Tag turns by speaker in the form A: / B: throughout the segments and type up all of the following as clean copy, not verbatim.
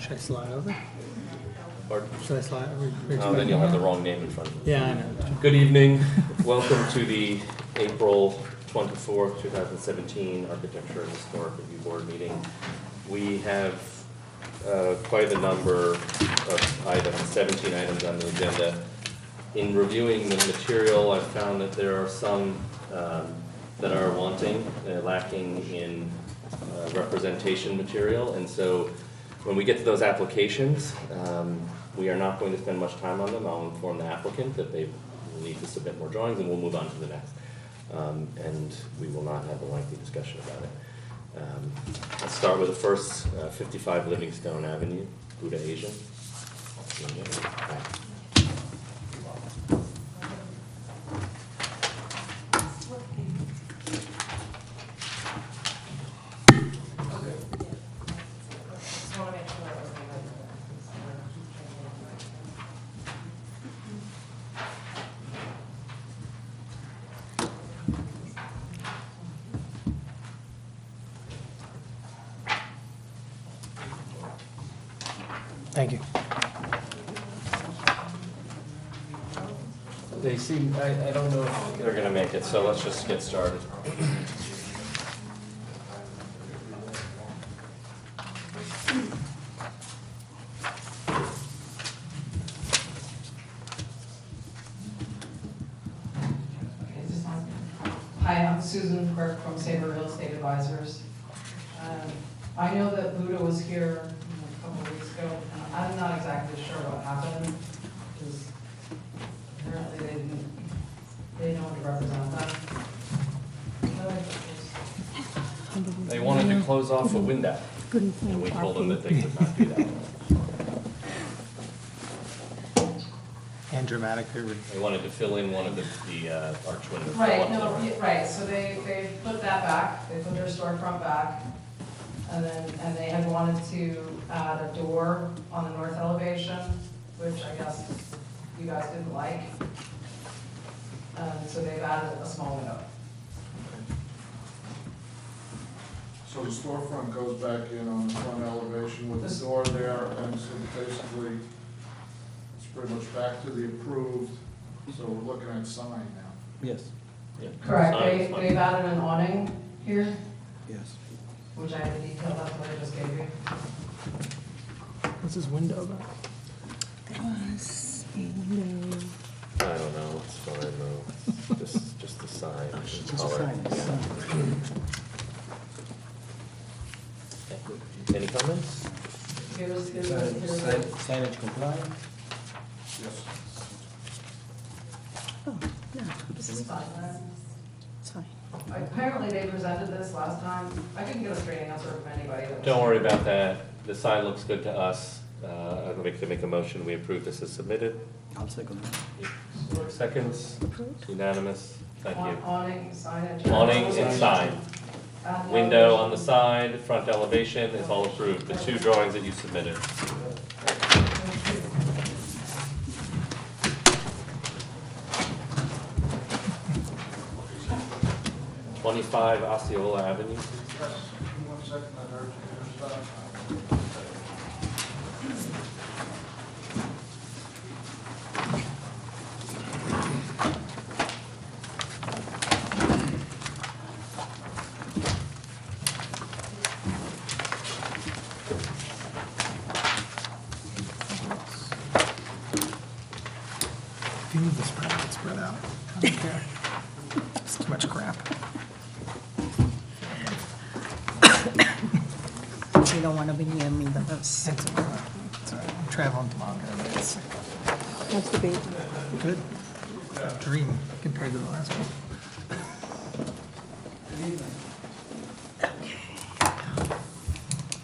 A: Should I slide over?
B: Pardon?
A: Should I slide over?
B: Oh, then you'll have the wrong name in front of you.
A: Yeah, I know.
B: Good evening. Welcome to the April 24th, 2017 Architecture and Historic Review Board meeting. We have quite a number of items, 17 items on the agenda. In reviewing the material, I've found that there are some that are wanting, lacking in representation material, and so when we get to those applications, we are not going to spend much time on them. I'll inform the applicant that they will need to submit more drawings, and we'll move on to the next. And we will not have a lengthy discussion about it. Let's start with the first, 55 Livingstone Avenue, Buddha Asian. Hi.
A: Thank you.
B: They seem, I don't know if they're gonna make it, so let's just get started.
C: Hi, I'm Susan Quirk from Sabre Real Estate Advisors. I know that Buddha was here a couple of weeks ago, and I'm not exactly sure what happened, because apparently they didn't want to represent them.
B: They wanted to close off a window, and we told them that they could not do that.
A: And dramatic.
B: They wanted to fill in one of the arch windows.
C: Right, no, right, so they put that back, they put their storefront back, and they had wanted to add a door on the north elevation, which I guess you guys didn't like. And so they've added a small window.
D: So the storefront goes back in on the front elevation with the door there, and so basically, it's pretty much back to the approved, so we're looking at sign now.
E: Yes,
B: Yeah.
C: Correct,
B: Sign is fine.
C: they've added an awning here,
E: yes.
C: which I have the detail, that's what I just gave you.
A: What's this window about?
B: I don't know, it's fine though. This is just the sign.
E: Just a
B: Color.
E: sign,
B: Yeah. Any comments?
C: Here's
E: Signage compliant?
D: Yes.
C: this is fine, right?
F: It's fine.
C: Apparently they presented this last time, I couldn't get a straight answer from anybody that was.
B: Don't worry about that. The sign looks good to us. I'd like to make a motion. We approve this as submitted.
E: I'll second that.
B: Seconds? Unanimous. Thank you.
C: Awning, signage.
B: Awning and sign.
C: And
B: Window on the side, front elevation is all approved. The two drawings that you submitted. '25 Osceola Avenue.
D: Yes, 1 second, I heard you.
A: If you move the spread, it's spread out. I don't care. It's too much crap.
F: You don't want to be near me, but that's
A: It's all right. I'm traveling tomorrow. It's
F: what's the baby.
A: good. Dream compared to the last one.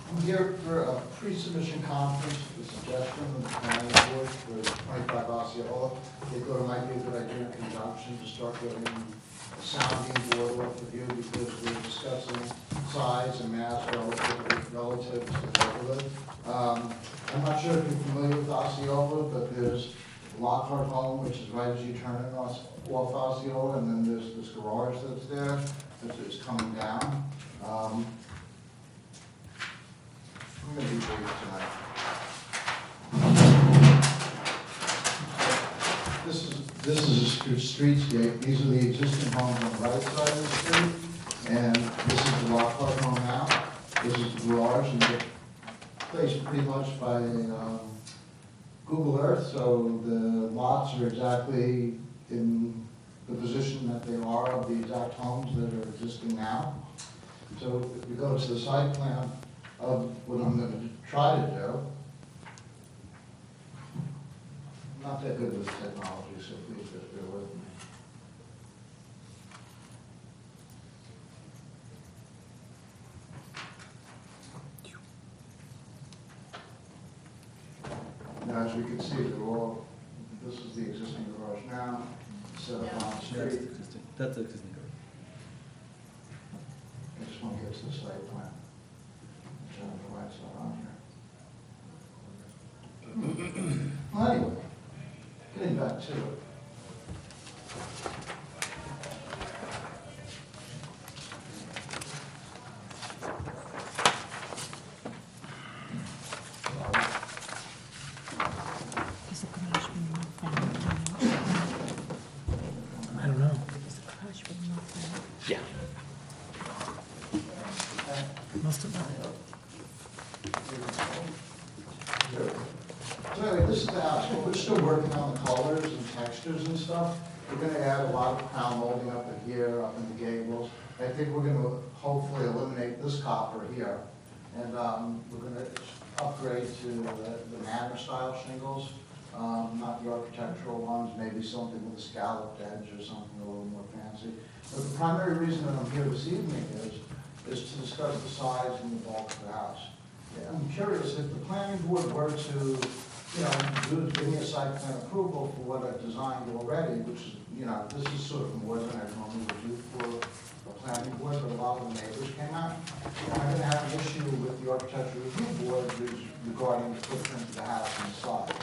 G: I'm here for a pre-submission conference, the suggestion of the planning board for 25 Osceola. They thought it might be a good idea in conjunction to start getting a sounding board off the view because we're discussing size and mass relative to the neighborhood. I'm not sure if you're familiar with Osceola, but there's Lockhart Home, which is right as you turn in off Osceola, and then there's this garage that's there, that's coming down. I'm going to be brief tonight. This is a streetscape. These are the existing homes on the right side of the street, and this is the lot park home now. This is the garage, and they're placed pretty much by Google Earth, so the lots are exactly in the position that they are of the exact homes that are existing now. So if we go to the site plan of what I'm going to try to do, I'm not that good with technology, so please just bear with me. Now, as we can see, they're all, this is the existing garage now, set up on the
E: That's
G: street.
E: existing, that's existing.
G: I just want to get to the site plan. Show the right side on here. Well, anyway, getting back to it.
F: Is the garage being moved down?
A: I don't know.
F: Is the garage being moved down?
B: Yeah.
A: Must have been.
G: So anyway, this is the house. We're still working on the colors and textures and stuff. We're going to add a lot of crown molding up in here, up in the gables. I think we're going to hopefully eliminate this copper here. And we're going to upgrade to the manor style shingles, not the architectural ones, maybe something with a scalloped edge or something a little more fancy. But the primary reason that I'm here this evening is to discuss the size and the bulk of the house. Yeah, I'm curious, if the planning board were to, give me a site plan approval for what I've designed already, which is, this is sort of more than I normally would do for a planning board, but a lot of the neighbors came out. And I'm gonna have an issue with the architecture review board regarding the footprint of the house and the size.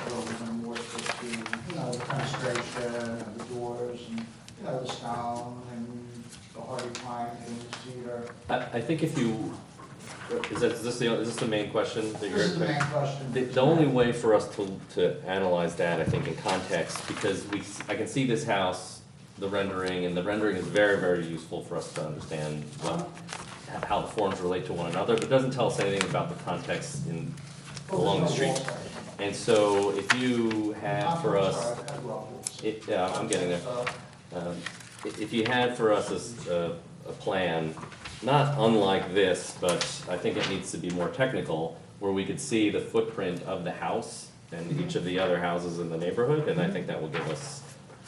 G: So we're gonna more stick to, the fenestration and the doors and, the stone and the hardy pine and the cedar.
B: I think if you, is this the main question that you're?
G: This is the main question.
B: The only way for us to analyze that, I think, in context, because I can see this house, the rendering, and the rendering is very, very useful for us to understand how the forms relate to one another, but it doesn't tell us anything about the context along the street. And so if you had for us, yeah, I'm getting there. If you had for us a plan, not unlike this, but I think it needs to be more technical, where we could see the footprint of the house and each of the other houses in the neighborhood, and I think that will give us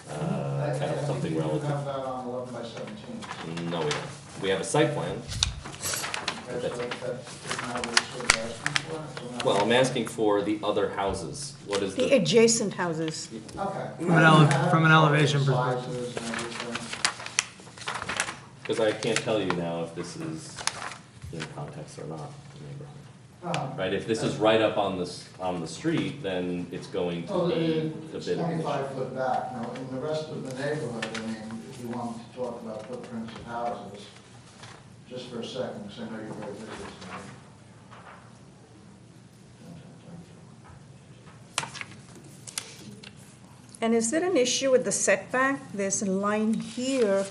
B: kind of something relative.
G: You have that on 11 by 17.
B: No, we don't. We have a site plan. Well, I'm asking for the other houses. What is
F: The
B: the,
F: adjacent houses.
G: Okay.
A: From an elevation perspective.
G: Sizes and everything.
B: because I can't tell you now if this is in context or not in the neighborhood. Right, if this is right up on the street, then it's going to be a
G: It's
B: bit of an issue.
G: 25 foot back. Now, in the rest of the neighborhood, I mean, if you want to talk about footprints of houses, just for a second, because I know you're very busy tonight.
F: And is there an issue with the setback? There's a line here.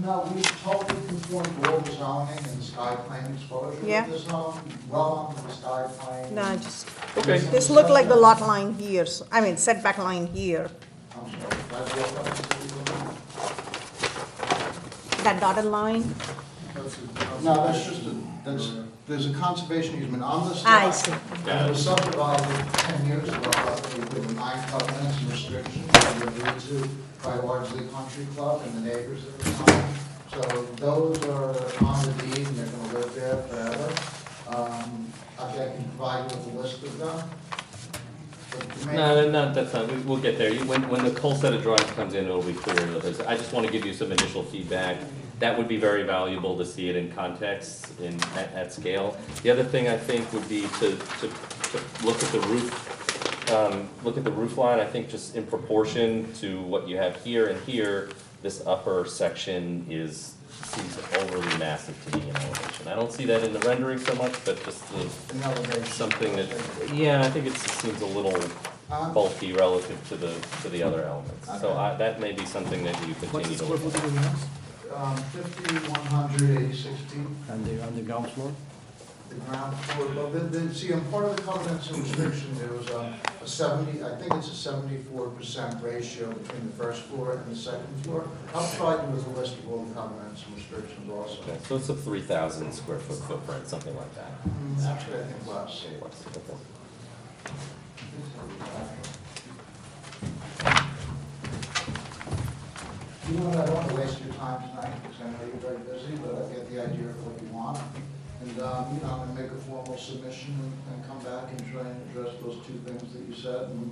G: No, we totally conform to all the zoning and the sky plane exposure.
F: Yeah.
G: This zone, well under the sky plane.
F: No, just,
B: Okay.
F: this look like the lot line here, I mean setback line here.
G: I'm sorry, did I walk up to the-
F: That dotted line?
G: No, that's just there's a conservation easement on this lot.
F: I see.
G: And it was subdivided 10 years ago, with 9 covenants and restrictions that were agreed to by largely Country Club and the neighbors at the time. So those are on the deed and they're gonna live there forever. I can provide you with a list of them. But the main-
B: No, that's not, we'll get there. When the whole set of drawings comes in, it'll be clear. I just want to give you some initial feedback. That would be very valuable to see it in context, at scale. The other thing I think would be to look at the roof line, I think just in proportion to what you have here and here, this upper section seems overly massive to me in elevation. I don't see that in the rendering so much, but just
G: In elevation.
B: something that, yeah, I think it seems a little bulky relative to the other elements. So that may be something that you
E: What's
B: continue
E: the
B: to
E: square
B: look
E: footage
B: at.
E: of the house?
G: 5,100, 86 feet.
E: And the ground floor?
G: The ground floor, well, see, on part of the covenants and restrictions, there was a 70, I think it's a 74% ratio between the first floor and the second floor. I'll provide you with a list of all the covenants and restrictions also.
B: Okay, so it's a 3,000 square foot footprint, something like that.
G: Actually, I think less.
B: Okay.
G: You know, I don't want to waste your time tonight, because I know you're very busy, but I get the idea of what you want. And, I'm going to make a formal submission and come back and try and address those two things that you said. And,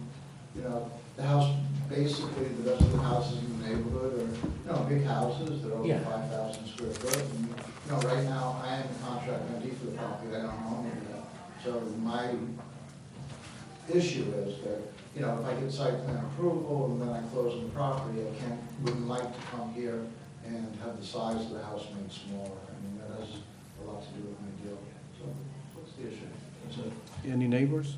G: the house, basically, the rest of the houses in the neighborhood are, big houses, they're over
B: Yeah.
G: 5,000 square foot. And, right now, I am in contract empty for the property, I don't own it yet. So my issue is that, if I get site plan approval and then I close on the property, wouldn't like to come here and have the size of the house made smaller. I mean, that has a lot to do with my deal. So what's the issue? That's it.
E: Any neighbors?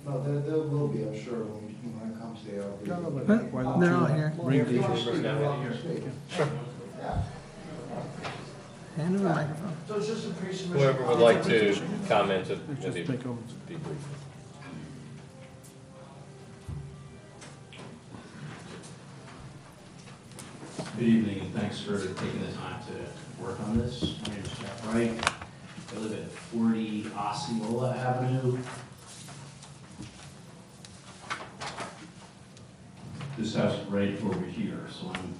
G: No, there will be, I'm sure, when it comes to the Ahrb.
E: No, no, but
A: But
E: why don't
A: they're
E: you
A: all here.
E: bring
G: If you want
E: the,
G: to speak, you're welcome to speak.
B: Sure.
G: Yeah.
A: Hand over the microphone.
G: So it's just a pre-submission.
B: Whoever would like to comment,
E: just
B: maybe
E: take over.
B: be brief.
H: Good evening, and thanks for taking the time to work on this. My name is Jeff Wright. I live at 40 Osceola Avenue. This house is right over here, so I'm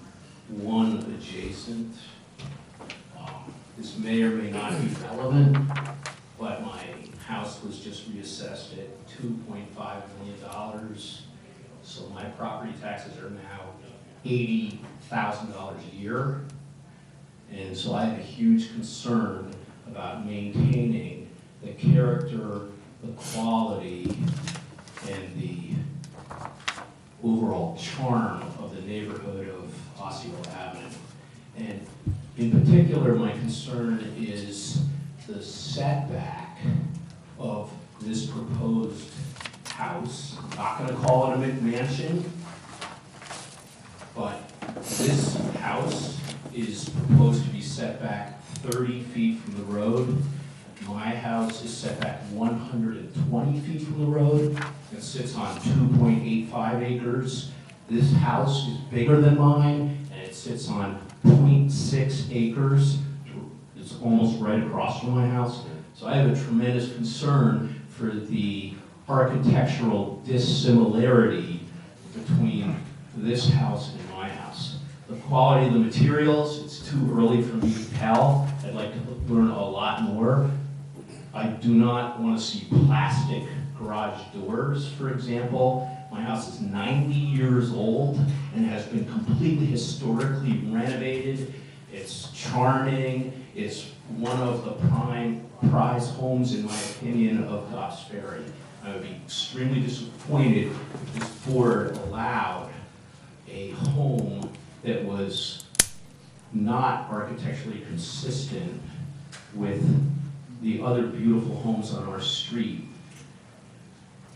H: one adjacent. This may or may not be relevant, but my house was just reassessed at $2.5 million. So my property taxes are now $80,000 a year. And so I have a huge concern about maintaining the character, the quality, and the overall charm of the neighborhood of Osceola Avenue. And in particular, my concern is the setback of this proposed house. I'm not gonna call it a McMansion, but this house is proposed to be set back 30 feet from the road. My house is set back 120 feet from the road. It sits on 2.85 acres. This house is bigger than mine, and it sits on 0.6 acres. It's almost right across from my house. So I have a tremendous concern for the architectural dissimilarity between this house and my house. The quality of the materials, it's too early for me to tell. I'd like to learn a lot more. I do not want to see plastic garage doors, for example. My house is 90 years old and has been completely historically renovated. It's charming. It's one of the prime prize homes, in my opinion, of Dobbs Ferry. I would be extremely disappointed if this board allowed a home that was not architecturally consistent with the other beautiful homes on our street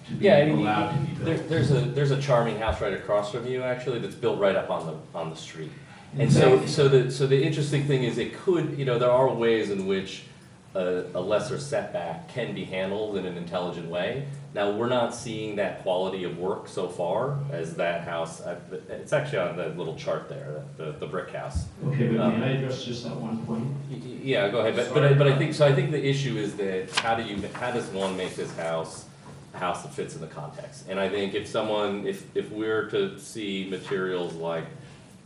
H: to be
B: Yeah, I mean,
H: allowed to be built.
B: there's a charming house right across from you, actually, that's built right up on the street. And so the interesting thing is, it could, there are ways in which a lesser setback can be handled in an intelligent way. Now, we're not seeing that quality of work so far as that house. It's actually on the little chart there, the brick house.
H: Okay, but may I address just that one point?
B: Yeah, go ahead. But I think the issue is that how does one make this house a house that fits in the context? And I think if we're to see materials like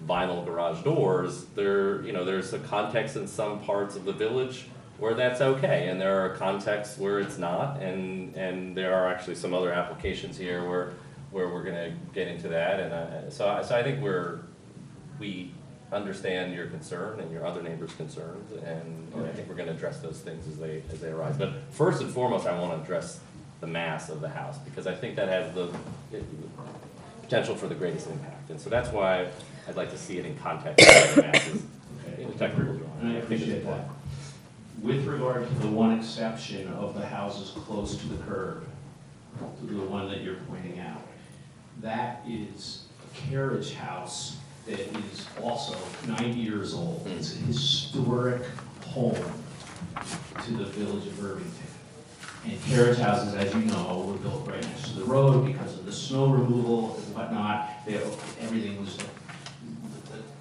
B: vinyl garage doors, there's a context in some parts of the village where that's okay, and there are contexts where it's not, and there are actually some other applications here where we're gonna get into that, and so I think we understand your concern and your other neighbors' concerns, and I think we're gonna address those things as they arise. But first and foremost, I wanna address the mass of the house, because I think that has the potential for the greatest impact, and so that's why I'd like to see it in context of the masses in a technical drawing.
H: And I appreciate that. With regard to the one exception of the houses close to the curb, to the one that you're pointing out. That is a carriage house that is also 90 years old. It's a historic home to the village of Irvington. And carriage houses, as you know, were built right next to the road because of the snow removal and whatnot. Everything was,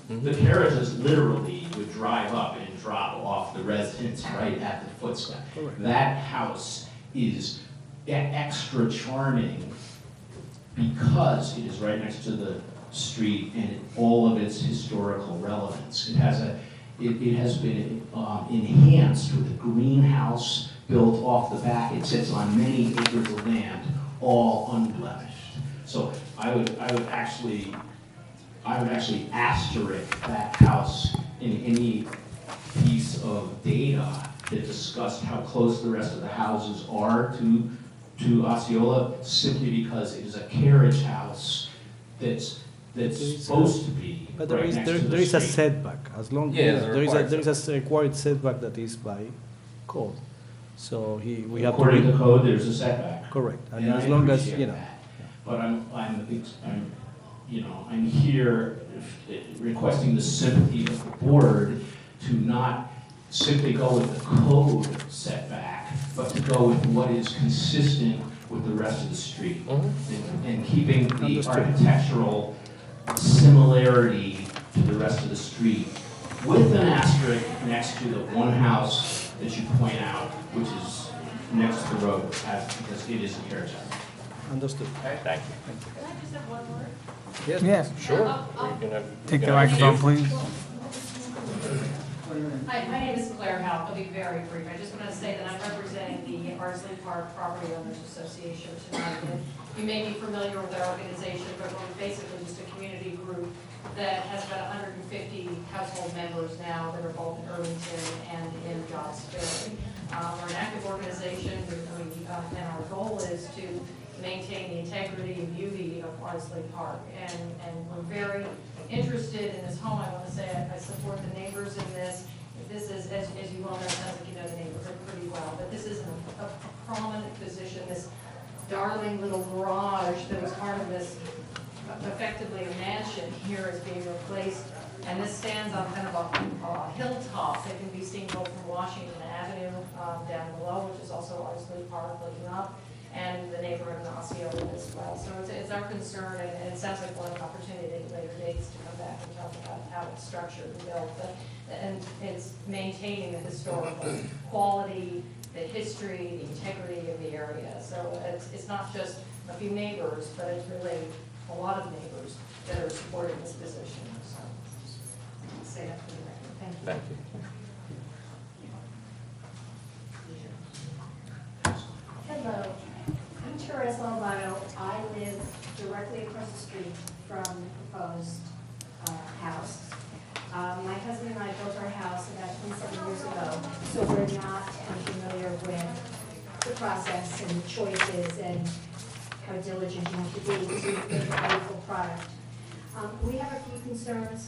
H: the carriages literally would drive up and drop off the residents right at the footstep. That house is extra charming because it is right next to the street and all of its historical relevance. It has been enhanced with a greenhouse built off the back. It sits on many acres of land, all unblemished. So I would actually asterisk that house in any piece of data that discussed how close the rest of the houses are to Osceola, simply because it is a carriage house that's supposed to be
E: But
H: right next to the
E: there is a
H: street.
E: setback, as long,
B: Yeah,
E: there is a required setback that is by code. So we have to.
H: According to code, there's a setback.
E: Correct, and
H: And
E: as
H: I
E: long as,
H: appreciate
E: you know.
H: that. But I'm here requesting the sympathy of the board to not simply go with the code setback, but to go with what is consistent with the rest of the street. And keeping the
E: Understood.
H: architectural similarity to the rest of the street, with an asterisk next to the one house that you point out, which is next to the road, because it is a carriage house.
E: Understood.
B: Okay, thank you.
I: Can I just have one word?
A: Yes,
B: Sure. You can have-
A: take
B: you
A: the
B: can have
A: microphone,
B: you.
A: please.
I: Hi, my name is Claire Howe. I'll be very brief. I just want to say that I'm representing the Ardsley Park Property Owners Association tonight. And you may be familiar with our organization, but we're basically just a community group that has about 150 household members now that are both in Irvington and in Dobbs Ferry. We're an active organization, and our goal is to maintain the integrity and beauty of Ardsley Park. And we're very interested in this home. I want to say I support the neighbors in this. This is, as you well know, it sounds like you know the neighborhood pretty well, but this is a prominent position, this darling little garage that was part of this, effectively a mansion here is being replaced. And this stands on kind of a hilltop that can be seen both from Washington Avenue down below, which is also Ardsley Park looking up, and the neighborhood in Osceola as well. So it's our concern, and it sounds like we'll have an opportunity at later dates to come back and talk about how it's structured and built. And it's maintaining the historical quality, the history, the integrity of the area. So it's not just a few neighbors, but it's really a lot of neighbors that are supporting this position. So just say that for the record. Thank you.
B: Thank you.
J: Hello, I'm Therese Albano. I live directly across the street from the proposed house. My husband and I built our house about 27 years ago, so we're not unfamiliar with the process and the choices and how diligent you have to be to make a beautiful product. We have a few concerns.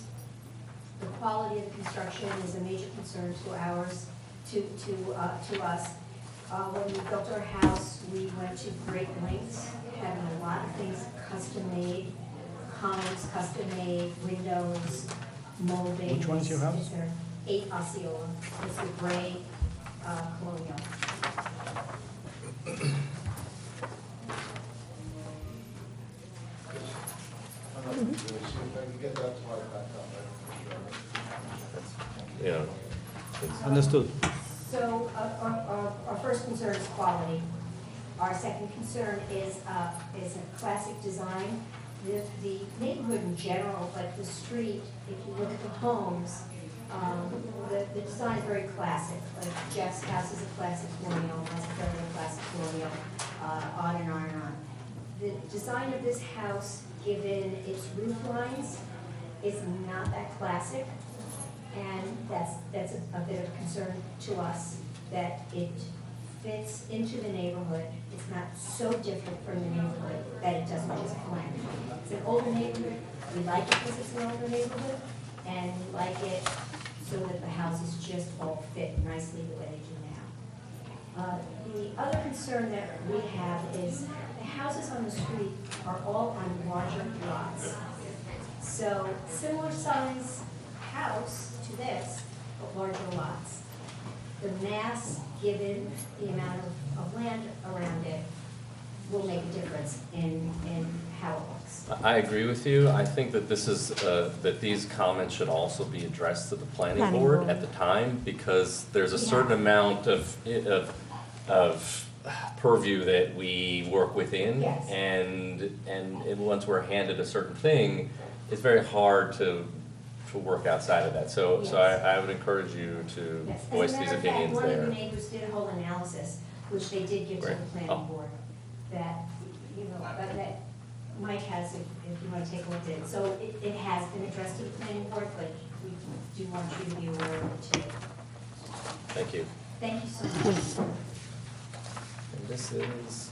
J: The quality of the construction is a major concern to us. When we built our house, we went to great lengths, having a lot of things custom made, columns custom made, windows, molding.
E: Which one is your house?
J: It's a 8 Osceola. It's a gray colonial.
D: See if I can get that slide back up.
B: Yeah.
E: Understood.
J: So our first concern is quality. Our second concern is a classic design. The neighborhood in general, but the street, if you look at the homes, the design is very classic. Like Jeff's house is a classic colonial, has a very classic colonial, on and on and on. The design of this house, given its roof lines, is not that classic. And that's a bit of a concern to us, that it fits into the neighborhood. It's not so different from the neighborhood that it doesn't just blend. It's an older neighborhood. We like it because it's an older neighborhood, and we like it so that the houses just all fit nicely the way they do now. The other concern that we have is the houses on the street are all on larger lots. So similar size house to this, but larger lots. The mass, given the amount of land around it, will make a difference in how it looks.
B: I agree with you. I think that this is, that these comments should also be addressed to the planning
F: Planning
B: board
F: board.
B: at the time, because there's a
J: Yeah.
B: certain amount of purview that we work within.
J: Yes.
B: And once we're handed a certain thing, it's very hard to work outside of that. So
J: Yes.
B: I would encourage you to
J: Yes.
B: voice
J: As a
B: these
J: matter of fact,
B: opinions
J: one of
B: there.
J: the neighbors did a whole analysis, which they did give to the
B: Great.
J: planning
B: Oh.
J: board, that, you know, that Mike has, if you want to take a look at it. So it has been addressed to the planning board, but we do want you to be aware of it too.
B: Thank you.
J: Thank you so much.
B: And this is,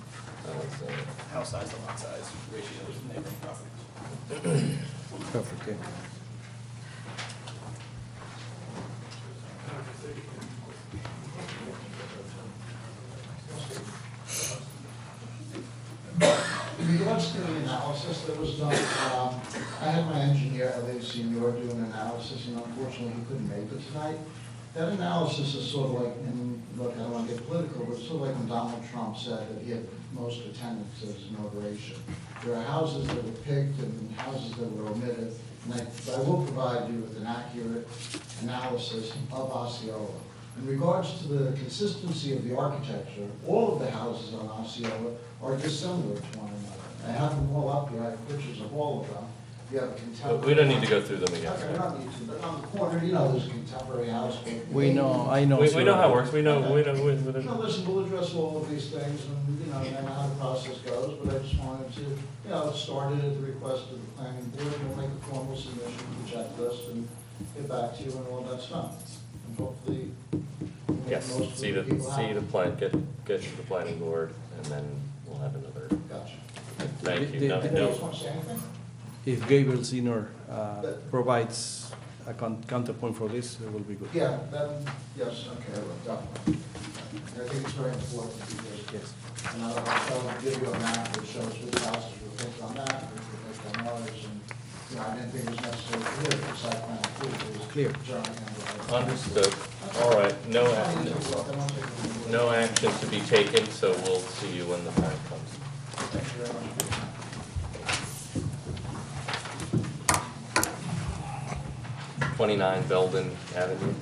A: House size to lot size ratios in neighboring properties.
E: Perfect, yeah.
G: In regards to the analysis that was done, I had my engineer, Elliot Senior, do an analysis, and unfortunately, he couldn't make it tonight. That analysis is sort of like, and look, I don't want to get political, but it's sort of like when Donald Trump said that he had most attendance at his inauguration. There are houses that were picked and houses that were omitted, and I will provide you with an accurate analysis of Osceola. In regards to the consistency of the architecture, all of the houses on Osceola are dissimilar to one another. I have them all up here, I have pictures of all of them. You have a contemporary.
B: we don't need to go through them again.
G: Okay, we don't need to, but on the corner, you know, there's a contemporary house.
E: We know, I know.
B: We know how it works. We know,
G: Okay.
B: we
G: No, listen, we'll address all of these things, and, you know, I know how the process goes, but I just wanted to, you know, it started at the request of the planning board, and we'll make a formal submission to the checklist and get back to you when all that's done. And hopefully, we'll make
B: Yes,
G: most of
B: see
G: the
B: the,
G: people
B: see
G: happy.
B: the plan, get to the planning board, and then we'll have another,
G: Gotcha.
B: thank you.
E: The-
B: No,
E: the-
G: Anyone
B: no.
G: else want to say anything?
E: If Gabriel Senior provides a counterpoint for this, it will be good.
G: Yeah, then, yes, okay, I will, definitely. I think it's very important because,
E: Yes.
G: and I'll give you a map that shows which houses were picked on that, which were picked on ours, and, you know, I didn't think it was necessary to do it for site plan approval. It was
E: Clear.
G: jarring and-
B: Understood. All right, no action to be taken, so we'll see you when the time comes.
G: Thank you very much.
B: 29 Belden Avenue.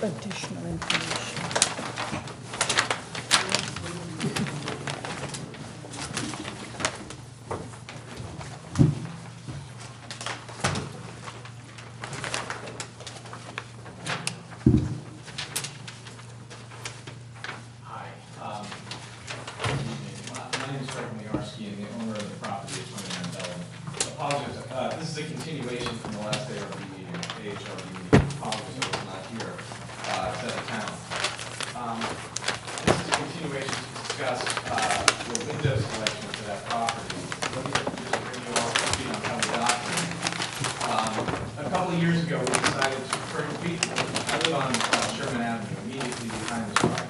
F: Additional information.
K: Hi, good evening. My name is Fred Miarski, and the owner of the property is 29 Belden. Apologies, this is a continuation from the last Ahrb meeting, Ahrb meeting. Apologies I was not here, it's out of town. This is a continuation to discuss the window selection for that property. Let me just bring you all up to speed on how we got here. A couple of years ago, we decided to, I live on Sherman Avenue, immediately behind this property.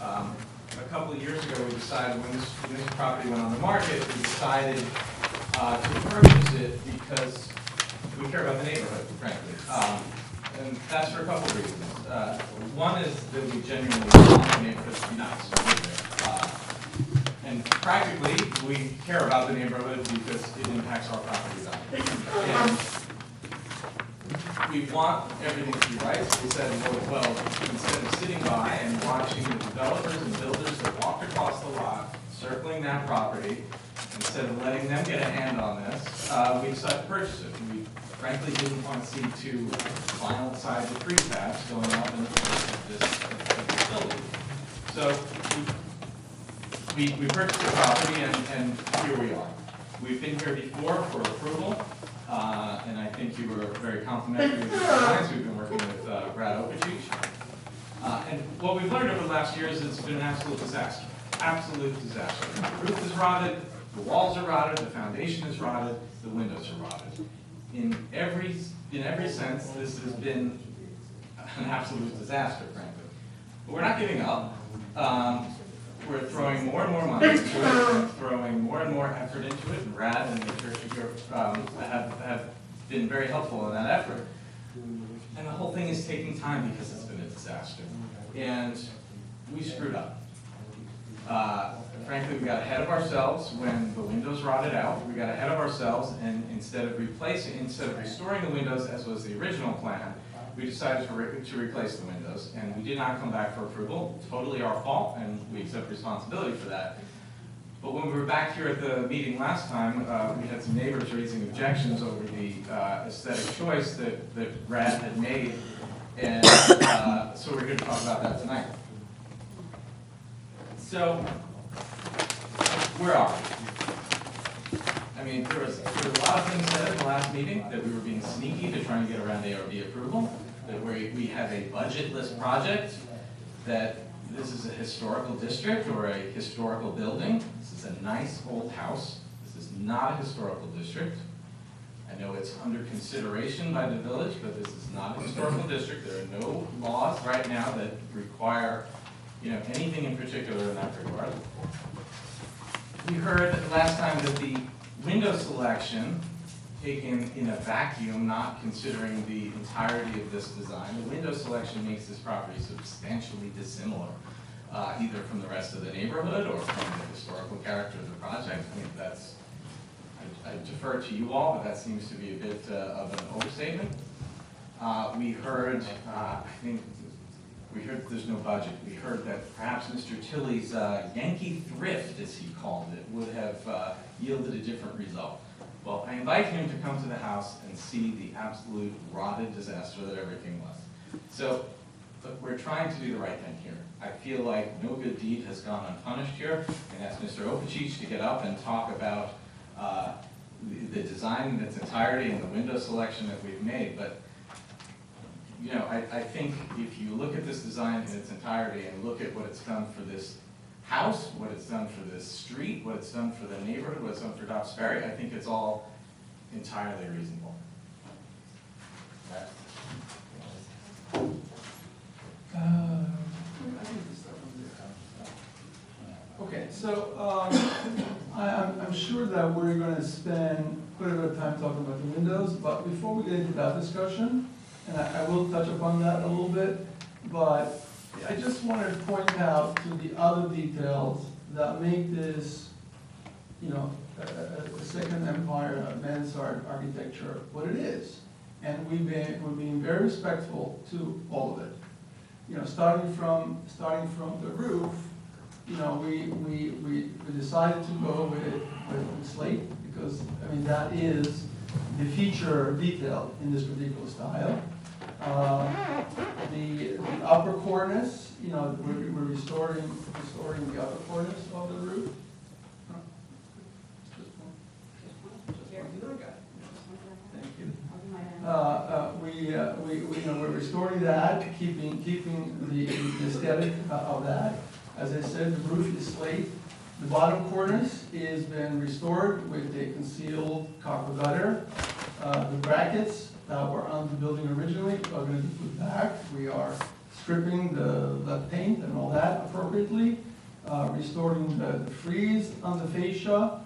K: A couple of years ago, we decided, when this property went on the market, we decided to purchase it because we care about the neighborhood, frankly. And that's for a couple of reasons. One is that we genuinely want the neighborhood to be nice and live there. And practically, we care about the neighborhood because it impacts our property value. And we want everything to be right, so we said, well, instead of sitting by and watching the developers and builders that walked across the lot, circling that property, instead of letting them get a hand on this, we decided to purchase it. We frankly didn't want to see two vinyl-sided prefaps going up in the face of this building. So we purchased the property, and here we are. We've been here before for approval, and I think you were very complimentary of the designs. We've been working with Brad Opachich. And what we've learned over the last year is it's been an absolute disaster. Absolute disaster. The roof is rotted, the walls are rotted, the foundation is rotted, the windows are rotted. In every sense, this has been an absolute disaster, frankly. But we're not giving up. We're throwing more and more money into it, throwing more and more effort into it, and Brad and the church here have been very helpful in that effort. And the whole thing is taking time because it's been a disaster. And we screwed up. Frankly, we got ahead of ourselves when the windows rotted out. We got ahead of ourselves, and instead of restoring the windows as was the original plan, we decided to replace the windows, and we did not come back for approval. Totally our fault, and we accept responsibility for that. But when we were back here at the meeting last time, we had some neighbors raising objections over the aesthetic choice that Brad had made, and so we're going to talk about that tonight. So, where are we? I mean, there was a lot of things said at the last meeting that we were being sneaky to try and get around Ahrb approval, that we have a budgetless project, that this is a historical district or a historical building. This is a nice old house. This is not a historical district. I know it's under consideration by the village, but this is not a historical district. There are no laws right now that require anything in particular in that regard. We heard last time that the window selection, taken in a vacuum, not considering the entirety of this design, the window selection makes this property substantially dissimilar, either from the rest of the neighborhood or from the historical character of the project. I mean, I defer to you all, but that seems to be a bit of an overstatement. We heard, we heard there's no budget. We heard that perhaps Mr. Tilley's Yankee thrift, as he called it, would have yielded a different result. Well, I invite him to come to the house and see the absolute rotted disaster that everything was. So, look, we're trying to do the right thing here. I feel like no good deed has gone unpunished here, and ask Mr. Opachich to get up and talk about the design in its entirety and the window selection that we've made. But I think if you look at this design in its entirety and look at what it's done for this house, what it's done for this street, what it's done for the neighborhood, what it's done for Dobbs Ferry, I think it's all entirely reasonable.
A: Okay, so I'm sure that we're going to spend quite a bit of time talking about the windows, but before we get into that discussion, and I will touch upon that a little bit, but I just wanted to point out to the other details that make this, a Second Empire mansard architecture what it is. And we're being very respectful to all of it. Starting from the roof, we decided to go with slate because that is the feature detail in this particular style. The upper cornice, we're restoring the upper cornice of the roof. Thank you. We're restoring that, keeping the aesthetic of that. As I said, the roof is slate. The bottom cornice is been restored with a concealed copper gutter. The brackets that were on the building originally are going to be put back. We are stripping the paint and all that appropriately, restoring the frieze on the fascia.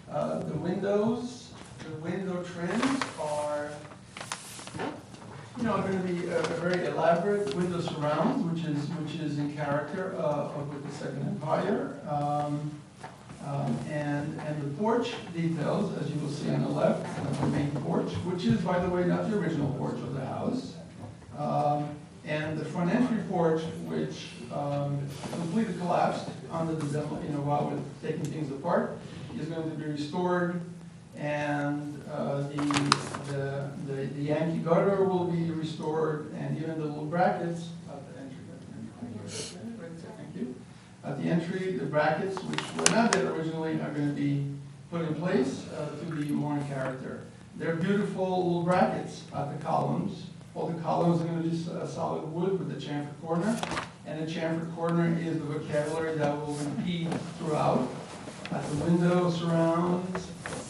A: The windows, the window trims are going to be a very elaborate window surround, which is in character with the Second Empire. And the porch details, as you will see on the left, the main porch, which is, by the way, not the original porch of the house. And the front entry porch, which completely collapsed under the demo, while we're taking things apart, is going to be restored. And the Yankee gutter will be restored, and even the little brackets at the entry. Thank you. At the entry, the brackets, which were not there originally, are going to be put in place to be more in character. They're beautiful little brackets at the columns. All the columns are going to be solid wood with the chamfer corner, and the chamfer corner is the vocabulary that will repeat throughout. At the window surrounds,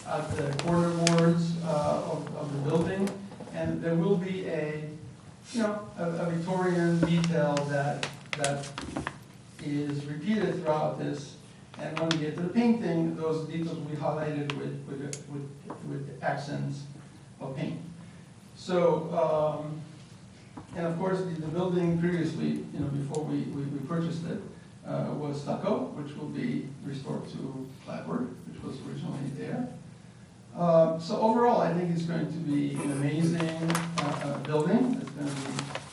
A: at the corner boards of the building, and there will be a Victorian detail that is repeated throughout this. And when we get to the painting, those details will be highlighted with accents of paint. So, and of course, the building previously, before we purchased it, was stucco, which will be restored to clapboard, which was originally there. So overall, I think it's going to be an amazing building. It's going to be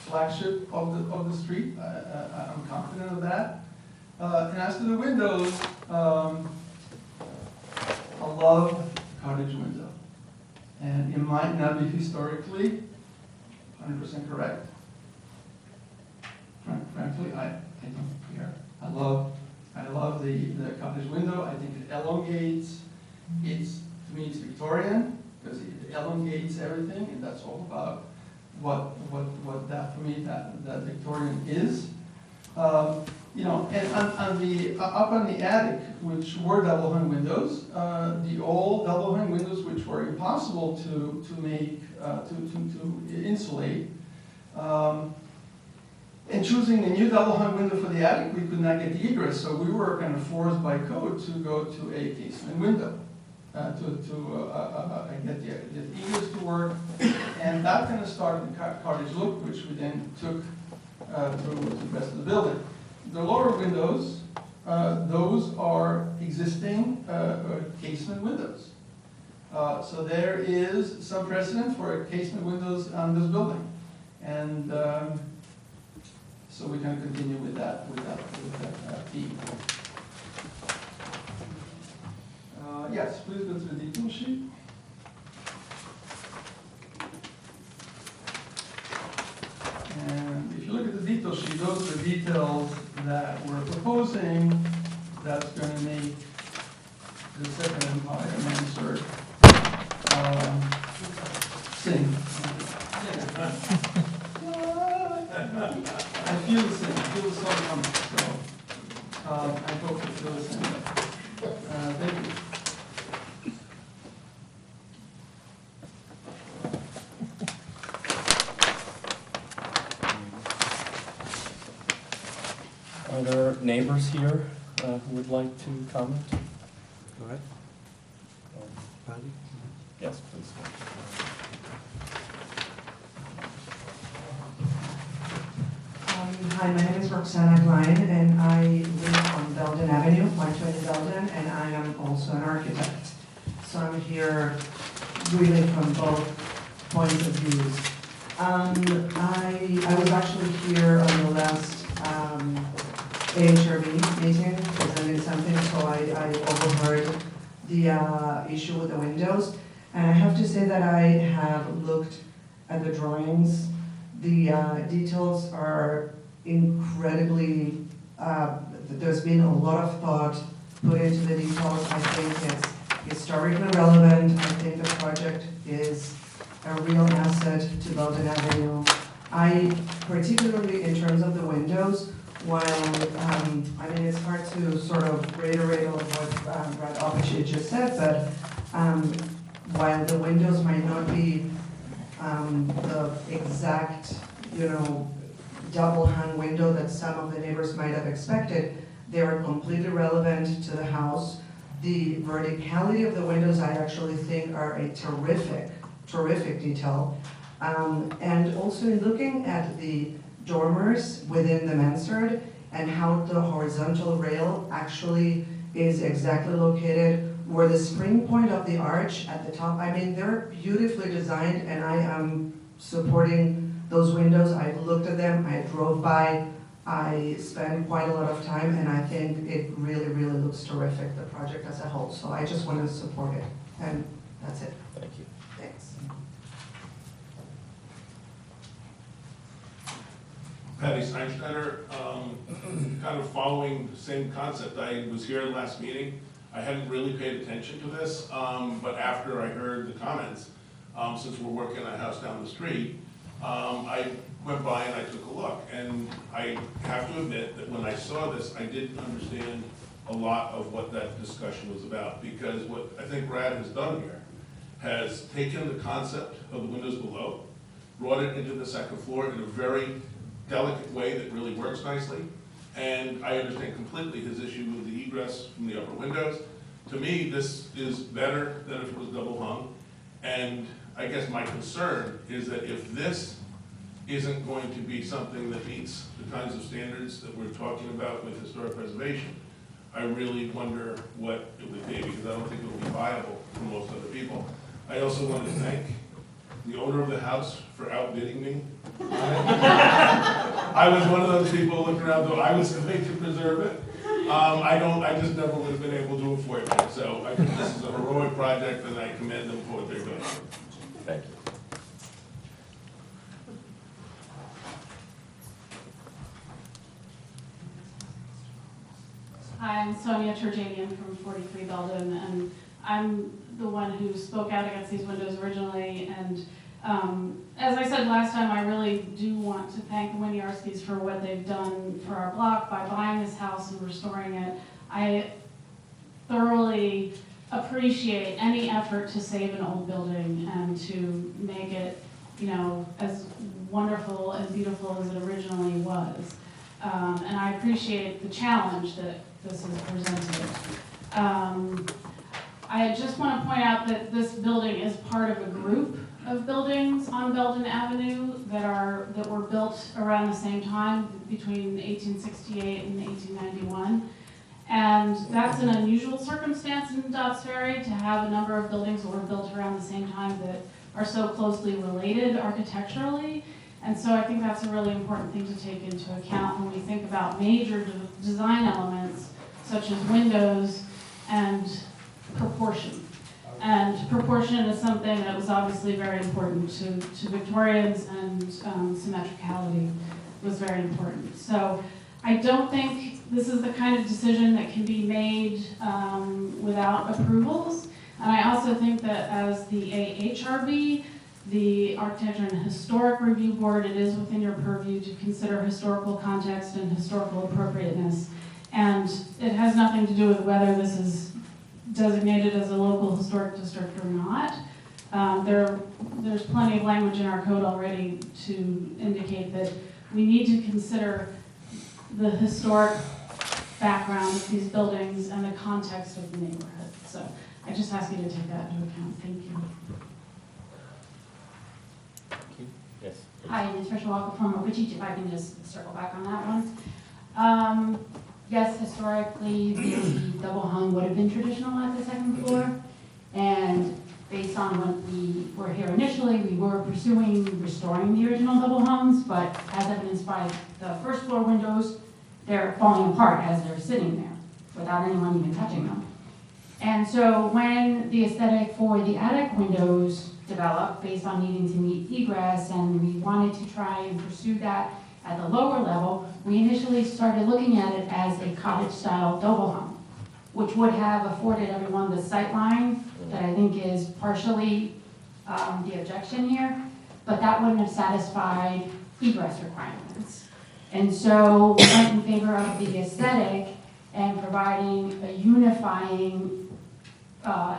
A: flagship of the street. I'm confident of that. And as to the windows, I love cottage window. And it might not be historically 100% correct. Frankly, I don't care. I love the cottage window. I think it elongates. To me, it's Victorian because it elongates everything, and that's all about what that for me that Victorian is. And up on the attic, which were double hung windows, the old double hung windows, which were impossible to make to insulate. And choosing a new double hung window for the attic, we could not get the egress, so we were kind of forced by code to go to a casement window to get the egress to work. And that kind of started the cottage look, which we then took through the rest of the building. The lower windows, those are existing casement windows. So there is some precedent for casement windows on this building. And so we can continue with that theme. Yes, please go to the detail sheet. And if you look at the detail sheet, those are the details that we're proposing that's going to make the Second Empire Mansard sing. I feel the same. I feel the song coming. So I hope you feel the same. Thank you.
L: Are there neighbors here who would like to comment?
E: Go ahead. Patty?
L: Yes, please.
C: Hi, my name is Roxana Klein, and I live on Belden Avenue, 120 Belden, and I am also an architect. So I'm here really from both points of views. I was actually here on the last Ahrb meeting, presenting something, so I overheard the issue with the windows. And I have to say that I have looked at the drawings. The details are incredibly, there's been a lot of thought put into the details. I think it's historically relevant. I think the project is a real asset to Belden Avenue. I, particularly in terms of the windows, while, it's hard to sort of reiterate on what Brad Oppici just said, but while the windows might not be the exact, double hung window that some of the neighbors might have expected, they are completely relevant to the house. The verticality of the windows, I actually think, are a terrific detail. And also in looking at the dormers within the mansard and how the horizontal rail actually
M: is exactly located where the spring point of the arch at the top, I mean, they're beautifully designed, and I am supporting those windows. I looked at them, I drove by, I spent quite a lot of time, and I think it really, really looks terrific, the project as a whole. So I just want to support it, and that's it.
B: Thank you.
M: Thanks.
N: Patty Steinsteiner, kind of following the same concept. I was here last meeting. I hadn't really paid attention to this, but after I heard the comments, since we're working on a house down the street, I went by and I took a look. And I have to admit that when I saw this, I didn't understand a lot of what that discussion was about, because what I think Brad has done here has taken the concept of the windows below, brought it into the second floor in a very delicate way that really works nicely. And I understand completely his issue with the egress from the upper windows. To me, this is better than if it was double hung. And I guess my concern is that if this isn't going to be something that meets the kinds of standards that we're talking about with historic preservation, I really wonder what it would be, because I don't think it will be viable for most other people. I also want to thank the owner of the house for outbidding me. I was one of those people looking around, though I was going to preserve it. I just never would have been able to afford it. So I think this is a heroic project, and I commend them for what they're doing.
B: Thank you.
O: Hi, I'm Sonia Turjanian from 43 Belden, and I'm the one who spoke out against these windows originally. And as I said last time, I really do want to thank the Winiarskis for what they've done for our block by buying this house and restoring it. I thoroughly appreciate any effort to save an old building and to make it, you know, as wonderful and beautiful as it originally was. And I appreciate the challenge that this is presented. I just want to point out that this building is part of a group of buildings on Belden Avenue that were built around the same time, between 1868 and 1891. And that's an unusual circumstance in Dobbs Ferry, to have a number of buildings that were built around the same time that are so closely related architecturally. And so I think that's a really important thing to take into account when we think about major design elements such as windows and proportion. And proportion is something that was obviously very important to Victorians, and symmetricality was very important. So I don't think this is the kind of decision that can be made without approvals. And I also think that as the Ahrb, the Architecture and Historic Review Board, it is within your purview to consider historical context and historical appropriateness. And it has nothing to do with whether this is designated as a local historic district or not. There's plenty of language in our code already to indicate that we need to consider the historic background of these buildings and the context of the neighborhood. So I just ask you to take that into account. Thank you.
B: Yes.
P: Hi, Ms. Tricia Walker from Okochee, if I can just circle back on that one. Yes, historically, the double hung would have been traditional at the second floor. And based on when we were here initially, we were pursuing restoring the original double hungs, but as evidenced by the first floor windows, they're falling apart as they're sitting there without anyone even touching them. And so when the aesthetic for the attic windows developed based on needing to meet egress, and we wanted to try and pursue that at the lower level, we initially started looking at it as a cottage-style double hung, which would have afforded everyone the sight line that I think is partially the objection here, but that wouldn't have satisfied egress requirements. And so we went in favor of the aesthetic and providing a unifying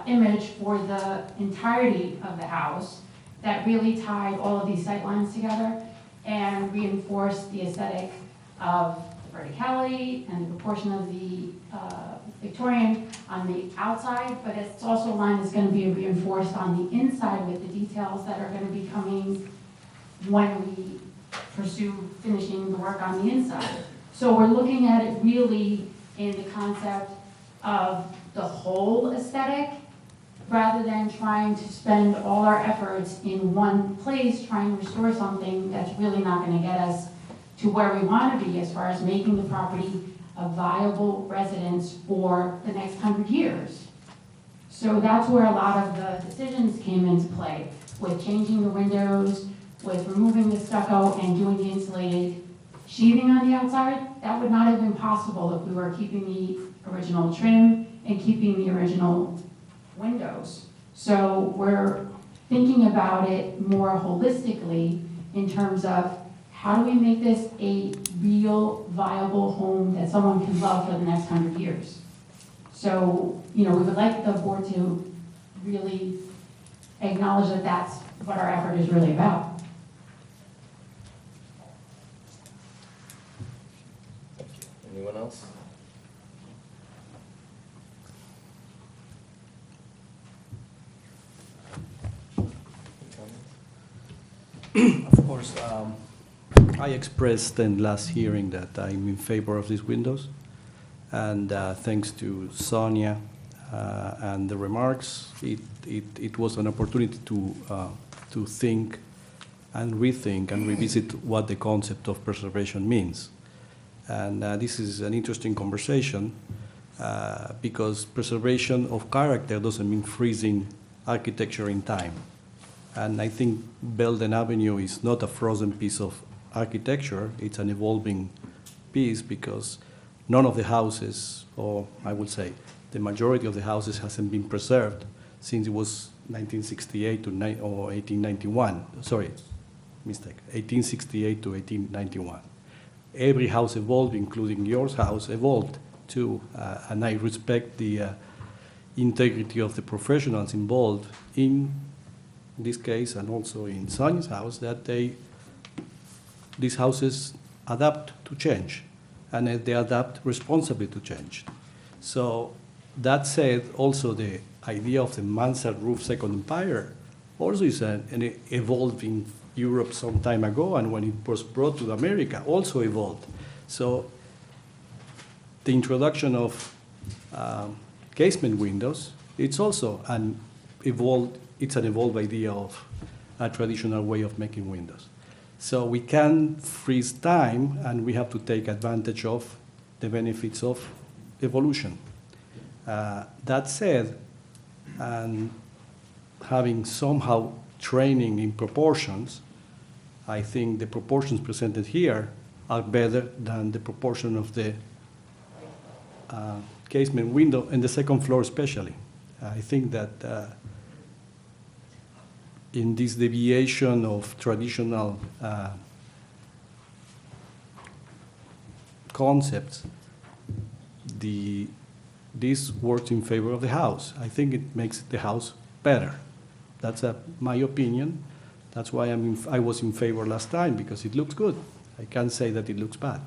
P: image for the entirety of the house that really tied all of these sight lines together and reinforced the aesthetic of verticality and the proportion of the Victorian on the outside, but it's also a line that's going to be reinforced on the inside with the details that are going to be coming when we pursue finishing the work on the inside. So we're looking at it really in the concept of the whole aesthetic, rather than trying to spend all our efforts in one place trying to restore something that's really not going to get us to where we want to be as far as making the property a viable residence for the next 100 years. So that's where a lot of the decisions came into play, with changing the windows, with removing the stucco and doing the insulated sheathing on the outside. That would not have been possible if we were keeping the original trim and keeping the original windows. So we're thinking about it more holistically in terms of how do we make this a real viable home that someone can love for the next 100 years. So, we would like the board to really acknowledge that that's what our effort is really about.
B: Thank you. Anyone else?
E: Of course, I expressed in last hearing that I'm in favor of these windows. And thanks to Sonia and the remarks, it was an opportunity to think and rethink and revisit what the concept of preservation means. And this is an interesting conversation because preservation of character doesn't mean freezing architecture in time. And I think Belden Avenue is not a frozen piece of architecture, it's an evolving piece because none of the houses, or I would say the majority of the houses hasn't been preserved since it was 1968 to or 1891. Sorry, mistake, 1868 to 1891. Every house evolved, including yours house, evolved too, and I respect the integrity of the professionals involved in this case and also in Sonia's house, that these houses adapt to change and they adapt responsibly to change. So that said, also the idea of the mansard roof second empire also is an evolved in Europe some time ago, and when it was brought to America also evolved. So the introduction of casement windows, it's also an evolved idea of a traditional way of making windows. So we can freeze time, and we have to take advantage of the benefits of evolution. That said, and having somehow training in proportions, I think the proportions presented here are better than the proportion of the casement window in the second floor especially. I think that in this deviation of traditional concepts, this works in favor of the house. I think it makes the house better. That's my opinion. That's why I was in favor last time, because it looks good. I can't say that it looks bad.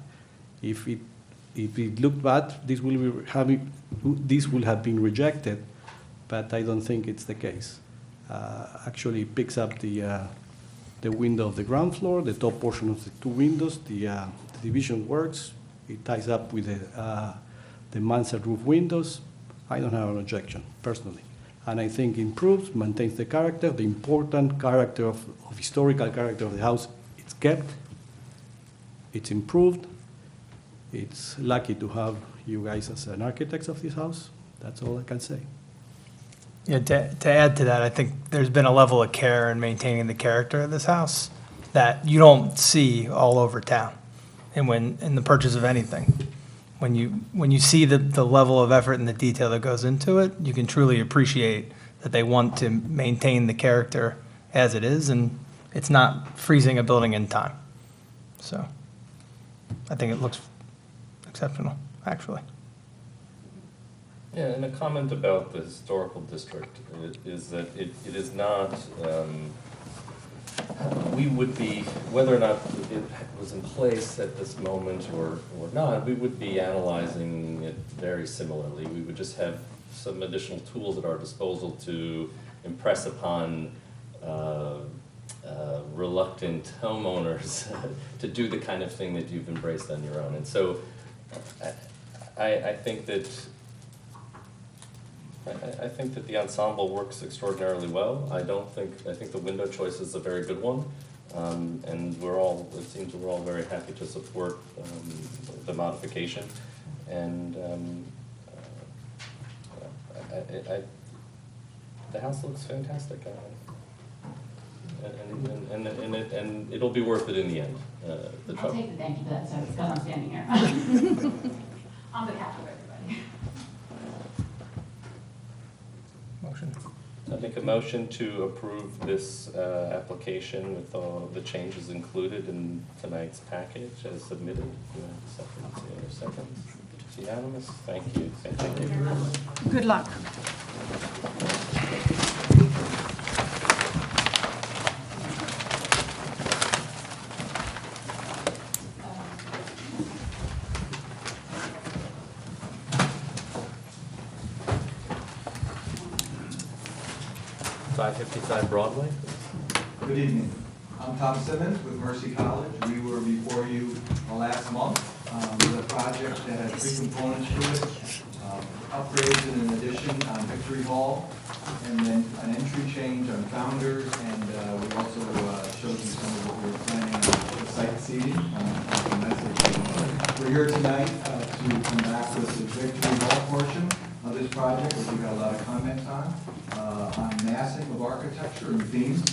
E: If it looked bad, this will have been rejected, but I don't think it's the case. Actually, it picks up the window of the ground floor, the top portion of the two windows, the division works. It ties up with the mansard roof windows. I don't have an objection, personally. And I think improves, maintains the character, the important character of historical character of the house. It's kept, it's improved. It's lucky to have you guys as an architects of this house. That's all I can say.
Q: Yeah, to add to that, I think there's been a level of care in maintaining the character of this house that you don't see all over town, and when in the purchase of anything. When you see the level of effort and the detail that goes into it, you can truly appreciate that they want to maintain the character as it is, and it's not freezing a building in time. So I think it looks exceptional, actually.
B: Yeah, and a comment about the historical district is that it is not, we would be, whether or not it was in place at this moment or not, we would be analyzing it very similarly. We would just have some additional tools at our disposal to impress upon reluctant homeowners to do the kind of thing that you've embraced on your own. And so I think that I think that the ensemble works extraordinarily well. I think the window choice is a very good one. And it seems we're all very happy to support the modification. And the house looks fantastic. And it'll be worth it in the end.
P: I'll take the thank you for that, so because I'm standing here. On behalf of everybody.
Q: Motion.
B: I make a motion to approve this application with all the changes included in tonight's package as submitted. Do I have a second? It's unanimous. Thank you. Thank you.
F: Good luck.
B: Broadway.
R: Good evening. I'm Tom Simmons with Mercy College. We were before you last month with a project that has three components to it. Upgrades and an addition on Victory Hall, and then an entry change on Founders, and we also showed you some of what we were planning on the site seating on the message. We're here tonight to come back with the Victory Hall portion of this project, which we got a lot of comments on massing of architecture and themes.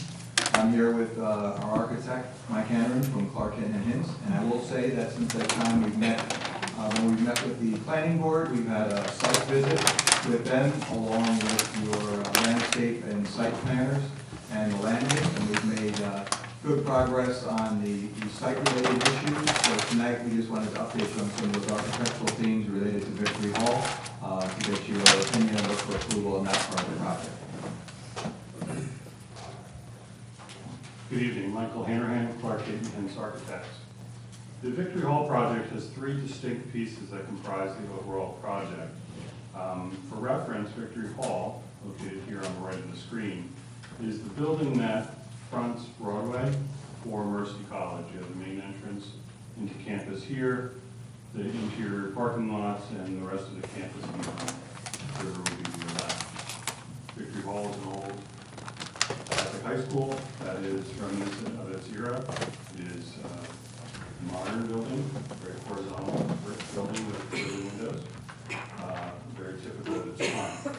R: I'm here with our architect, Mike Hanron from Clark and Hints, and I will say that since that time we've met, when we've met with the planning board, we've had a site visit with them along with your landscape and site planners and the land use, and we've made good progress on the site-related issues. So tonight we just wanted to update you on some of those architectural themes related to Victory Hall to get your opinion and look for approval on that part of the project.
S: Good evening, Michael Hanrahan, Clark Hints Architects. The Victory Hall project has three distinct pieces that comprise the overall project. For reference, Victory Hall, located here on the right of the screen, is the building that fronts Broadway for Mercy College. You have the main entrance into campus here, the interior parking lots, and the rest of the campus beyond. The river will be to your left. Victory Hall is an old Catholic high school that is reminiscent of its era. It is a modern building, very horizontal brick building with curved windows, very typical of its time.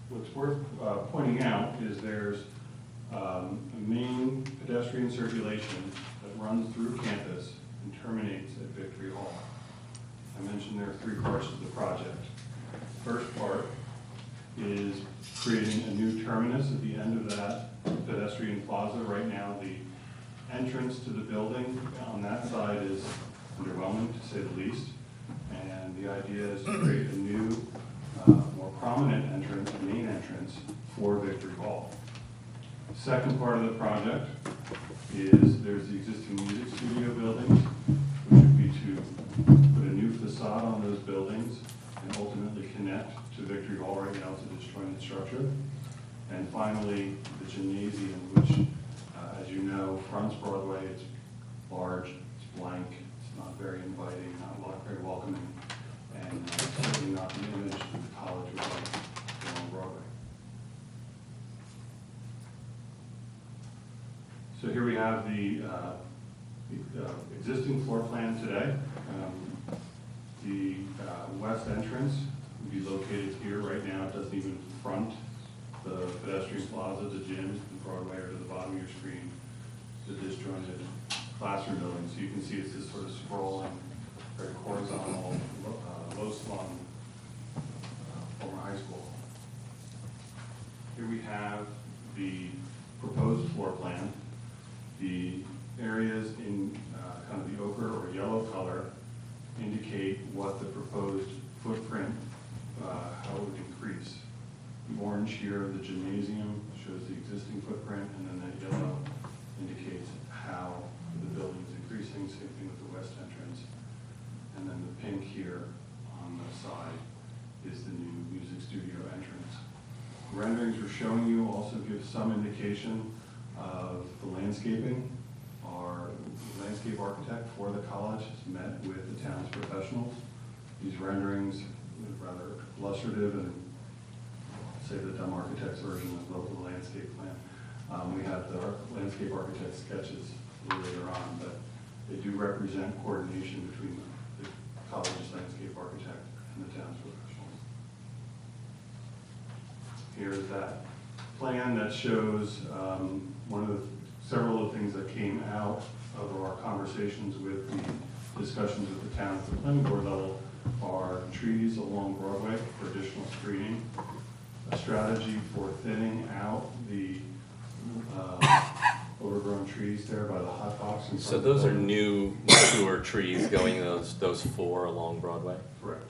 S: What's worth pointing out is there's a main pedestrian circulation that runs through campus and terminates at Victory Hall. I mentioned there are three parts to the project. First part is creating a new terminus at the end of that pedestrian plaza. Right now, the entrance to the building on that side is underwhelming, to say the least. And the idea is to create a new, more prominent entrance, main entrance for Victory Hall. Second part of the project is there's the existing music studio buildings, which would be to put a new facade on those buildings and ultimately connect to Victory Hall. Right now it's a disjointed structure. And finally, the gymnasium, which, as you know, fronts Broadway. It's large, it's blank, it's not very inviting, not very welcoming, and certainly not the image that the college would like along Broadway. So here we have the existing floor plan today. The west entrance would be located here. Right now it doesn't even front the pedestrian plaza, the gyms, the Broadway, or to the bottom of your screen, the disjointed classroom building. So you can see it's this sort of sprawling, very horizontal, low-slung former high school. Here we have the proposed floor plan. The areas in kind of the ochre or yellow color indicate what the proposed footprint, how it would increase. The orange here, the gymnasium, shows the existing footprint, and then that yellow indicates how the building is increasing, same thing with the west entrance. And then the pink here on the side is the new music studio entrance. The renderings we're showing you also give some indication of the landscaping. Our landscape architect for the college has met with the town's professionals. These renderings are rather illustrative and say, the dumb architect's version of the landscape plan. We have the landscape architect sketches a little later on, but they do represent coordination between the college's landscape architect and the town's professionals. Here's that plan that shows several of the things that came out of our conversations with the discussions with the town at the planning board level are trees along Broadway for additional screening, a strategy for thinning out the overgrown trees there by the hot box. In front
B: So
S: of the
B: those are
S: building.
B: new, mature trees going those 4 along Broadway?
S: Correct.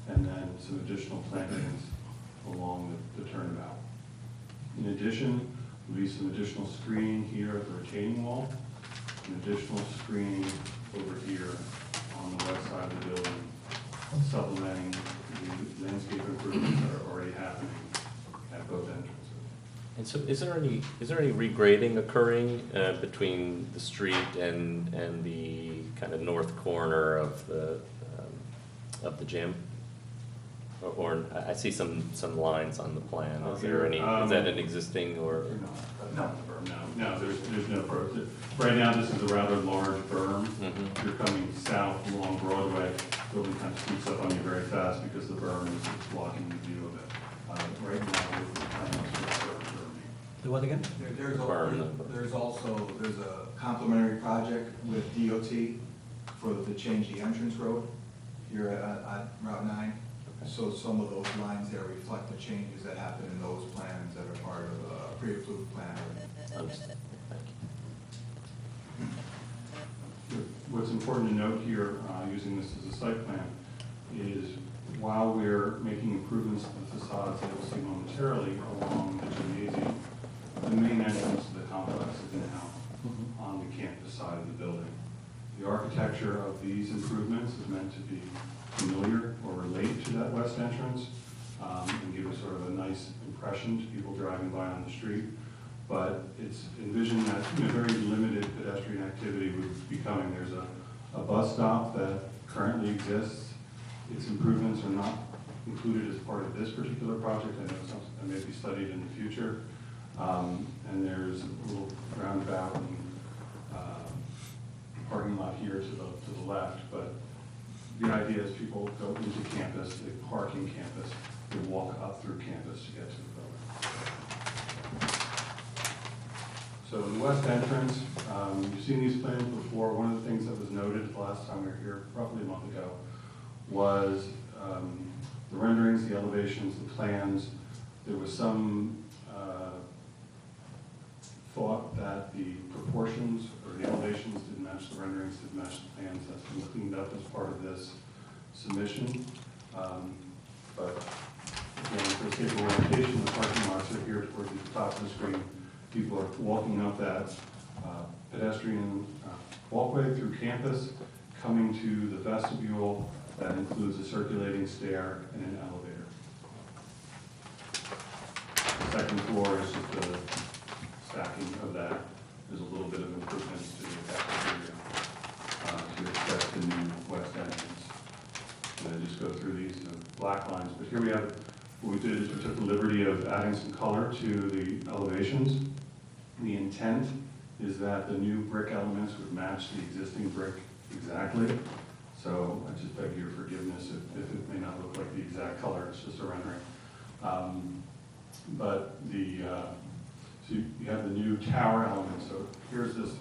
S: And then some additional plantings along the turnabout. In addition, there'll be some additional screening here at the retaining wall, an additional screening over here on the west side of the building, supplementing the landscape improvements that are already happening at both entrances.
B: And so is there any regrading occurring between the street and the kind of north corner of the gym? Or I see some lines on the plan. Is there any, is that an existing or?
S: No, there's no berm. Right now, this is a rather large berm. If you're coming south along Broadway, the building kind of sneaks up on you very fast because the berm is blocking the view of it. Right now, the plan is for
E: The what again?
R: There's a complementary project with DOT to change the entrance road here at Route 9. So some of those lines there reflect the changes that happen in those plans that are part of a pre-approved plan.
S: What's important to note here, using this as a site plan, is while we're making improvements to the facades that you'll see momentarily along the gymnasium, the main entrance to the complex is now on the campus side of the building. The architecture of these improvements is meant to be familiar or relate to that west entrance and give a sort of a nice impression to people driving by on the street. But it's envisioned that very limited pedestrian activity would be coming. There's a bus stop that currently exists. Its improvements are not included as part of this particular project. I know it's something that may be studied in the future. And there's a little roundabout and parking lot here to the left. But the idea is people go into campus, they park in campus, they walk up through campus to get to the building. So the west entrance, you've seen these plans before. One of the things that was noted the last time we were here, roughly a month ago, was the renderings, the elevations, the plans. There was some thought that the proportions or the elevations didn't match the renderings, didn't match the plans. That's been cleaned up as part of this submission. But again, for the sake of orientation, the parking lots are here towards the top of the screen. People are walking up that pedestrian walkway through campus, coming to the vestibule that includes a circulating stair and an elevator. The second floor is just the stacking of that. There's a little bit of improvements to the cafeteria to expect the new west entrance. And I just go through these black lines. But here we have, what we did is we took the liberty of adding some color to the elevations. The intent is that the new brick elements would match the existing brick exactly. So I just beg your forgiveness if it may not look like the exact color, it's just a rendering. But so you have the new tower element. So here's this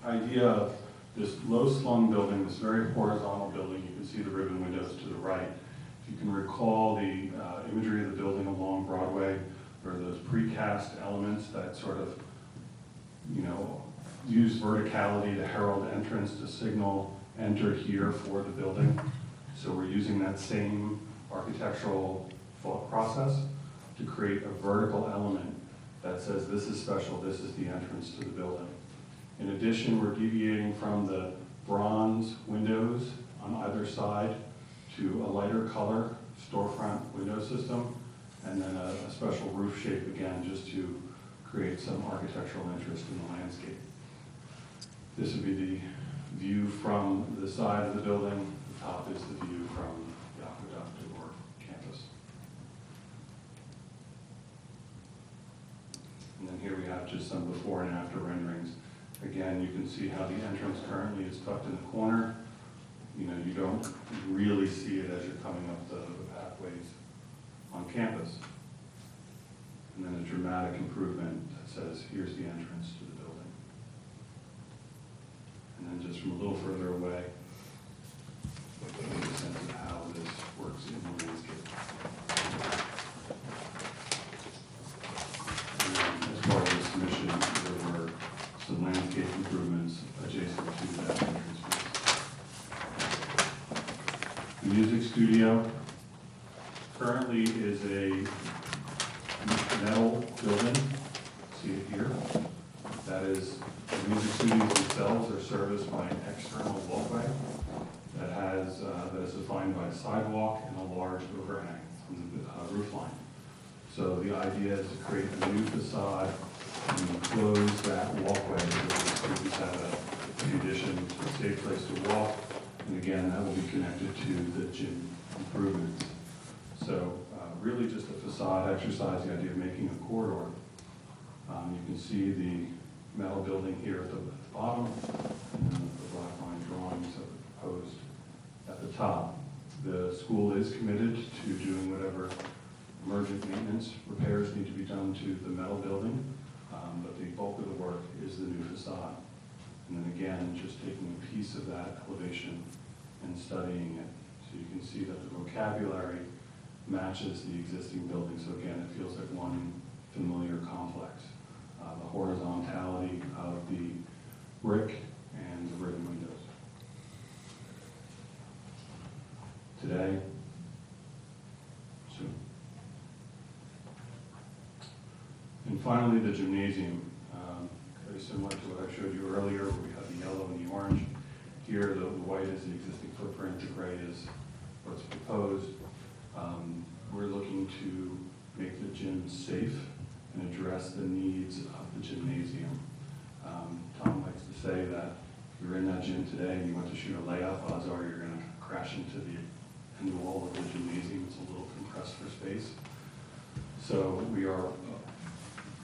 S: idea of this low slung building, this very horizontal building. You can see the ribbon windows to the right. If you can recall the imagery of the building along Broadway, there are those precast elements that sort of, use verticality to herald entrance, to signal enter here for the building. So we're using that same architectural thought process to create a vertical element that says this is special, this is the entrance to the building. In addition, we're deviating from the bronze windows on either side to a lighter color storefront window system, and then a special roof shape again, just to create some architectural interest in the landscape. This would be the view from the side of the building. The top is the view from the aqueduct or campus. here we have just some before and after renderings. Again, you can see how the entrance currently is tucked in the corner. You know, you don't really see it as you're coming up the pathways on campus. And then a dramatic improvement that says, here's the entrance to the building. And then just from a little further away, a sense of how this works in the landscape. And as part of the submission, there were some landscape improvements adjacent to that entrance space. The music studio currently is a metal building. See it here? That is, the music studios themselves are serviced by an external walkway that is defined by a sidewalk and a large overhang from the roof line. So the idea is to create a new facade and close that walkway so that the students have a conditioned, a safe place to walk. And again, that will be connected to the gym improvements. So really just a facade exercise, the idea of making a corridor. You can see the metal building here at the bottom, and then the black line drawings of the proposed at the top. The school is committed to doing whatever emergent maintenance repairs need to be done to the metal building, but the bulk of the work is the new facade. And then again, just taking a piece of that elevation and studying it. So you can see that the vocabulary matches the existing building. So again, it feels like one familiar complex. The horizontality of the brick and the written windows. Today, soon. And finally, the gymnasium. Very similar to what I showed you earlier, where we have the yellow and the orange. Here, the white is the existing footprint, the gray is what's proposed. We're looking to make the gym safe and address the needs of the gymnasium. Tom likes to say that if you're in that gym today and you want to shoot a layup, odds are you're going to crash into the end wall of the gymnasium. It's a little compressed for space. So we are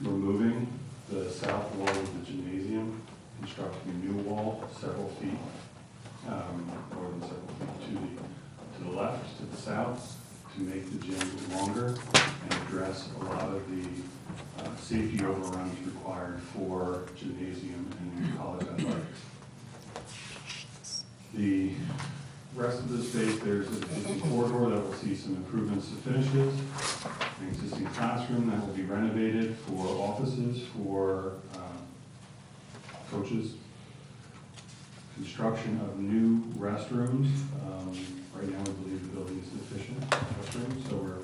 S: removing the south wall of the gymnasium, constructing a new wall several feet, more than several feet to the left, to the south, to make the gym longer and address a lot of the safety overruns required for gymnasium and college athletics. The rest of the space, there's an existing corridor that will see some improvements to finishes, an existing classroom that will be renovated for offices for coaches, construction of new restrooms. Right now, we believe the building is deficient restrooms, so we're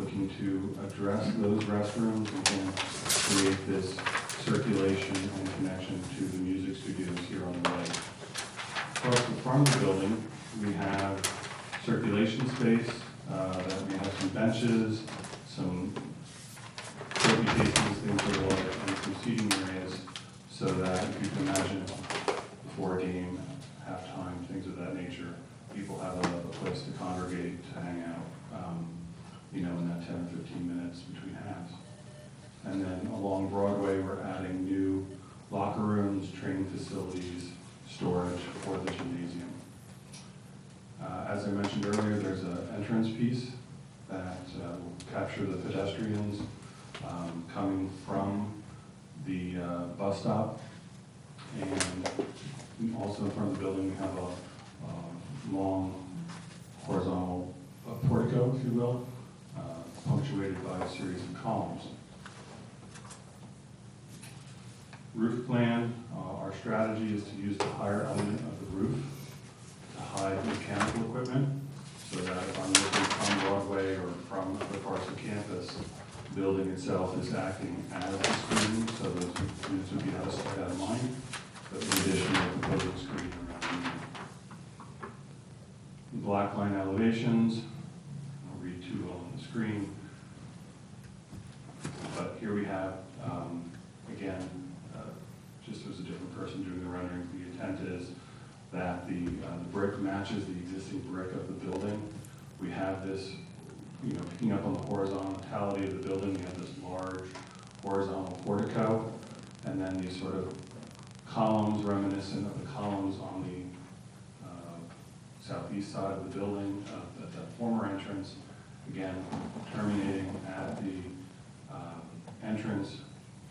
S: looking to address those restrooms and then create this circulation and connection to the music studios here on the right. Across the front of the building, we have circulation space that we have some benches, some trophy cases, things of the like, and some seating areas, so that if you can imagine before a game, halftime, things of that nature, people have a place to congregate, to hang out, in that 10 or 15 minutes between halves. And then along Broadway, we're adding new locker rooms, training facilities, storage for the gymnasium. As I mentioned earlier, there's an entrance piece that will capture the pedestrians coming from the bus stop. And also in front of the building, we have a long horizontal portico, if you will, punctuated by a series of columns. Roof plan, our strategy is to use the higher element of the roof to hide mechanical equipment, so that if I'm looking from Broadway or from other parts of campus, the building itself is acting as a screen, so those units would be out of mind, but in addition, we're proposing screen around the unit. Black line elevations, I'll read too well on the screen, but here we have, again, just as a different person doing the rendering, the intent is that the brick matches the existing brick of the building. We have this, picking up on the horizontality of the building, we have this large horizontal portico, and then these sort of columns reminiscent of the columns on the southeast side of the building, at that former entrance, again, terminating at the entrance.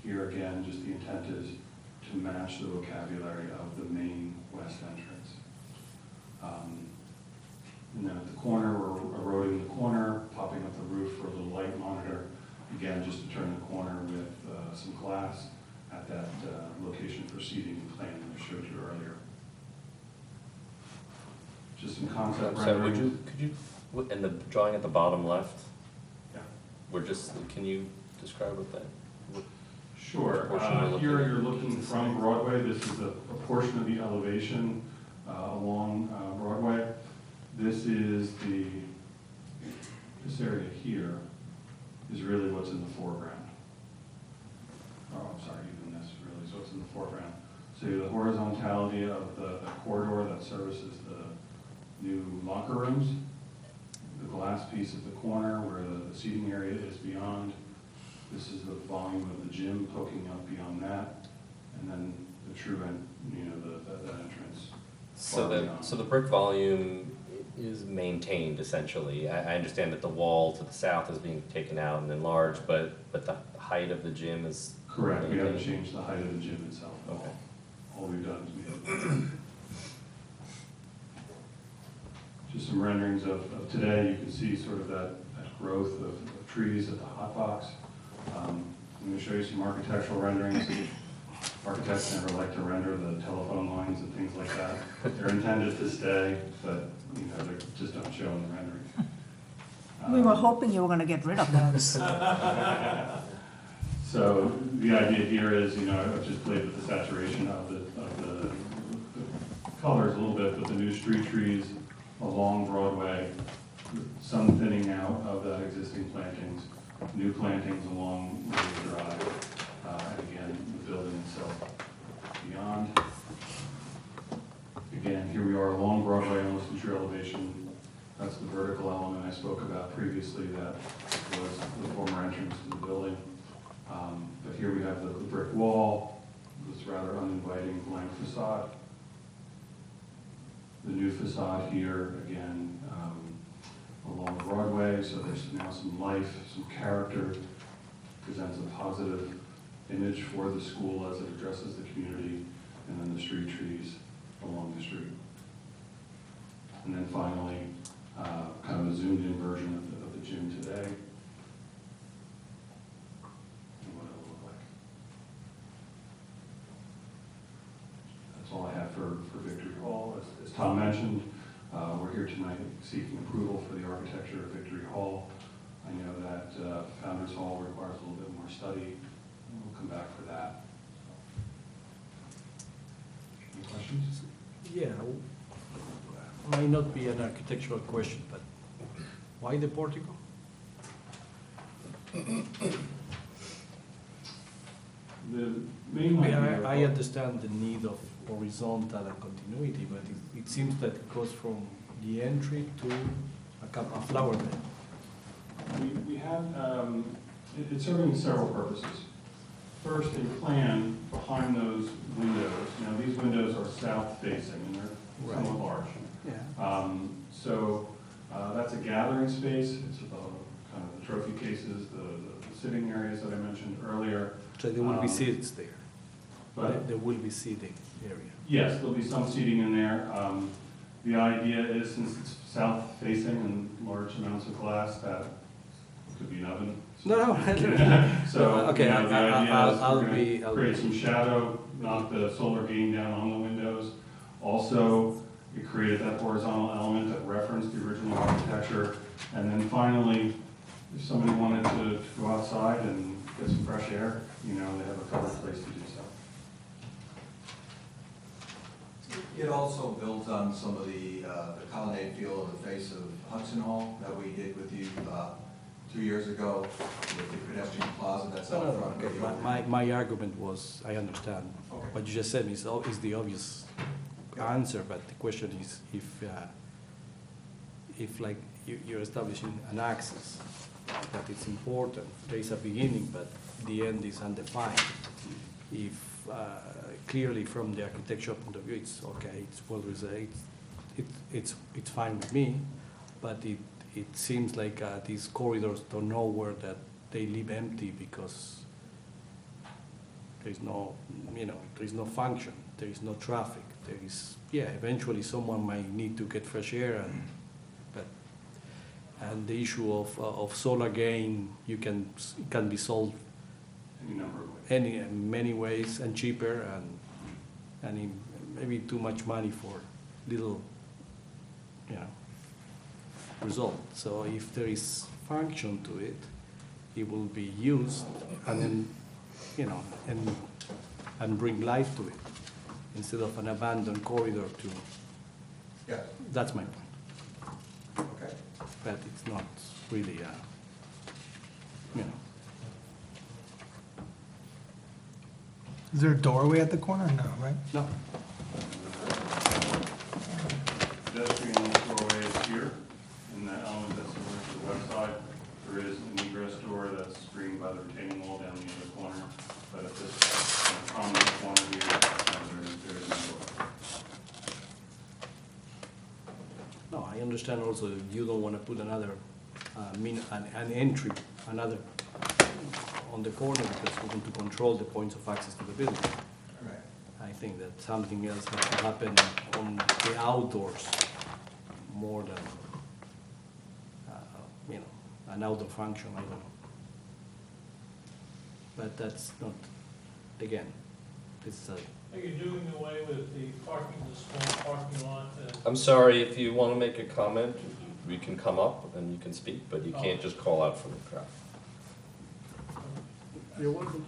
S: Here again, just the intent is to match the vocabulary of the main west entrance. And then at the corner, we're eroding the corner, popping up the roof for a little light monitor, again, just to turn the corner with some glass at that location for seating plan that I showed you earlier. Just some concept
B: So
S: renderings.
B: could you, and the drawing at the bottom left,
S: Yeah.
B: can you describe what that?
S: Sure.
B: portion we're looking
S: Here
B: at?
S: you're looking from Broadway. This is a portion of the elevation along Broadway. This area here is really what's in the foreground. Oh, I'm sorry, even this really is what's in the foreground. So the horizontality of the corridor that services the new locker rooms, the glass piece at the corner where the seating area is beyond. This is the volume of the gym poking up beyond that, and then the true end, the entrance.
B: So the brick volume is maintained essentially. I understand that the wall to the south is being taken out and enlarged, but the height of the gym is
S: Correct. We haven't
B: maintained?
S: changed the height of the gym itself.
B: Okay.
S: All we've done is just some renderings of today. You can see sort of that growth of trees at the hot box. Let me show you some architectural renderings. Architects never like to render the telephone lines and things like that. They're intended to stay, but they just don't show in the renderings.
F: We were hoping you were gonna get rid of those.
S: So the idea here is, I've just played with the saturation of the colors a little bit, but the new street trees along Broadway, some thinning out of that existing plantings, new plantings along River Drive, and again, the building itself beyond. Again, here we are along Broadway, almost in true elevation. That's the vertical element I spoke about previously that was the former entrance to the building. But here we have the brick wall, this rather uninviting blank facade. The new facade here, again, along Broadway, so there's now some life, some character, presents a positive image for the school as it addresses the community, and then the street trees along the street. And then finally, kind of a zoomed-in version of the gym today. And what it'll look like. That's all I have for Victory Hall. As Tom mentioned, we're here tonight seeking approval for the architecture of Victory Hall. I know that Founders Hall requires a little bit more study, and we'll come back for that. Any questions?
E: Yeah, might not be an architectural question, but why the portico?
S: The main idea.
E: I understand the need of horizontal and continuity, but it seems that it goes from the entry to a flower bed.
S: We have, it's serving several purposes. First, a plan behind those windows. Now, these windows are south-facing, and they're somewhat large.
E: Yeah.
S: So that's a gathering space. It's about kind of the trophy cases, the sitting areas that I mentioned earlier.
E: So there will be seats there.
S: But
E: there will be seating area.
S: yes, there'll be some seating in there. The idea is, since it's south-facing and large amounts of glass, that could be an oven.
E: No.
S: So,
E: okay,
S: the idea is
E: I'll
S: we're
E: be.
S: going to create some shadow, knock the solar gain down on the windows. Also, it created that horizontal element that referenced the original architecture. And then finally, if somebody wanted to go outside and get some fresh air, they have a covered place to do so.
G: It also builds on some of the colonnade feel of the face of Hudson Hall that we did with you 2 years ago with the pedestrian plaza that's out front.
E: Okay. My argument was, I understand.
G: Okay.
E: What you just said is the obvious answer, but the question is if you're establishing an axis, that it's important. There is a beginning, but the end is undefined. If clearly from the architectural point of view, it's okay, it's well reserved, it's fine with me, but it seems like these corridors don't know where that they leave empty because there's no, there's no function, there is no traffic, there is, eventually someone might need to get fresh air, and the issue of solar gain, it can be solved
S: Any number of ways.
E: many ways and cheaper and maybe too much money for little, result. So if there is function to it, it will be used and then, and bring life to it instead of an abandoned corridor to.
R: Yes.
E: That's my point.
R: Okay.
E: But it's not really,
Q: Is there a doorway at the corner? No, right?
E: No.
S: Pedestrian doorway is here, and that element that's similar to the west side. There is an egress door that's screened by the retaining wall down the other corner, but at this prominent corner here, there is no door.
E: No, I understand also that you don't want to put another, an entry, another on the corner because you want to control the points of access to the building.
R: Right.
E: I think that something else has to happen on the outdoors more than, an outdoor function, I don't know. But that's not, again, it's
T: Are you doing away with the parking, the small parking lot?
B: I'm sorry, if you want to make a comment, you can come up and you can speak, but you can't just call out from the crowd.
E: You're welcome.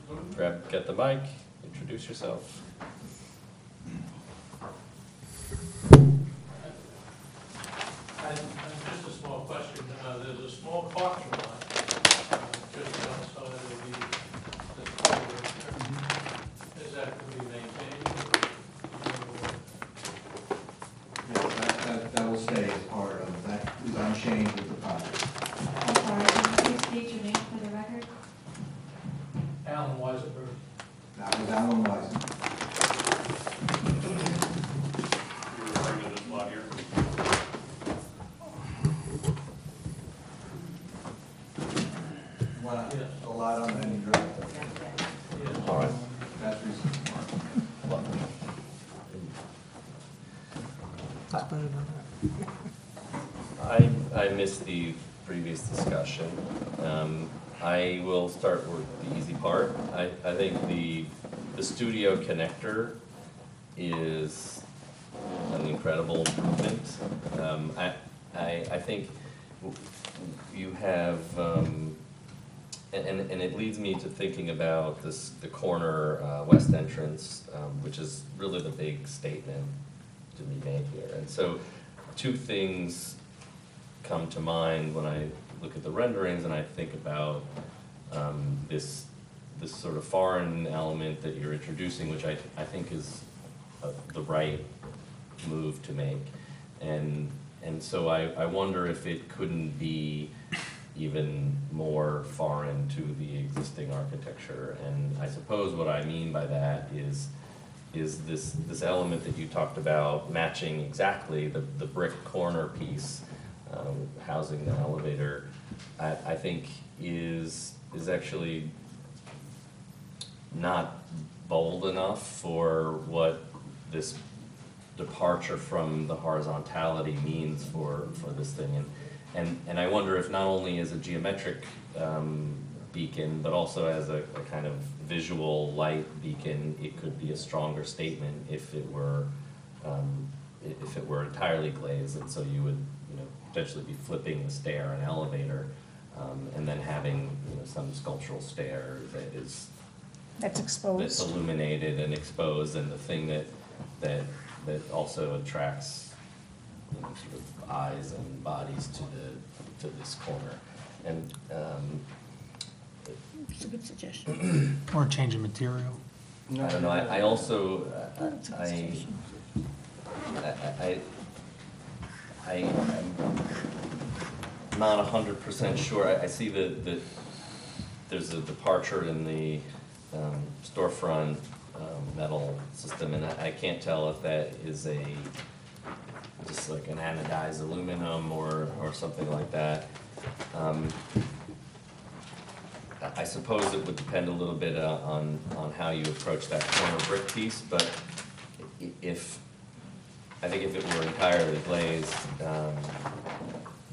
B: Get the mic, introduce yourself.
T: Just a small question. There's a small parking lot just outside of the corridor. Is that to be maintained?
R: Yes, that will stay as part of, that is unchanged with the project.
P: I'm sorry, can you please state your name for the record?
T: Alan Weisenberg.
R: That was Alan Wisen.
S: You're referring to this lot here?
R: One, a lot on Benny Drive.
B: All right.
R: That's recent.
Q: That's better than that.
B: I missed the previous discussion. I will start with the easy part. I think the studio connector is an incredible improvement. I think you have, and it leads me to thinking about the corner west entrance, which is really the big statement to be made here. And so two things come to mind when I look at the renderings and I think about this sort of foreign element that you're introducing, which I think is the right move to make. And so I wonder if it couldn't be even more foreign to the existing architecture. And I suppose what I mean by that is this element that you talked about matching exactly the brick corner piece, housing the elevator, I think is actually not bold enough for what this departure from the horizontality means for this thing. And I wonder if not only as a geometric beacon, but also as a kind of visual light beacon, it could be a stronger statement if it were entirely glazed, and so you would potentially be flipping the stair and elevator, and then having some sculptural stair
F: That's exposed.
B: that's illuminated and exposed, and the thing that also attracts sort of eyes and bodies to this corner. And
F: It's a good suggestion.
Q: Or change of material.
B: I don't know, I also,
F: That's a good suggestion.
B: I'm not 100% sure. I see the there's a departure in the storefront metal system, and I can't tell if that is just like an anodized aluminum or something like that. I suppose it would depend a little bit on how you approach that corner brick piece, but I think if it were entirely glazed,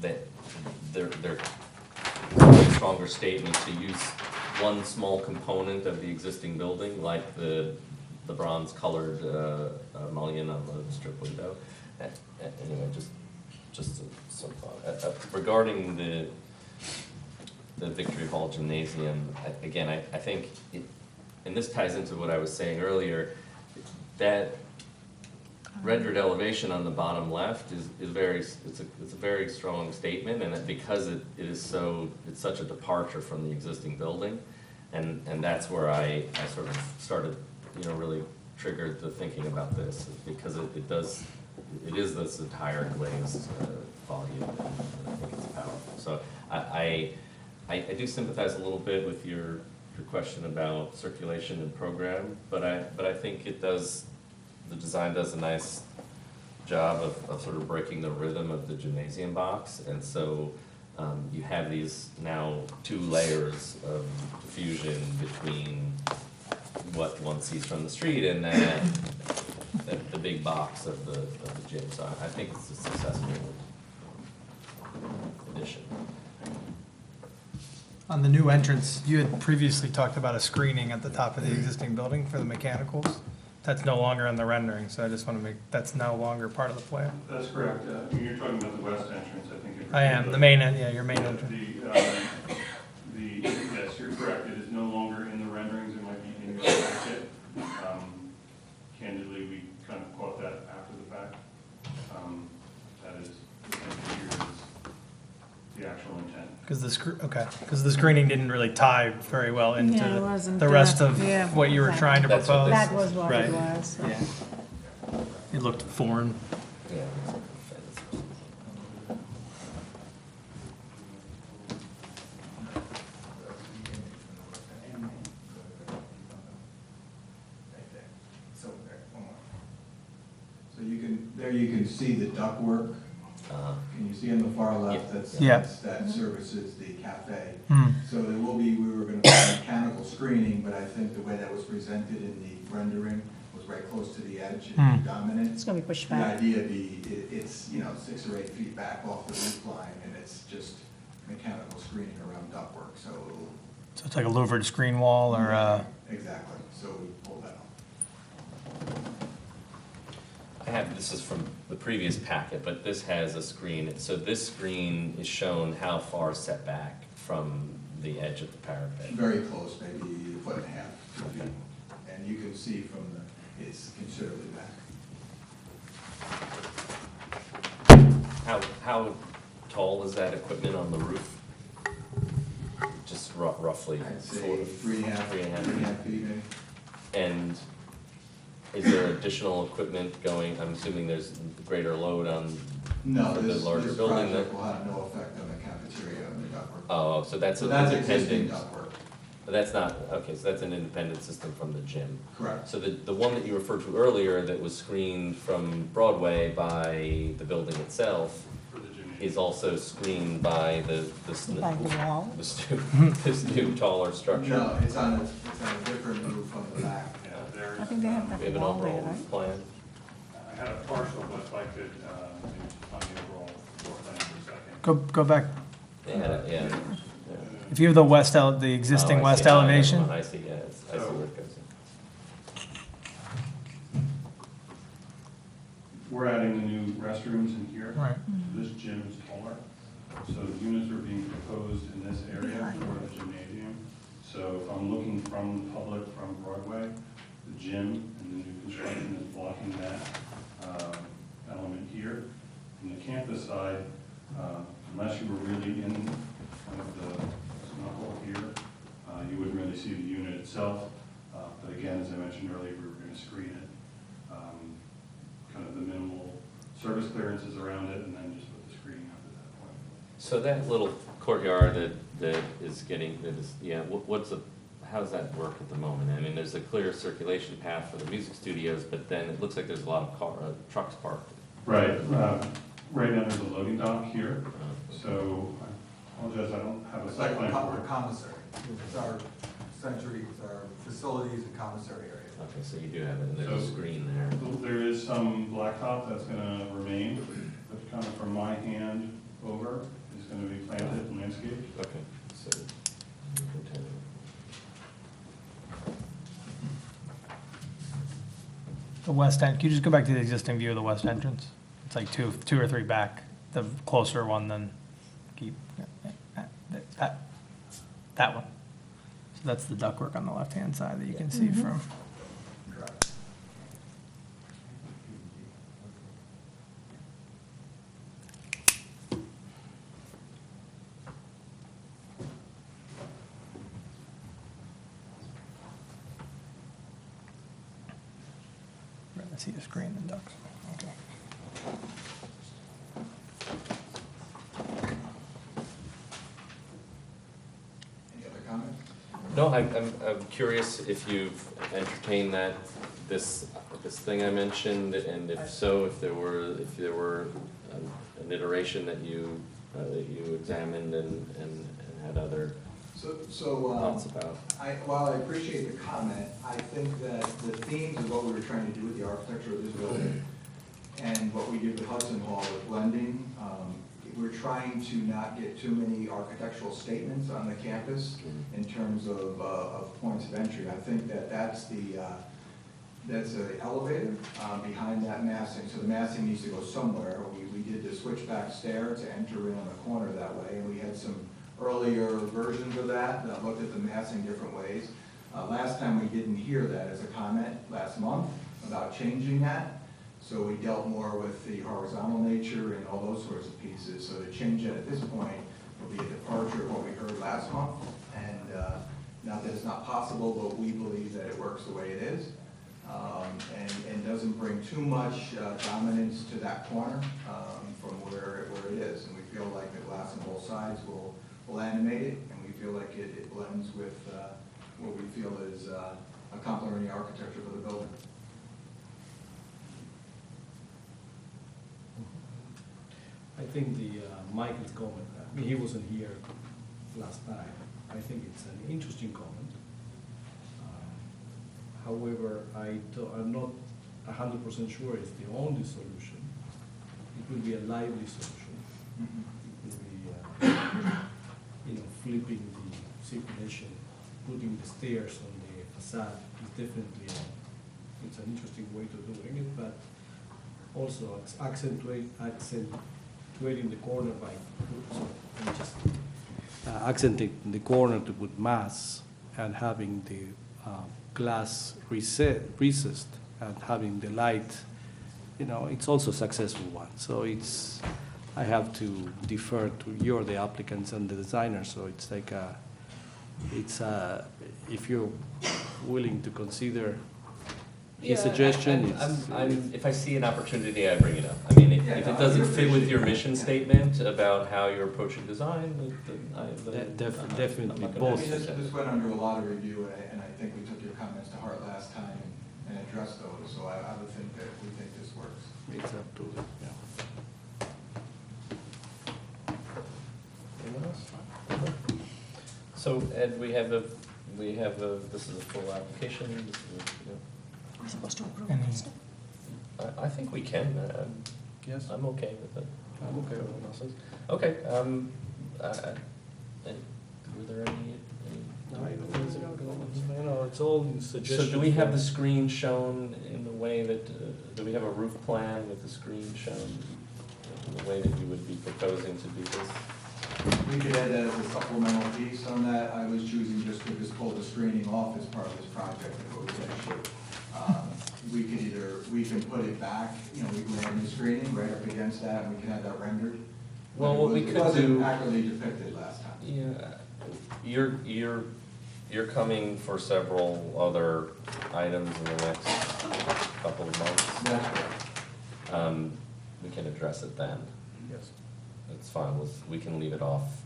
B: that they're a stronger statement to use one small component of the existing building, like the bronze colored mullion on the strip window. Anyway, just some thought. Regarding the Victory Hall Gymnasium, again, I think, and this ties into what I was saying earlier, that rendered elevation on the bottom left is it's a very strong statement, and because it's such a departure from the existing building, and that's where I sort of started, really triggered the thinking about this, because it is this entire glazed volume, and I think it's powerful. So I do sympathize a little bit with your question about circulation and program, but I think the design does a nice job of sort of breaking the rhythm of the gymnasium box, and so you have these now 2 layers of diffusion between what one sees from the street and the big box of the gym. So I think it's a successful addition.
Q: On the new entrance, you had previously talked about a screening at the top of the existing building for the mechanicals. That's no longer in the rendering, so I just want to that's no longer part of the plan.
S: That's correct. You're talking about the west entrance, I think.
Q: I am, the main end, yeah, your main entrance.
S: Yes, you're correct. It is no longer in the renderings. It might be in your packet. Candidly, we kind of caught that after the fact. That is, here is the actual intent.
Q: Because the screening didn't really tie very well into
F: Yeah, it wasn't,
Q: the rest of
F: yeah.
Q: what you were trying to
B: That's
Q: propose.
F: That was what
Q: Right.
F: it was.
Q: Yeah. It looked foreign.
B: Yeah.
R: So you can see the ductwork. Can you see on the far left,
Q: Yeah.
R: that services the cafe.
Q: Hmm.
R: So we were going to put mechanical screening, but I think the way that was presented in the rendering was right close to the edge and dominant.
F: It's going to be pushed
R: The
F: back.
R: idea it's 6 or 8 feet back off the roof line, and it's just mechanical screening around ductwork, so.
Q: So it's like a louvered screen wall or
R: Exactly, so we pulled that off.
B: This is from the previous packet, but this has a screen. So this screen is shown how far set back from the edge of the parapet.
R: Very close, maybe 1.5 foot, 2 feet. And you can see from it's considerably back.
B: How tall is that equipment on the roof? Just roughly.
R: I'd say 3.5 feet maybe.
B: And is there additional equipment going? I'm assuming there's greater load on the larger
R: this
B: building.
R: project will have no effect on the cafeteria and the ductwork.
B: Oh, so that's an
R: existing
B: independent.
R: ductwork.
B: But that's not, okay, so that's an independent system from the gym.
R: Correct.
B: So the one that you referred to earlier that was screened from Broadway by the building itself is also screened by this new taller structure?
R: No, it's on a different roof on the back.
F: I think they have that
B: We have an
F: wall there,
B: overall
F: right?
B: roof plan.
S: I had a partial, but if I could, on the overall floor plan for a second.
Q: go back.
B: Yeah.
Q: If you have the existing west elevation.
B: I see, yeah, I see where it goes.
S: We're adding the new restrooms in here.
Q: Right.
S: This gym is taller, so the units are being proposed in this area for the gymnasium. So if I'm looking from the public from Broadway, the gym and the new construction is blocking that element here. From the campus side, unless you were really in kind of the knuckle here, you wouldn't really see the unit itself. But again, as I mentioned earlier, we were going to screen it. Kind of the minimal service clearances around it, and then just put the screening up at that point.
B: So that little courtyard that is getting, that is, yeah, how does that work at the moment? I mean, there's a clear circulation path for the music studios, but then it looks like there's a lot of trucks parked.
S: Right. Right now there's a loading dock here, so I apologize, I don't have a
R: It's
S: site
R: like
S: plan for
R: a
S: it.
R: commissary. It's our century, it's our facilities and commissary area.
B: Okay, so you do have it, and there's a screen there.
S: There is some blacktop that's gonna remain, but kind of from my hand over is gonna be planted and landscaped.
B: Okay, so.
Q: The west end, can you just go back to the existing view of the west entrance? It's like two or three back, the closer one than keep, that one. So that's the ductwork on the left-hand side that you can see from. I see the screen and ducts, okay.
R: Any other comments?
B: No, I'm curious if you've entertained this thing I mentioned, and if so, if there were an iteration that you examined and had other thoughts about.
R: While I appreciate the comment, I think that the themes of what we were trying to do with the architecture of this building and what we did with Hudson Hall with blending, we're trying to not get too many architectural statements on the campus in terms of points of entry. I think that's the elevator behind that massing, so the massing needs to go somewhere. We did the switchback stair to enter in on the corner that way, and we had some earlier versions of that looked at the massing different ways. Last time we didn't hear that as a comment last month about changing that, so we dealt more with the horizontal nature and all those sorts of pieces. So to change that at this point will be a departure of what we heard last month, and not that it's not possible, but we believe that it works the way it is. And doesn't bring too much dominance to that corner from where it is. And we feel like the glass on both sides will animate it, and we feel like it blends with what we feel is a complementary architecture for the building.
E: I think Michael's comment, I mean, he wasn't here last night. I think it's an interesting comment. However, I'm not 100% sure it's the only solution. It will be a lively solution. It will be, flipping the circulation, putting the stairs on the facade is definitely it's an interesting way to doing it, but also accentuating the corner by accenting the corner to put mass and having the glass recessed and having the light, it's also a successful one. So I have to defer to you're the applicants and the designers, so it's like if you're willing to consider his suggestion.
B: If I see an opportunity, I bring it up. I mean, if it doesn't fit with your mission statement about how you're approaching design,
E: definitely
R: both. This went under a lot of review, and I think we took your comments to heart last time and addressed those. So I would think that we think this works.
E: It's up to them. Yeah.
B: Anyone else? So Ed, we have a this is a full application. This is
F: We're supposed to approve it.
B: I think we can.
E: Yes.
B: I'm okay with it.
E: I'm okay with
B: Everyone else is? Okay. Were there any things that were going on?
E: It's all in suggestions.
B: So do we have the screen shown in the way that, do we have a roof plan with the screen shown in the way that you would be proposing to do this?
R: We could add that as a supplemental piece on that. I was choosing just to pull the screening off as part of this project if it was an issue. We can put it back, we can add new screening right up against that, and we can have that rendered.
B: Well, what we could do.
R: It wasn't accurately depicted last time.
B: Yeah, you're coming for several other items in the next couple of months.
R: That's correct.
B: We can address it then.
E: Yes.
B: It's fine, we can leave it off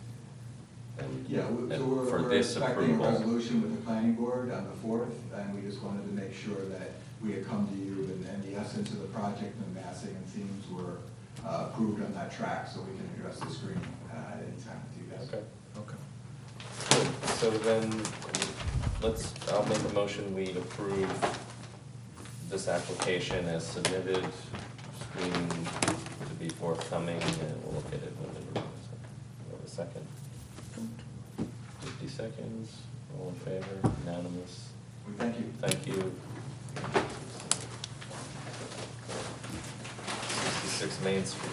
B: And
R: Yeah, so
B: and
R: we're
B: for
R: we're
B: this
R: expecting a
B: approval,
R: resolution with the planning board on the 4th, and we just wanted to make sure that we had come to you and the essence of the project and the massing and themes were approved on that track, so we can address the screen at any time with you guys.
B: Okay. So then, I'll make a motion, we approve this application as submitted, screening to be forthcoming, and we'll look at it when we have a second. 50 seconds, all in favor, unanimous?
R: Thank you.
B: Thank you. 66 Main Street.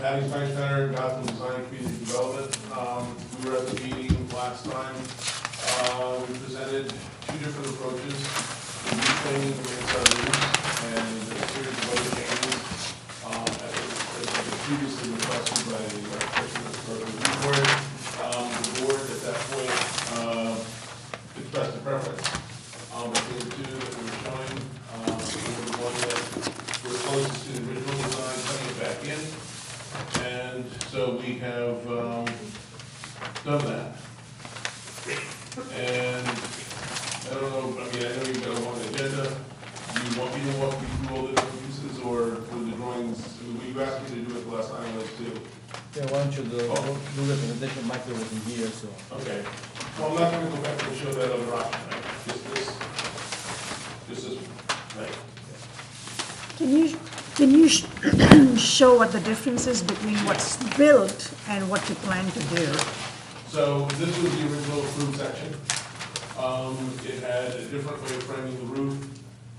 N: Patty Steinsteiner, Gotham Design Community Development. We were at the meeting last time. We presented two different approaches, the reclaiming the inside roofs and a series of other changes. As previously requested by the architect for the review board. The board at that point expressed a preference between the two that we were showing. The one that we're closest to the original design, putting it back in. And so we have done that. And I don't know, I mean, I know you've got a long agenda. Do you want me to walk you through all the different pieces, or were the drawings, I mean, you asked me to do it the last time I was too?
L: Yeah, why don't you do the presentation, Michael wasn't here, so.
N: Okay. Well, I'm not gonna go back and show that other option, right? Just this, right?
F: Can you show what the difference is between what's built and what you plan to do?
N: So this was the original approved section. It had a different way of framing the roof.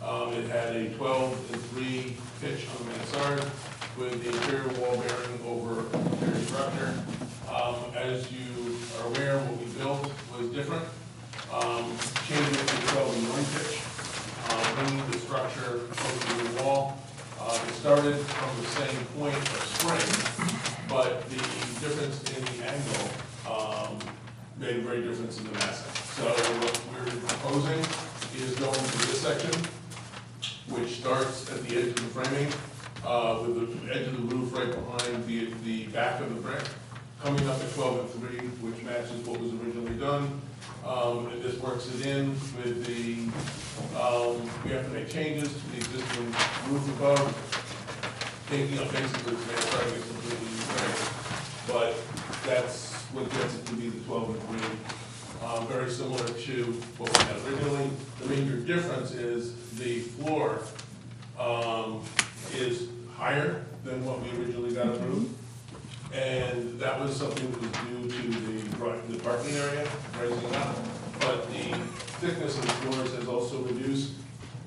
N: It had a 12-3 pitch on the mansard with the interior wall bearing over interior structure. As you are aware, what we built was different. Changing it to 12-1 pitch, bringing the structure over to the wall. It started from the same point of spring, but the difference in the angle made a very difference in the massing. So what we're proposing is going to this section, which starts at the edge of the framing, with the edge of the roof right behind the back of the brick, coming up at 12-3, which matches what was originally done. And this works it in with the, we have to make changes to the existing roof above, taking up basically the mansard is completely new frame. But that's what gets it to be the 12-3. Very similar to what we had originally. The major difference is the floor is higher than what we originally got approved. And that was something that was due to the parking area rising up. But the thickness of the floors has also reduced.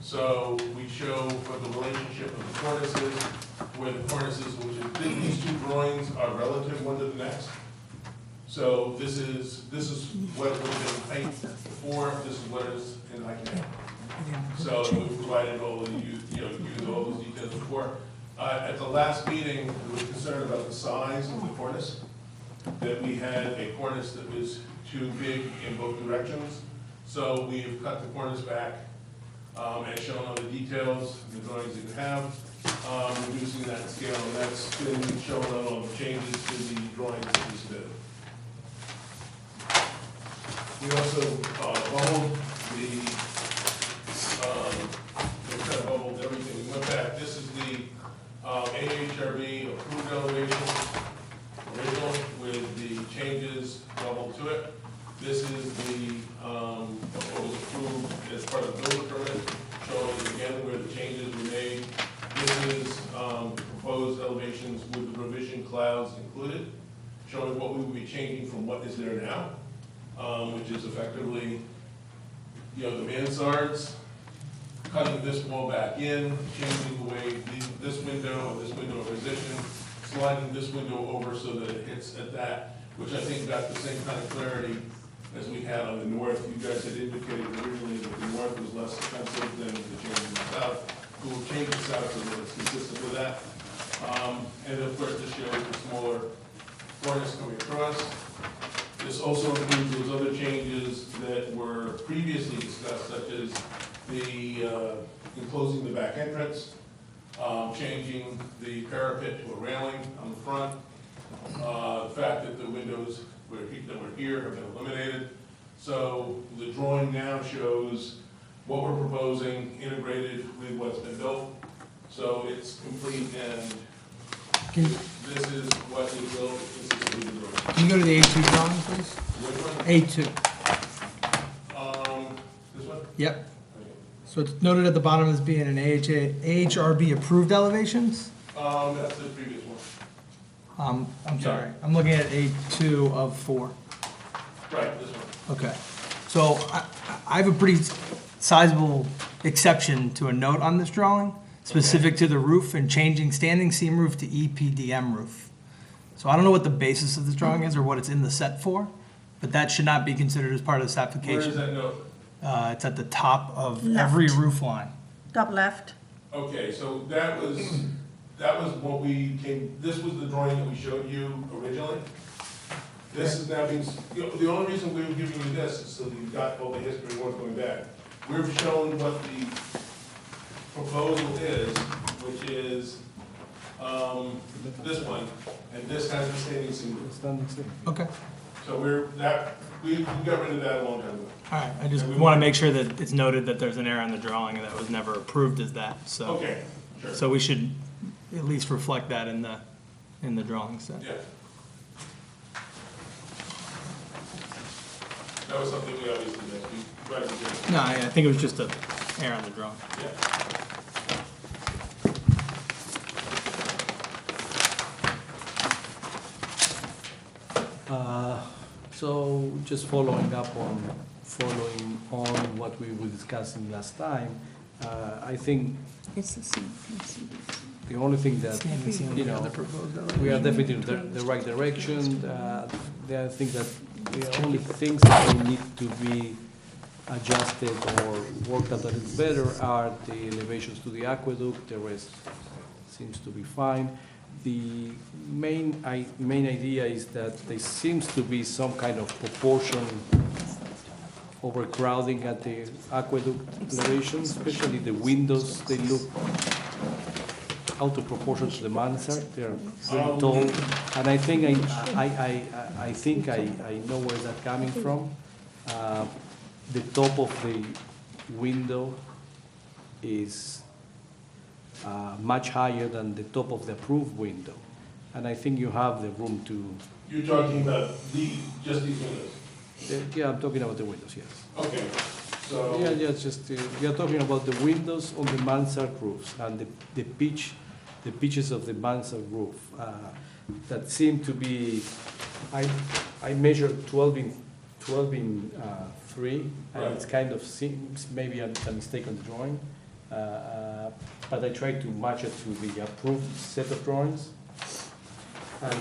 N: So we show what the relationship of the cornices, where the cornices, which is, these two drawings are relative one to the next. So this is what it would have been height before, this is what it is in height now. So we provided all the, used all those details before. At the last meeting, we were concerned about the size of the cornice, that we had a cornice that was too big in both directions. So we've cut the cornice back, and shown on the details, the drawings that you have, reducing that scale, and that's been shown on all the changes to the drawings that we submitted. We also bold the elevations with the revision clouds included, showing what we would be changing from what is there now, which is effectively, the mansards, cutting this wall back in, changing the way this window and this window position, sliding this window over so that it hits at that, which I think got the same kind of clarity as we had on the north. You guys had indicated originally that the north was less expensive than the change in the south. We will change the south so that it's consistent with that. And of course, this shows the smaller furnace coming across. This also includes those other changes that were previously discussed, such as the enclosing the back entrance, changing the parapet to a railing on the front, the fact that the windows that were here have been eliminated. So the drawing now shows what we're proposing integrated with what's been built. So it's complete, and this is what we built, this is what we drawing.
Q: Can you go to the A2 drawing, please?
N: Which one?
Q: A2.
N: This one?
Q: Yep. So it's noted at the bottom as being an AHRB approved elevations?
N: That's the previous one.
Q: I'm sorry, I'm looking at A2 of 4.
N: Right, this one.
Q: Okay. So I have a pretty sizable exception to a note on this drawing, specific to the roof and changing standing seam roof to EPDM roof. So I don't know what the basis of this drawing is or what it's in the set for, but that should not be considered as part of this application.
N: Where is that note?
Q: It's at the top of
F: Left.
Q: every roof line.
F: Top left.
N: Okay, so that was what we came, this was the drawing that we showed you originally. This is now being, the only reason we were giving you this is so that you've got all the history worth going back. We've shown what the proposal is, which is this one, and this has the standing seam roof.
Q: Okay.
N: So we got rid of that a long time ago.
Q: All right, I just want to make sure that it's noted that there's an error on the drawing and that was never approved as that, so.
N: Okay, sure.
Q: So we should at least reflect that in the drawing set.
N: Yeah. That was something we obviously missed. We tried to do it.
Q: No, I think it was just an error on the drawing.
N: Yeah.
E: So just following on what we were discussing last time, I think
F: It's the same.
E: the only thing that, we are definitely in the right direction. There are things that, the only things that may need to be adjusted or worked out a little better are the elevations to the aqueduct. The rest seems to be fine. The main idea is that there seems to be some kind of proportion overcrowding at the aqueduct elevation, especially the windows. They look out of proportion to the mansard. They're very tall, and I think I know where that's coming from. The top of the window is much higher than the top of the approved window, and I think you have the room to.
N: You're talking about just these windows?
E: Yeah, I'm talking about the windows, yes.
N: Okay, so.
E: Yeah, it's just, we are talking about the windows on the mansard roofs and the pitches of the mansard roof that seem to be, I measured 12 in 3, and
N: Right.
E: it's kind of seems maybe a mistake on the drawing, but I tried to match it to the approved set of drawings. And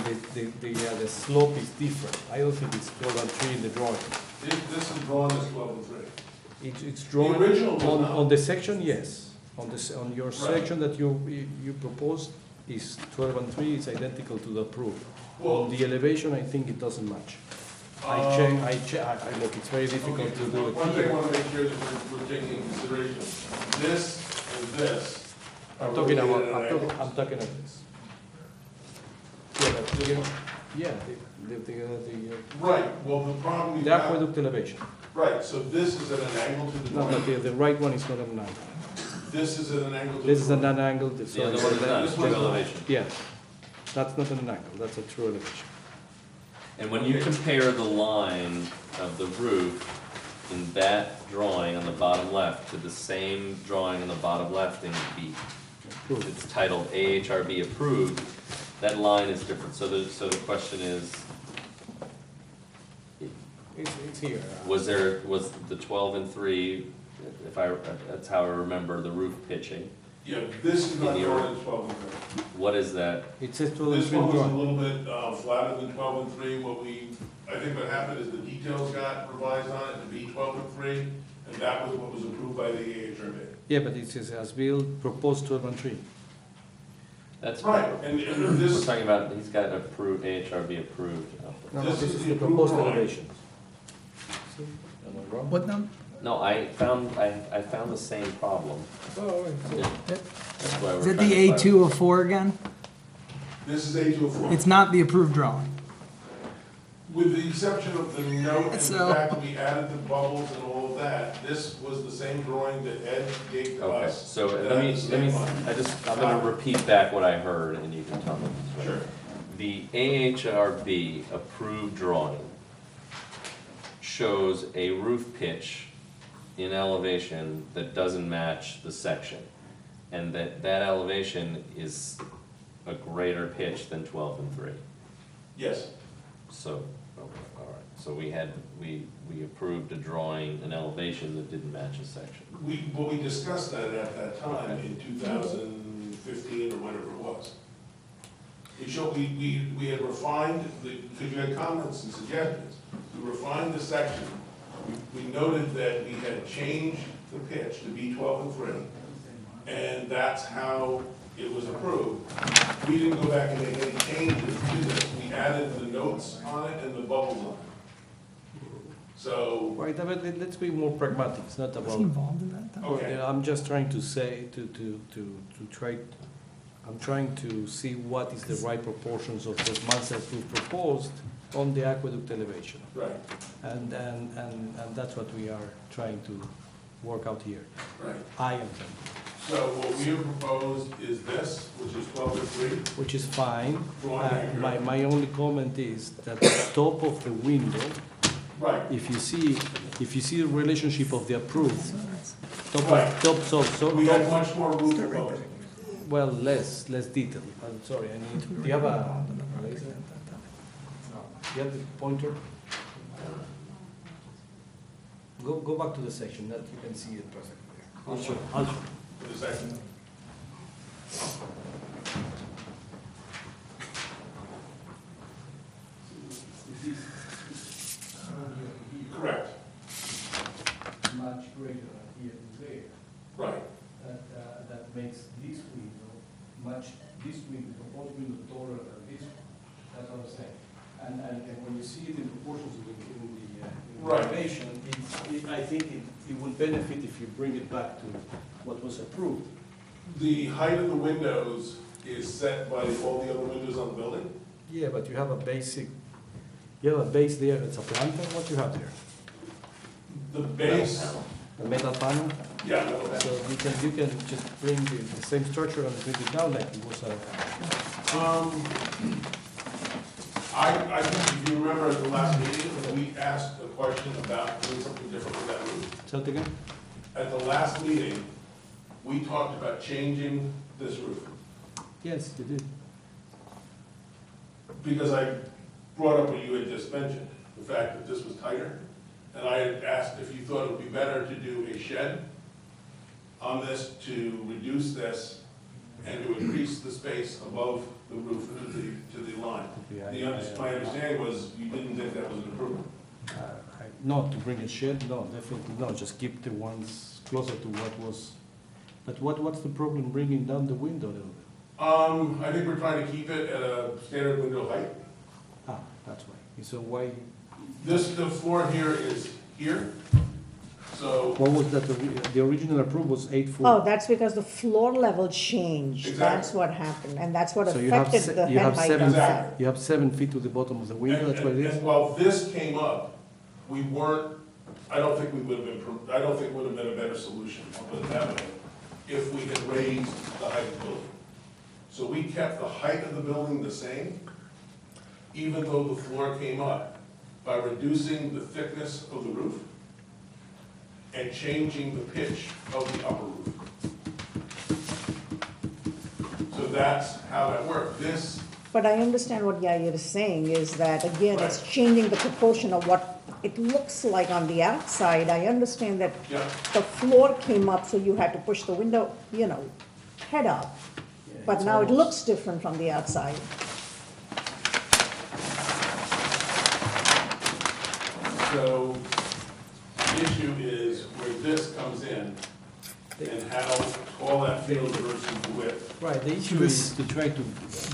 E: the slope is different. I don't think it's 12 and 3 in the drawing.
N: This is drawn as 12 and 3.
E: It's drawn
N: The original was not.
E: on the section, yes. On your section that you proposed is 12 and 3. It's identical to the approved.
N: Well,
E: On the elevation, I think it doesn't match. I look. It's very difficult to do it
N: One thing I
E: here.
N: want to make sure that we're taking into consideration, this and this.
E: I'm
N: are
E: talking
N: related
E: about.
N: at angles.
E: I'm talking about this. Yeah,
N: Right, well, the problem
E: the aqueduct elevation.
N: Right, so this is at an angle to the
E: No,
N: drawing.
E: the right one is not at an angle.
N: This is at an angle to the
E: This is at
N: drawing.
E: an angle.
B: The other one is not,
N: This
B: it's
N: one's
B: true
N: not.
B: elevation.
E: Yeah, that's not an angle. That's a true elevation.
B: And when you compare the line of the roof in that drawing on the bottom left to the same drawing on the bottom left in B, it's titled AHRB approved, That line is different, so the question is,
E: It's here.
B: was the 12 and 3, that's how I remember the roof pitching?
N: Yeah, this is not
B: In the
N: drawn
B: or-
N: in 12 and 3.
B: What is that?
E: It says 12 and
N: This
E: 3
N: one was a
E: drawing.
N: little bit flatter than 12 and 3. I think what happened is the details got revised on it to be 12 and 3, and that was what was approved by the Ahrb.
E: Yeah, but it says as built, proposed 12 and 3.
B: That's
N: Right, and
B: We're
N: this,
B: talking about, he's got approved, AHRB approved.
N: this is the approved drawing.
Q: What now?
B: No, I found the same problem.
E: Oh,
B: That's why we're
Q: Is that
B: trying
Q: the
B: to
Q: A204 again?
N: This is A204.
Q: It's not the approved drawing.
N: With the exception of the note and the
Q: So-
N: fact that we added the bubbles and all of that, this was the same drawing that Ed gave to
B: Okay,
N: us.
B: so
N: that
B: let me,
N: had the same line.
B: I'm gonna repeat back what I heard, and you can tell me.
N: Sure.
B: The AHRB approved drawing shows a roof pitch in elevation that doesn't match the section, and that elevation is a greater pitch than 12 and 3.
N: Yes.
B: So, okay, all right, so we approved a drawing, an elevation that didn't match a section.
N: We discussed that at that time in 2015 or whatever it was. We had refined, because you had comments and suggestions, we refined the section. We noted that we had changed the pitch to be 12 and 3, and that's how it was approved. We didn't go back and make any changes to this. We added the notes on it and the bubbles on it. So,
E: Right, but let's be more pragmatic. It's not
Q: Was he
E: about.
Q: involved in that? Though?
N: okay.
E: I'm just trying to say, I'm trying to see what is the right proportions of the mansard roof proposed on the aqueduct elevation.
N: Right,
E: And that's what we are trying to work out here.
N: right.
E: I am,
N: So what we have proposed is this, which is 12 and 3.
E: which is fine.
N: Drawing accurate.
E: My only comment is that the top of the window,
N: Right.
E: if you see the relationship of the approved,
N: Right.
E: so.
N: We had much more roof proposed.
E: Well, less detail. I'm sorry, do you have a laser? Do you have the pointer? Go back to the section, that you can see it perfectly. I'll show.
N: For the second. Correct.
E: Much greater here to there.
N: Right.
E: That makes this window, the proposed window taller than this one. That's what I'm saying. And when you see it in proportions in the
N: Right.
E: elevation, I think it will benefit if you bring it back to what was approved.
N: The height of the windows is set by all the other windows on the building?
E: Yeah, but you have a base there, it's a planter, what you have there?
N: The base,
E: A metal panel?
N: yeah,
E: So you can just bring the same structure and bring it down like it was a.
N: I think if you remember at the last meeting, we asked a question about doing something different with that roof.
E: Say it again?
N: At the last meeting, we talked about changing this roof.
E: Yes, you did.
N: Because I brought up what you had just mentioned, the fact that this was tighter. And I had asked if you thought it would be better to do a shed on this to reduce this and to increase the space above the roof to the line. My understanding was you didn't think that was an improvement.
E: Not to bring a shed, no, definitely not, just keep the ones closer to what was. But what's the problem bringing down the window a little bit?
N: I think we're trying to keep it at a standard window height.
E: Ah, that's why. So why,
N: The floor here is here, so.
E: what was that, the original approval was 8 foot?
F: Oh, that's because the floor level changed.
N: Exactly.
F: That's what happened, and that's what
E: So you have
F: affected the
E: you
F: head
E: have
F: height
E: 7
F: outside.
E: You have 7 feet to the bottom of the window, that's what it is?
N: And while this came up, we weren't, I don't think we would have been, I don't think would have been a better solution, I'll put it that way, if we had raised the height of the building. So we kept the height of the building the same, even though the floor came up, by reducing the thickness of the roof and changing the pitch of the upper roof. So that's how that worked. This
F: But I understand what Yair is saying, is that, again, it's changing the proportion of what it looks like on the outside. I understand that
N: Yeah.
F: the floor came up, so you had to push the window, head up. But
E: it's
F: now it
E: almost-
F: looks different from the outside.
N: So the issue is where this comes in and how all that feels versus the width.
E: Right, the issue is to try to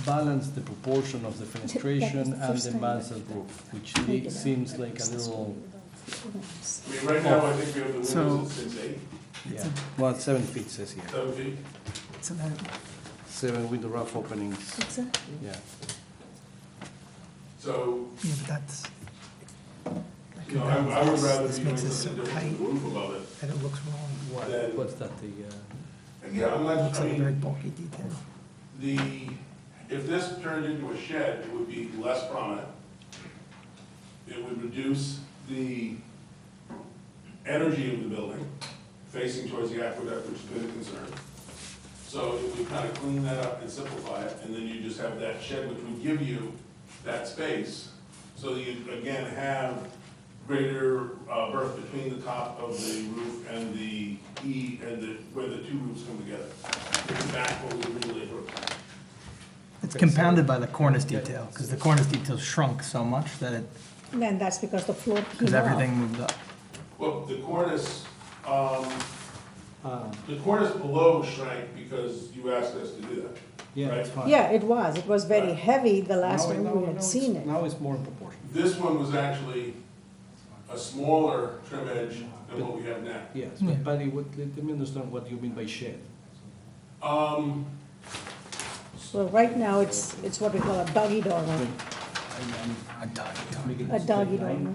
E: balance the proportion of the fenestration and the mansard roof, which seems like a little,
N: I mean, right now, I think we have the windows at 6'8",
E: yeah, well, 7 feet says here.
N: 7 feet.
E: 7 with the rough openings, yeah.
N: So,
Q: Yeah, but that's,
N: I would rather
Q: this
N: be doing
Q: makes it so
N: something different
Q: tight
N: with the roof above it.
Q: and it looks wrong.
N: Then,
E: What's that, the,
N: yeah, I'm
Q: It
N: not,
Q: looks
N: I
Q: like a very
N: mean,
Q: bulky detail.
N: if this turned into a shed, it would be less prominent. It would reduce the energy of the building facing towards the aqueduct, which has been a concern. So it would kind of clean that up and simplify it, and then you just have that shed, which would give you that space, so that you, again, have greater berth between the top of the roof and the E, and where the two roofs come together. It's back what we originally approved.
Q: It's compounded by the cornice detail, because the cornice detail shrunk so much that it,
F: Then that's because the floor came
Q: because
F: up.
Q: everything moved up.
N: Well, the cornice below shrank because you asked us to do that.
E: yeah,
N: Right.
E: it's fine.
F: Yeah, it was very
N: Right.
F: heavy the last
E: Now-
F: time
E: now-
F: we
E: now
F: had
E: it's-
F: seen it.
E: Now it's more in proportion.
N: This one was actually a smaller trim edge than what we have now.
E: Yes,
Q: Yeah.
E: but let me understand what you mean by shed.
F: Well, right now, it's what we call a doggy dormer, a doggy dormer.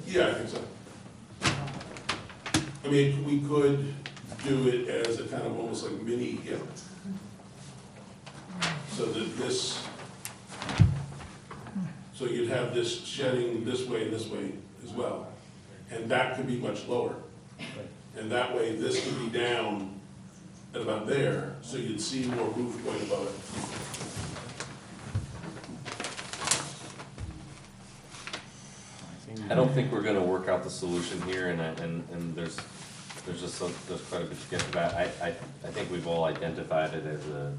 N: Yeah, I think so. I mean, we could do it as a kind of almost like mini hip. So that this, so you'd have this shedding this way and this way as well. And that could be much lower. And that way, this could be down at about there, so you'd see more roof going above it.
B: I don't think we're gonna work out the solution here, and there's quite a bit to get to that. I think we've all identified it as a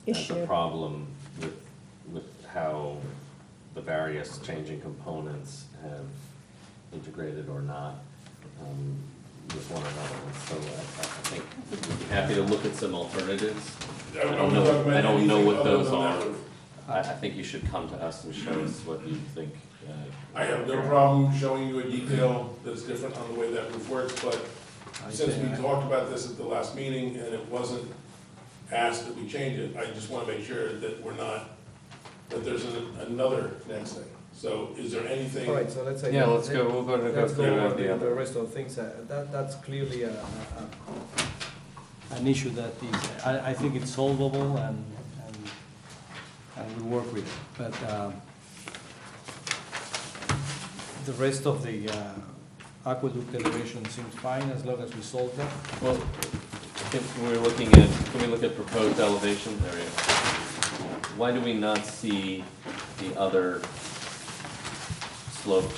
F: Issue.
B: problem with how the various changing components have integrated or not with one another. And so I think we'd be happy to look at some alternatives. I don't know what those are. I think you should come to us and show us what you think.
N: I have no problem showing you a detail that's different on the way that roof works, but since we talked about this at the last meeting and it wasn't asked that we change it, I just want to make sure that we're not, that there's another next thing. So is there anything?
E: All right, so let's say.
B: Yeah, let's go, we'll go
E: Let's go
B: through
E: over
B: the
E: the
B: other.
E: rest of the things. That's clearly an issue that is, I think it's solvable and we work with it. But the rest of the aqueduct elevation seems fine as long as we solve that.
B: Well, can we look at proposed elevation? There we go. Why do we not see the other sloped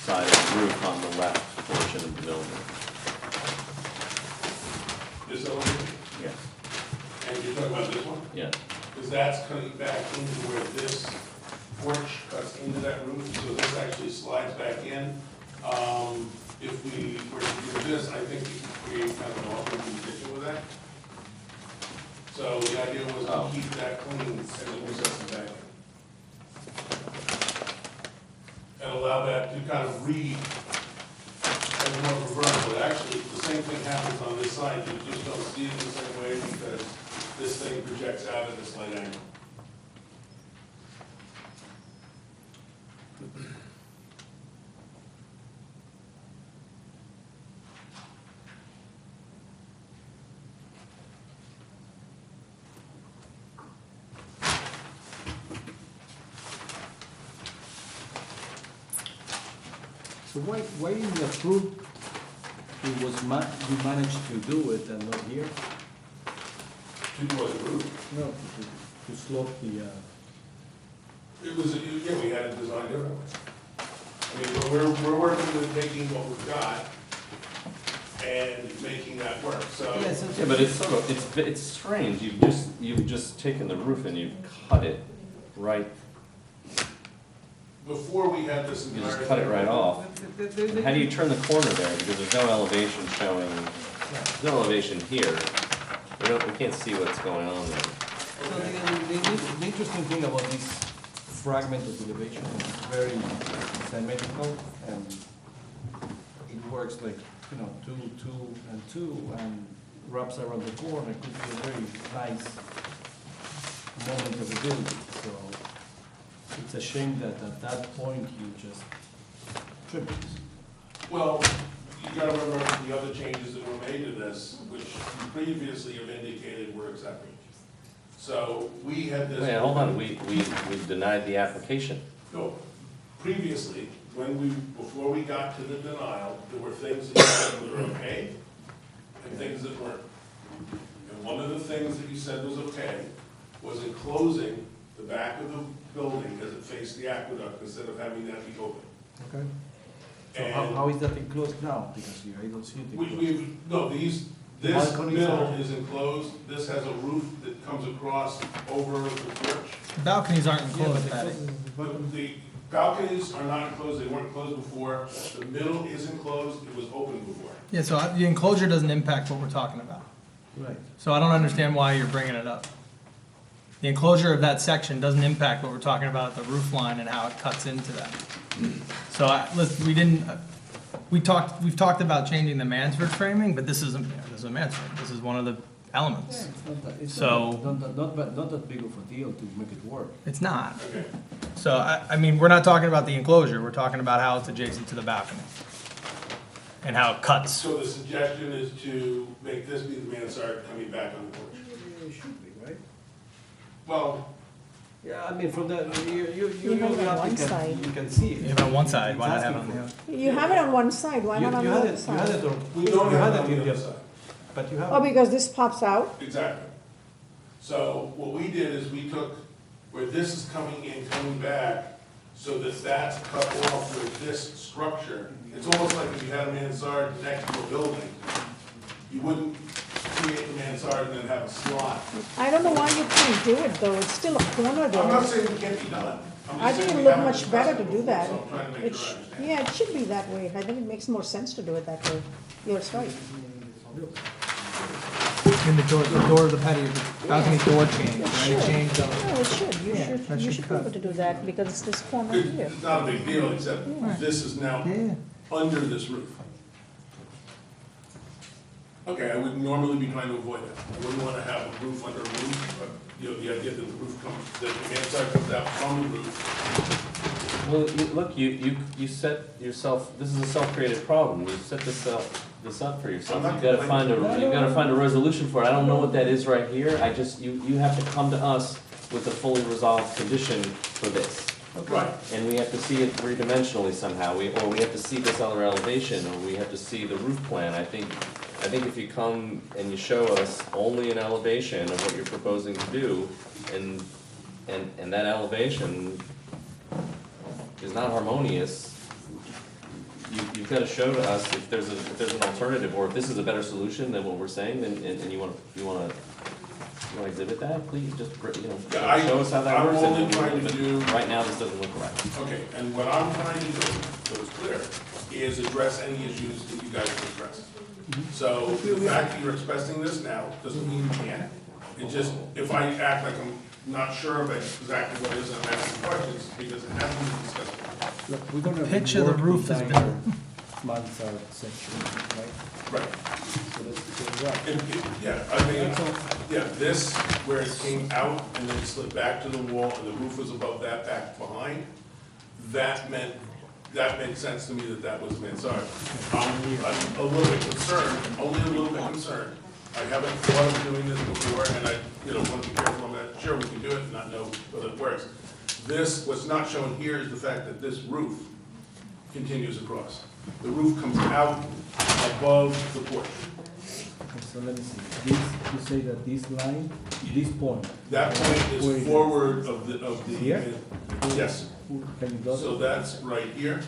B: side of the roof on the left portion of the building?
N: This elevation?
B: Yes.
N: And you're talking about this one?
B: Yeah.
N: Because that's coming back into where this porch cuts into that roof, so this actually slides back in. If we were to do this, I think we could create kind of an awkward kitchen with that. So the idea was to keep that clean and then recess it back in. And allow that to kind of read as more of a vertical. Actually, the same thing happens on this side, you just don't see it the same way because this thing projects out at a slight angle.
E: So why in the approved, you managed to do it and not here?
N: To do what, the roof?
E: No, to slope the,
N: It was, yeah, we had it designed differently. I mean, we're working with taking what we've got and making that work, so.
B: Yeah, but it's sort of, it's strange, you've just taken the roof and you've cut it right,
N: Before we had this
B: you
N: entire.
B: just cut it right off. How do you turn the corner there, because there's no elevation showing, there's no elevation here. We can't see what's going on there.
E: So the interesting thing about this fragment of elevation is it's very symmetrical and it works like, you know, 2, 2, and 2 and wraps around the corner. It could be a very nice moment of the building. So it's a shame that at that point you just trim it.
N: Well, you gotta remember the other changes that were made to this, which you previously have indicated were accepted. So we had this.
B: Wait, hold on, we denied the application.
N: No, previously, before we got to the denial, there were things that you said were okay and things that weren't. And one of the things that you said was okay was enclosing the back of the building as it faced the aqueduct instead of having that be open.
E: Okay. So
N: And
E: how is that enclosed now? Because I don't see it enclosed.
N: No, this
E: Balconies
N: middle
E: are-
N: is enclosed, this has a roof that comes across over the porch.
Q: Balconies aren't enclosed,
E: Yeah,
Q: Patty.
N: The balconies are not enclosed, they weren't closed before, the middle is enclosed, it was open before.
Q: Yeah, so the enclosure doesn't impact what we're talking about.
E: Right.
Q: So I don't understand why you're bringing it up. The enclosure of that section doesn't impact what we're talking about at the roof line and how it cuts into that. So listen, we've talked about changing the Mansford framing, but this isn't a Mansford. This is one of the elements.
E: It's
Q: So-
E: not that big of a deal to make it work.
Q: It's not.
N: Okay.
Q: So I mean, we're not talking about the enclosure. We're talking about how it's adjacent to the balcony and how it cuts.
N: So the suggestion is to make this be the mansard coming back on the porch.
E: It should be, right?
N: Well,
E: Yeah, I mean, from the, you
F: You have it on one
E: applicant,
F: side.
E: you can see it.
Q: You have it on one side, why not
E: It's
Q: have it
E: asking
Q: on the
E: for
Q: other?
F: You have it on one side, why
E: You
F: not on
E: you
F: the
E: had
F: other
E: it, you had
F: side?
E: it on.
N: we don't
E: you
N: have
E: had
N: it on the
E: in
N: other side.
E: But you have.
F: Oh, because this pops out?
N: Exactly. So what we did is we took where this is coming in, coming back, so that that's cut off with this structure. It's almost like if you had a mansard next to a building, you wouldn't create the mansard and then have a slot.
F: I don't know why you can't do it though, it's still a corner
N: I'm not
F: there.
N: saying it can't be done. I'm
F: I
N: just
F: think
N: saying
F: it
N: we
F: look
N: haven't
F: much
N: discussed
F: better
N: it
F: to do
N: before,
F: that.
N: So I'm trying to make
F: It
N: sure I
F: sh-
N: understand.
F: Yeah, it should be that way, I think it makes more sense to do it that way. You're right.
Q: In the door of the patio, the balcony door changed, right? It changed.
F: No, it should, you
Q: Yeah,
F: should,
Q: that
F: you
Q: should
F: should be able
Q: cut.
F: to do that, because it's this corner here.
N: It's not a big deal, except
F: Yeah.
N: this is now
Q: Yeah.
N: under this roof. Okay, I would normally be trying to avoid that. I wouldn't want to have a roof under a roof, but, you know, the idea that the roof comes, that the mansard comes out from the roof.
B: Well, look, you set yourself, this is a self-created problem, you set this up for yourself.
N: I'm not
B: You've gotta find a resolution for it, I don't know what that is right here, you have to come to us with a fully resolved condition for this.
N: Right.
B: And we have to see it three-dimensionally somehow, or we have to see this other elevation, or we have to see the roof plan. I think if you come and you show us only an elevation of what you're proposing to do, and that elevation is not harmonious, you've got to show to us if there's an alternative, or if this is a better solution than what we're saying, and you wanna exhibit that, please, just,
N: Yeah,
B: show us how that
N: I'm
B: works.
N: only
B: and
N: trying to do-
B: Right now, this doesn't look right.
N: Okay, and what I'm trying to do, so it's clear, is address any issues that you guys have addressed. So the fact that you're expressing this now doesn't mean you can't. It just, if I act like I'm not sure about exactly what it is, I'm asking questions, because it hasn't been discussed.
E: Look, we're gonna.
Q: Pitch of the
E: work
Q: roof is
E: designer Mansard section, right?
N: Right.
E: So that's right.
N: Yeah, I mean, yeah, this, where it came out and then slid back to the wall and the roof was above that back behind, that made sense to me that was mansard. I'm a little bit concerned, only a little bit concerned. I haven't thought of doing this before, and I, want to be careful, I'm not sure we can do it and not know whether it works. What's not shown here is the fact that this roof continues across. The roof comes out above the porch.
E: So let me see, this, you say that this line, this point.
N: That point
E: where
N: is forward of the.
E: Here?
N: Yes.
E: Can you go?
N: So that's right here.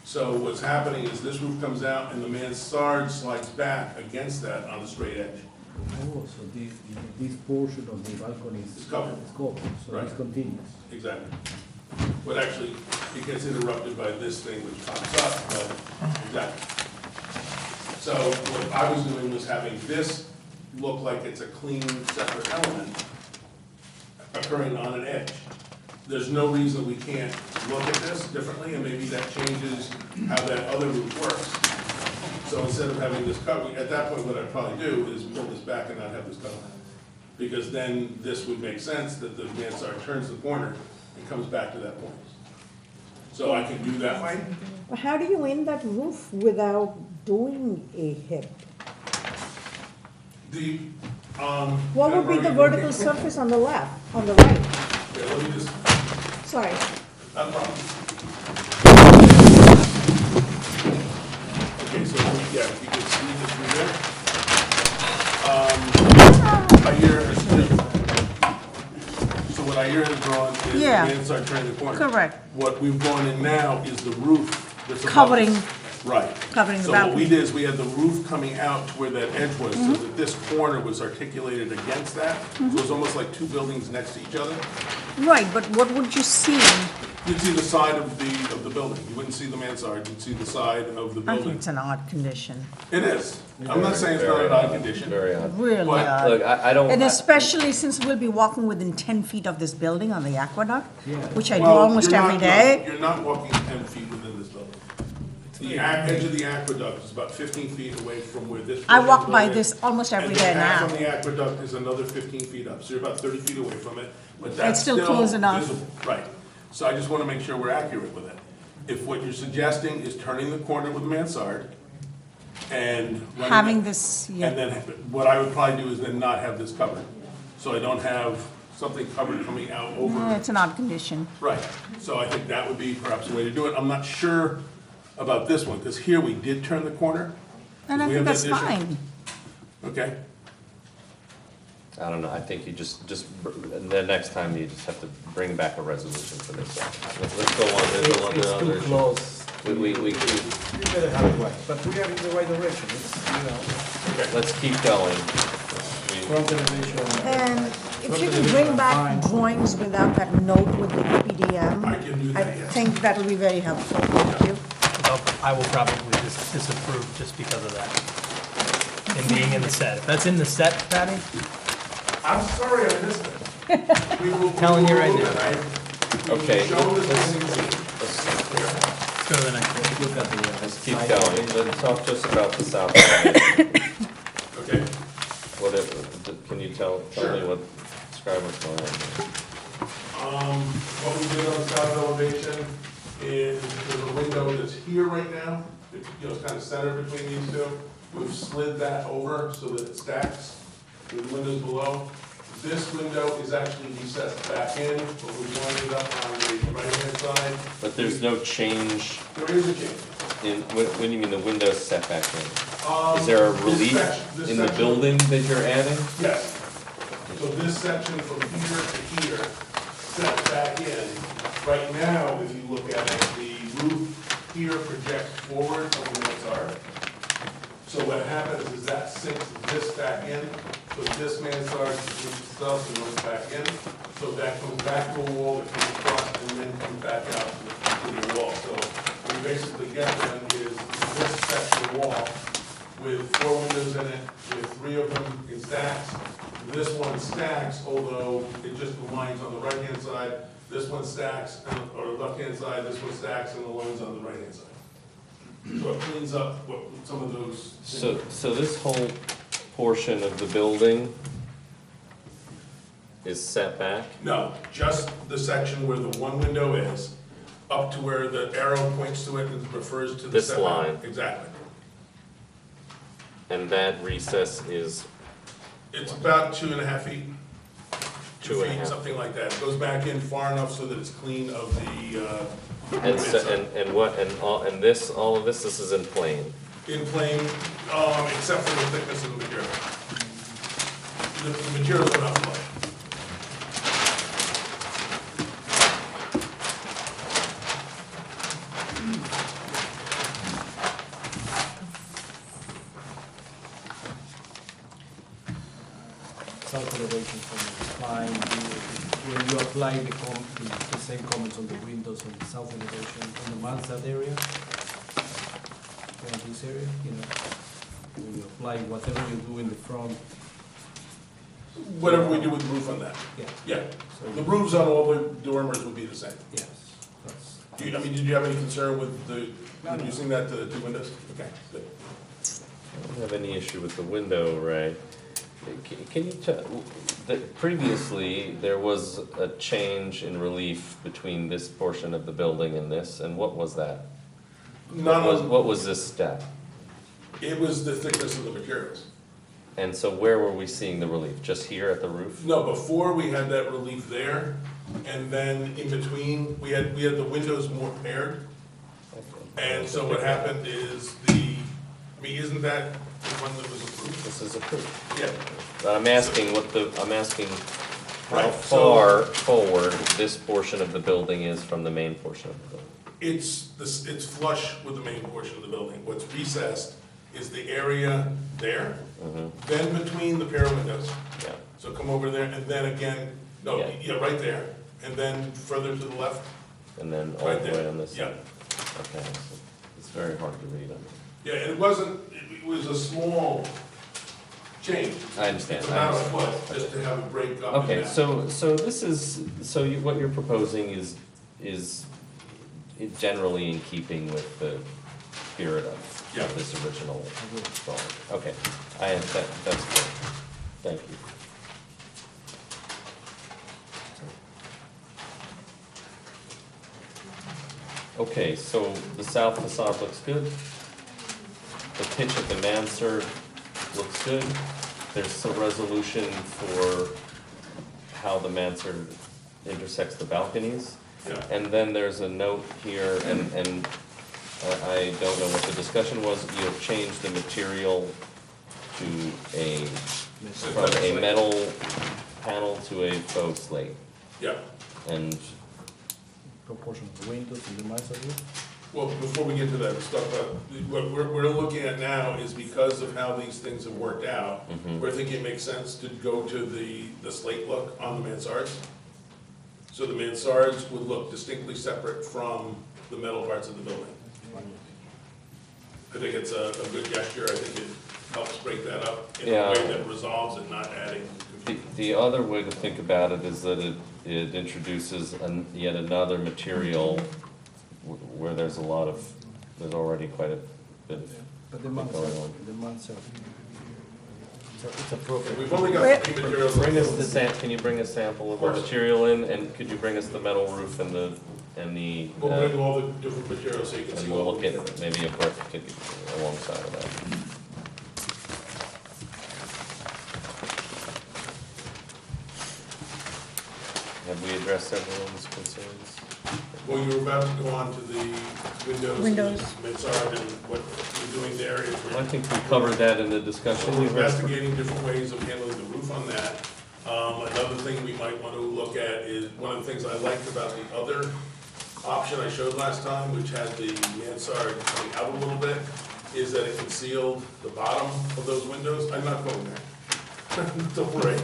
N: So what's happening is this roof comes out and the mansard slides back against that on the straight edge.
E: Oh, so this portion of the balcony
N: It's covered.
E: is covered, so
N: Right.
E: it's continuous.
N: Exactly. But actually, it gets interrupted by this thing which pops up, but, exactly. So what I was doing was having this look like it's a clean, separate element occurring on an edge. There's no reason we can't look at this differently, and maybe that changes how that other roof works. So instead of having this cut, at that point, what I'd probably do is pull this back and not have this cut on. Because then this would make sense that the mansard turns the corner and comes back to that point. So I can do that way.
F: How do you end that roof without doing a hip?
N: The,
F: What would be the vertical surface on the left, on the right?
N: Yeah, let me just,
F: Sorry.
N: not a problem. Okay, so, yeah, if you could see this through there. I hear, so what I hear is drawn is the
F: Yeah.
N: mansard turning the corner.
F: Correct.
N: What we've gone in now is the roof that's above
F: Covering.
N: us. Right.
F: Covering the
N: So what we
F: balcony.
N: did is we had the roof coming out to where that edge was, so that this corner was articulated against that. So it was almost like two buildings next to each other.
F: Right, but what would you see?
N: You'd see the side of the building. You wouldn't see the mansard, you'd see the side of the
F: I think
N: building.
F: it's an odd condition.
N: It is. I'm not saying it's not an odd condition.
B: Very odd.
F: Really
N: But-
F: odd.
B: Look, I don't.
F: And especially since we'll be walking within 10 feet of this building on the aqueduct, which I do
N: Well,
F: almost
N: you're
F: every
N: not-
F: day.
N: You're not walking 10 feet within this building. The edge of the aqueduct is about 15 feet away from where this.
F: I walk
N: building
F: by
N: is.
F: this almost every
N: And
F: day
N: the half
F: now.
N: on the aqueduct is another 15 feet up, so you're about 30 feet away from it, but that's
F: It's still
N: still
F: close enough.
N: visible. Right. So I just want to make sure we're accurate with it. If what you're suggesting is turning the corner with mansard and running
F: Having
N: it-
F: this, yeah.
N: And then what I would probably do is then not have this covered. So I don't have something covered coming out over.
F: Yeah, it's an odd condition.
N: Right, so I think that would be perhaps the way to do it. I'm not sure about this one, because here we did turn the corner.
F: And I
N: We
F: think
N: have
F: that's
N: the addition.
F: fine.
N: Okay,
B: I don't know, I think you just, the next time you just have to bring back a resolution for this. Let's go on, there's a lot of
E: It's
B: other
E: too
B: issues.
E: close.
B: We,
E: You better have it right, but we are in the right direction, it's,
B: let's keep going.
E: front elevation.
F: And if you can bring back drawings without that note with the PDM,
N: I can do
F: I
N: that, yes.
F: think that will be very helpful. Thank you.
Q: I will probably disapprove just because of that. And being in the set. If that's in the set, Patty,
N: I'm sorry I missed it. We will-
Q: Telling you right
N: we will
Q: now.
N: look at it.
B: Okay,
N: Show the
B: let's
Q: go to the next one.
E: Look at the.
B: let's keep going. Let's talk just about the south side.
N: Okay,
B: Can you tell me what, describe what's going on?
N: what we did on the south elevation is there's a window that's here right now. It's kind of centered between these two. We've slid that over so that it stacks with the windows below. This window is actually recessed back in, but we lined it up on the right-hand side.
B: But there's no change
N: There is a change.
B: in, what do you mean the window's set back in? Is
N: This
B: there a relief
N: this
B: in the
N: section-
B: building that you're adding?
N: Yes. So this section from here to here, set back in. Right now, if you look at it, the roof here projects forward from the mansard. So what happens is that sinks this back in, so this mansard moves itself and goes back in. So that comes back to a wall, that comes across, and then comes back out to the wall. So what we basically get then is this section of wall with 4 windows in it, with 3 of them in stacks. This one stacks, although it just aligns on the right-hand side. This one stacks, or left-hand side, this one stacks, and aligns on the right-hand side. So it cleans up some of those.
B: So this whole portion of the building is set back?
N: No, just the section where the one window is, up to where the arrow points to it and refers to the
B: This
N: setback.
B: line.
N: Exactly.
B: And that recess is
N: It's about 2.5 feet. 2 feet,
B: 2.5.
N: something like that. It goes back in far enough so that it's clean of the,
B: And so, and what, and all of this is in plane?
N: in plane, except for the thickness of the material. The materials are not flush.
E: South elevation from the spine, when you apply the same comments on the windows on the south elevation, on the mansard area, on this area, when you apply whatever you do in the front.
N: Whatever we do with the roof on that.
E: Yeah.
N: Yeah, the roofs on all the dormers would be the same.
E: Yes.
N: Did you have any concern with reducing that to the two windows? Okay, good.
B: I don't have any issue with the window, Ray. Can you tell, previously, there was a change in relief between this portion of the building and this, and what was that? What was this step?
N: It was the thickness of the materials.
B: And so where were we seeing the relief? Just here at the roof?
N: No, before we had that relief there, and then in between, we had the windows more paired. And so what happened is isn't that the one that was approved?
B: This is approved.
N: Yeah.
B: But I'm asking how
N: Right,
B: far forward this portion of the building is from the main portion of the building.
N: It's flush with the main portion of the building. What's recessed is the area there, then between the pair of windows.
B: Yeah.
N: So come over there, and then again, right there, and then further to the left.
B: And then all
N: Right
B: the
N: there.
B: way on this
N: Yeah.
B: side? Okay, so it's very hard to read on this.
N: Yeah, and it was a small change.
B: I understand.
N: It's about a foot, just to have a break up and
B: Okay,
N: down.
B: so this is, what you're proposing is generally in keeping with the spirit of this original drawing. Okay, that's good. Thank you. Okay, so the south facade looks good. The pitch of the mansard looks good. There's some resolution for how the mansard intersects the balconies.
N: Yeah.
B: And then there's a note here, and I don't know what the discussion was, you have changed the material to from a metal panel to a faux slate.
N: Yeah.
B: And
E: Proportion of the windows in the mansard roof?
N: Well, before we get to that stuff, what we're looking at now is because of how these things have worked out, we're thinking it makes sense to go to the slate look on the mansards. So the mansards would look distinctly separate from the metal parts of the building. I think it's a good gesture. I think it helps break that up in a way that resolves it, not adding.
B: the other way to think about it is that it introduces yet another material where there's already quite a bit
E: But the
B: going on.
E: mansard, it's appropriate.
N: We've only got three materials.
B: Can you bring a sample of the material in, and could you bring us the metal roof and the
N: We'll bring all the different materials so you can see.
B: and we'll look at maybe a brick alongside of that. Have we addressed everyone's concerns?
N: Well, you were about to go on to the windows. Mansard, and what you're doing there is.
B: I think we covered that in the discussion.
N: We're investigating different ways of handling the roof on that. Another thing we might want to look at is, one of the things I liked about the other option I showed last time, which had the mansard coming out a little bit, is that it concealed the bottom of those windows. I'm not going there. Don't worry.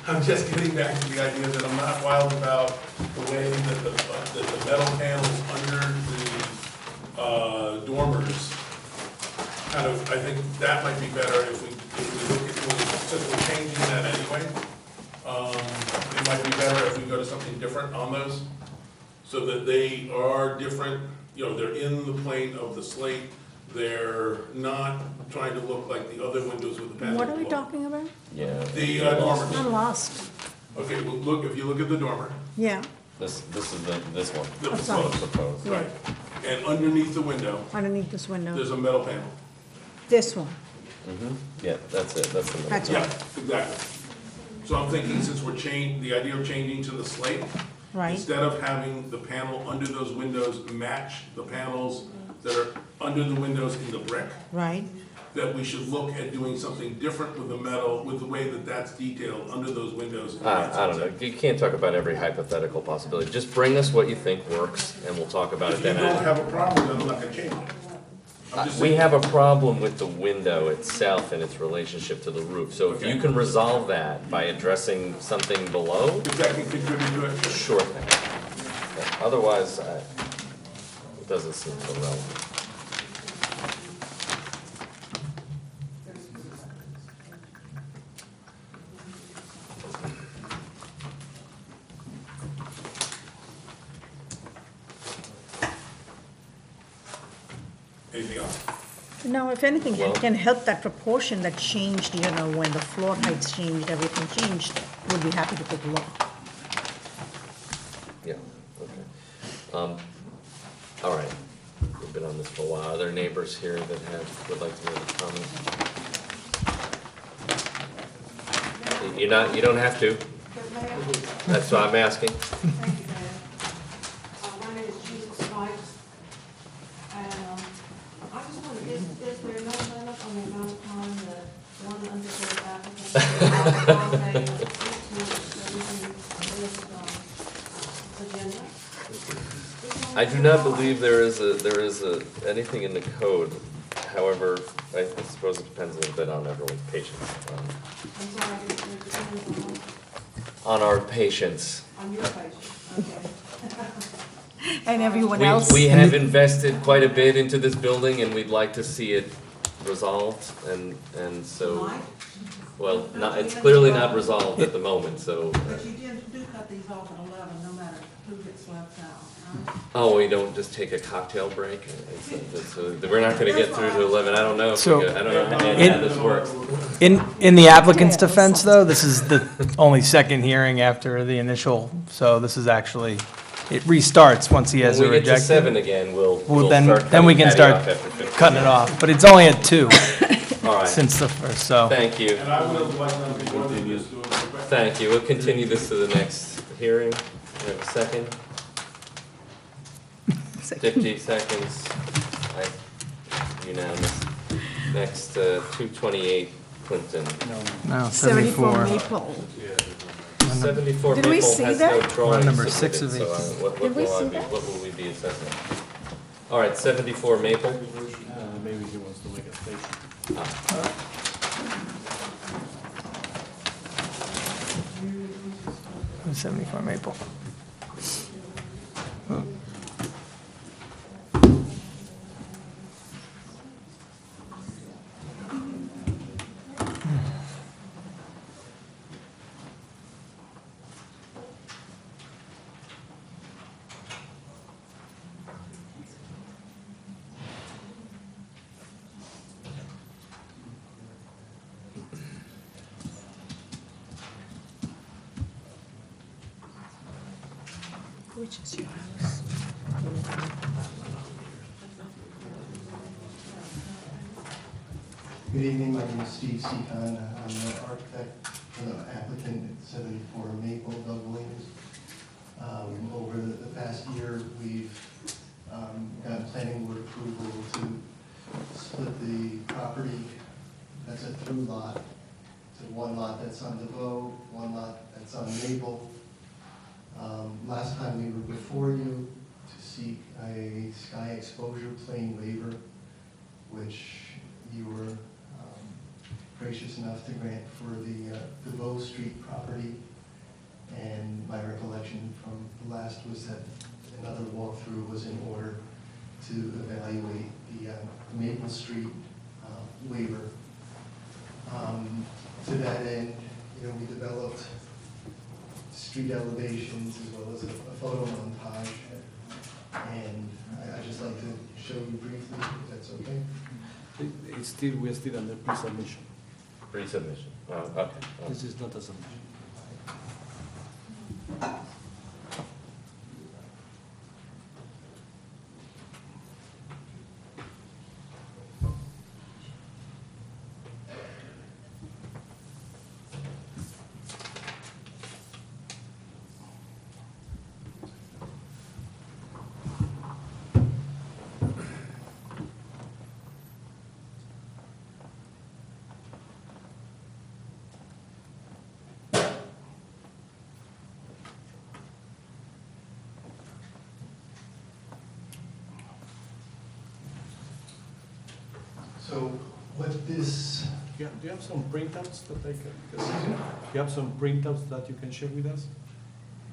N: I'm just getting back to the idea that I'm not wild about the way that the metal panels under the dormers, kind of, I think that might be better if we look at, since we're changing that anyway, it might be better if we go to something different on those, so that they are different, they're in the plane of the slate, they're not trying to look like the other windows with the panel.
F: What are we talking about?
B: Yeah.
N: The dormers.
F: I'm lost.
N: Okay, well, look, if you look at the dormer.
F: Yeah,
B: This is this one.
N: The
B: This is what's proposed.
F: yeah,
N: And underneath the window,
F: underneath this window.
N: there's a metal panel.
F: This one.
B: Yeah, that's it, that's the.
F: That's
N: Yeah, exactly. So I'm thinking, since we're the idea of changing to the slate,
F: Right.
N: instead of having the panel under those windows match the panels that are under the windows in the brick,
F: Right?
N: that we should look at doing something different with the metal, with the way that that's detailed under those windows.
B: I don't know, you can't talk about every hypothetical possibility. Just bring us what you think works, and we'll talk about it
N: If you
B: then.
N: don't have a problem, then I'm not gonna change it. I'm just
B: We
N: saying-
B: have a problem with the window itself and its relationship to the roof. So if you can resolve that by addressing something below,
N: If that can contribute to it.
B: sure thing. Otherwise, it doesn't seem so relevant.
N: Anything else?
F: No, if anything
B: Well-
F: can help that proportion that changed, when the floor heights changed, everything changed, we'd be happy to take a look.
B: Yeah, okay. All right, we've been on this for a while. Are there neighbors here that would like to make a comment? You don't have to. That's why I'm asking.
U: My name is Judith Spikes, and I just wondered, is there no limit on the amount of time that one undeserved applicant can agenda?
B: I do not believe there is anything in the code. However, I suppose it depends a little bit on everyone's patience.
U: I'm sorry, it depends
B: On our patience.
U: on your patience, okay.
F: And everyone else.
B: We have invested quite a bit into this building, and we'd like to see it resolved, and so, well, it's clearly not resolved at the moment, so.
U: But you do cut these off at 11, no matter who gets left out, right?
B: Oh, we don't just take a cocktail break? We're not gonna get through to 11, I don't know if
Q: So,
B: I don't know how this works.
Q: In the applicant's defense, though, this is the only second hearing after the initial, so this is actually, it restarts once he has a
B: When we get to
Q: rejected.
B: 7 again, we'll
Q: Then
B: start
Q: we
B: cutting
Q: can
B: Patty
Q: start
B: off after 15.
Q: cutting it off, but it's only at 2
B: All right,
Q: since the first, so.
B: thank you.
N: And I would have liked them to continue this to a.
B: Thank you, we'll continue this to the next hearing. We have a second? 50 seconds. Unanimous. Next, 228 Clinton.
Q: No,
F: 74 Maple.
B: 74
F: Did we
B: Maple
F: see
B: has
F: that?
B: no drawings
Q: Number 6
B: submitted,
Q: of
B: so
Q: 8.
B: what
F: Did we
B: will I
F: see
B: be,
F: that?
B: what will we be assessing? All right, 74 Maple.
E: Maybe he wants to make a statement.
Q: 74 Maple.
F: Which is your house?
V: Good evening, my name is Steve Seacon. I'm the architect for the applicant at 74 Maple, Doug Williams. Over the past year, we've gotten planning board approval to split the property that's a through lot to one lot that's on DeVoe, one lot that's on Maple. Last time we were before you to seek a sky exposure plane waiver, which you were gracious enough to grant for the DeVoe Street property. And my recollection from the last was that another walkthrough was in order to evaluate the Maple Street waiver. To that end, we developed street elevations as well as a photo montage. And I'd just like to show you briefly, if that's okay.
E: We're still under pre-submission.
B: Pre-submission, okay.
E: This is not a submission.
V: So what this,
E: Do you have some printouts that I can,
V: Excuse me?
E: do you have some printouts that you can share with us?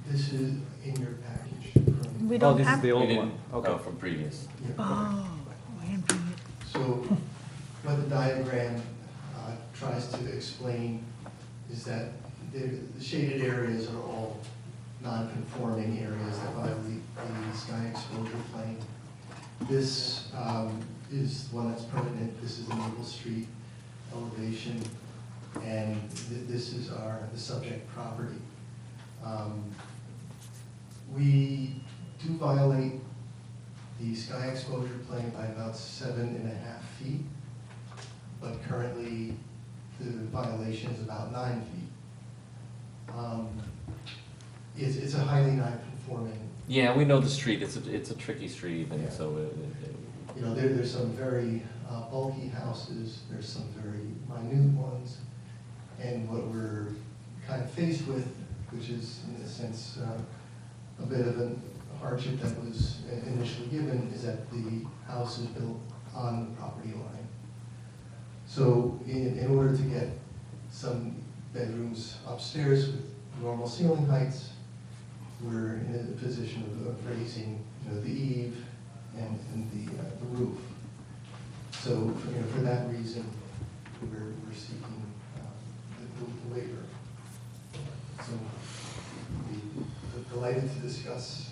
V: this is in your package. from-
F: We
E: Oh,
F: don't
E: this is
F: have.
E: the old
B: We
E: one,
B: didn't-
E: okay.
B: Oh, from previous.
V: Yeah.
F: Oh, I didn't bring it.
V: So what the diagram tries to explain is that the shaded areas are all non-conforming areas that violate the sky exposure plane. This is one that's permanent. This is the Maple Street elevation, and this is the subject property. We do violate the sky exposure plane by about 7.5 feet, but currently the violation is about 9 feet. It's a highly non-conforming.
B: Yeah, we know the street, it's a tricky street, and
V: Yeah.
B: so
V: You know, there's some very bulky houses, there's some very minute ones, and what we're kind of faced with, which is in a sense a bit of a hardship that was initially given, is that the house is built on the property line. So in order to get some bedrooms upstairs with normal ceiling heights, we're in a position of raising, the eave and the roof. So, for that reason, we're seeking the waiver. So, we're delighted to discuss.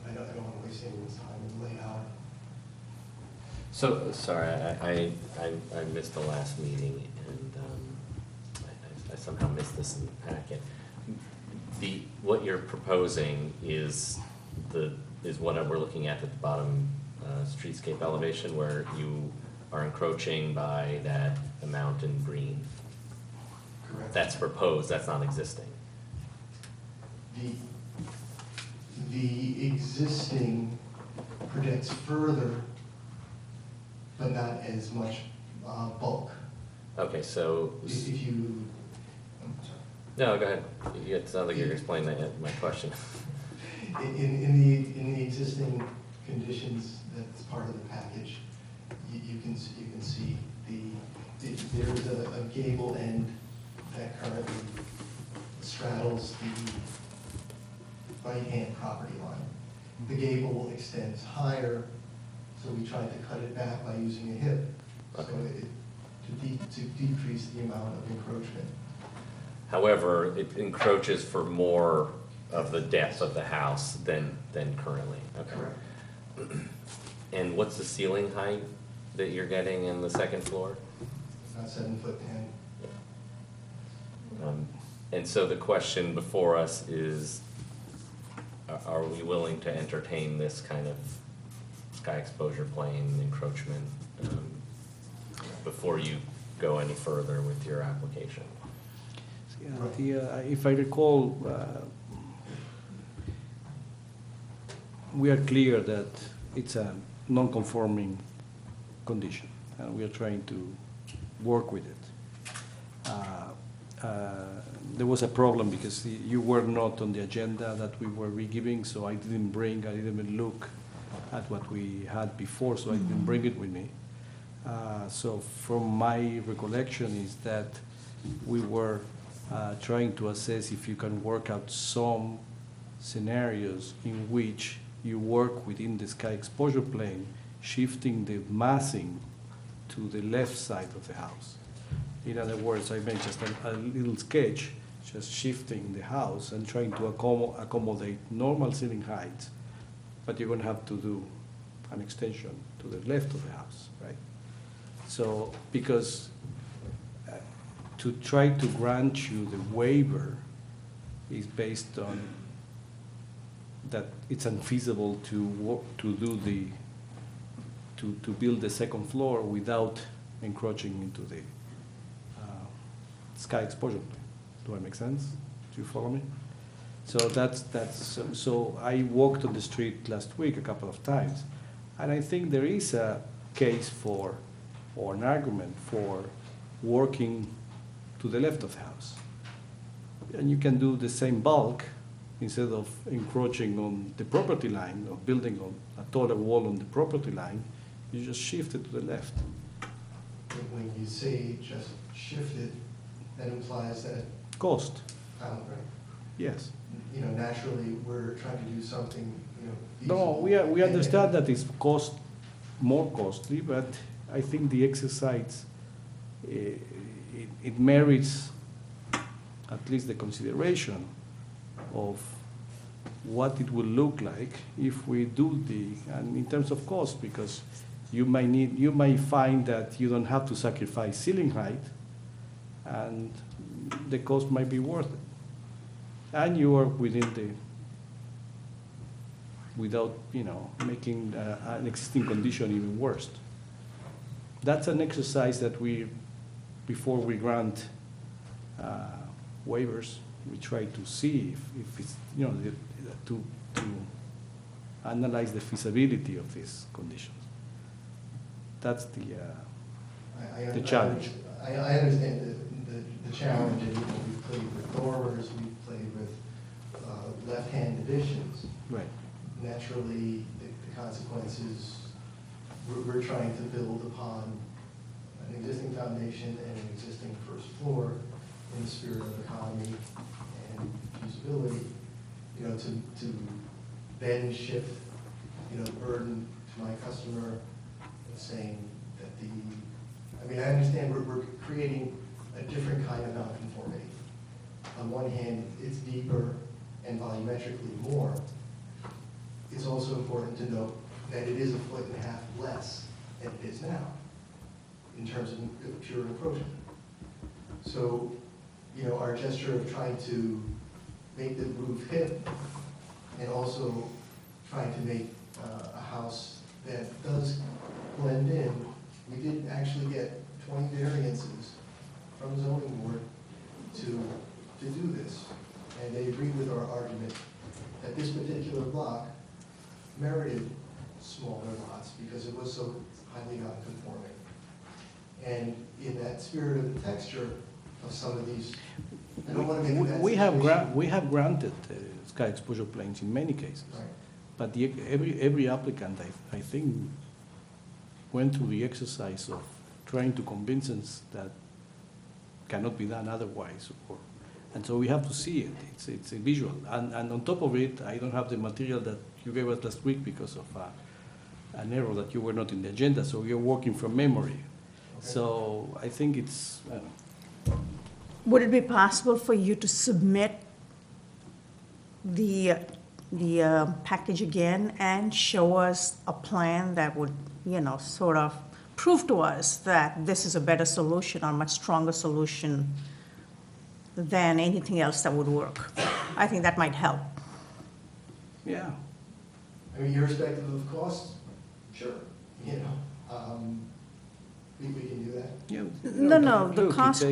V: I don't want to waste anyone's time and lay out.
B: So, sorry, I missed the last meeting, and I somehow missed this in the packet. What you're proposing is what we're looking at the bottom streetscape elevation, where you are encroaching by that amount in green.
V: Correct.
B: That's proposed, that's not existing.
V: The existing projects further, but not as much bulk.
B: Okay, so,
V: If you, I'm sorry.
B: no, go ahead. It sounds like you're explaining my question.
V: In the existing conditions that's part of the package, you can see there is a gable end that currently straddles the right-hand property line. The gable extends higher, so we tried to cut it back by using a hip, so to decrease the amount of encroachment.
B: However, it encroaches for more of the depth of the house than currently. Okay.
V: Correct.
B: And what's the ceiling height that you're getting in the second floor?
V: About 7'10".
B: And so the question before us is, are we willing to entertain this kind of sky exposure plane encroachment before you go any further with your application?
E: If I recall, we are clear that it's a non-conforming condition, and we are trying to work with it. There was a problem because you were not on the agenda that we were re-giving, so I didn't even look at what we had before, so I didn't bring it with me. So from my recollection is that we were trying to assess if you can work out some scenarios in which you work within the sky exposure plane, shifting the massing to the left side of the house. In other words, I made just a little sketch, just shifting the house and trying to accommodate normal ceiling heights, but you're going to have to do an extension to the left of the house, right? So, because to try to grant you the waiver is based on that it's unfeasible to build the second floor without encroaching into the sky exposure plane. Do I make sense? Do you follow me? So so I walked on the street last week a couple of times, and I think there is a case or an argument for working to the left of the house. And you can do the same bulk instead of encroaching on the property line or building on a taller wall on the property line, you just shift it to the left.
V: when you say just shifted, that implies that,
E: Cost,
V: right?
E: yes.
V: You know, naturally, we're trying to do something, you know.
E: No,
V: feasible.
E: we understand that it's more costly, but I think the exercise, it merits at least the consideration of what it will look like if we do and in terms of cost, because you might find that you don't have to sacrifice ceiling height, and the cost might be worth it. And you are without, making an existing condition even worse. That's an exercise that before we grant waivers, we try to see if it's, to analyze the feasibility of these conditions. That's the challenge.
V: I understand the challenge, and we've played with dormers, we've played with left-hand additions.
E: Right.
V: Naturally, the consequences, we're trying to build upon an existing foundation and an existing first floor in the spirit of economy and usability, to then shift, the burden to my customer, saying that I understand we're creating a different kind of nonconformity. On one hand, it's deeper and volumetrically more. It's also important to note that it is 1.5 feet less than it is now in terms of pure encroachment. So, our gesture of trying to make the roof hip and also trying to make a house that does blend in, we did actually get 20 variances from the zoning board to do this. And they agreed with our argument that this particular block merited smaller lots because it was so highly non-conforming. And in that spirit of the texture of some of these, I don't want to make a bad situation.
E: We have granted sky exposure planes in many cases.
V: Right.
E: But every applicant, I think, went through the exercise of trying to convince us that cannot be done otherwise. And so we have to see it. It's a visual. And on top of it, I don't have the material that you gave us last week because of an error that you were not in the agenda. So we are working from memory. Okay. So I think it's, I don't know.
F: Would it be possible for you to submit the package again and show us a plan that would, sort of prove to us that this is a better solution or a much stronger solution than anything else that would work? I think that might help.
E: Yeah.
V: Irrespective of cost, sure, we can do that.
E: Yeah.
F: No, the
E: look,
F: cost,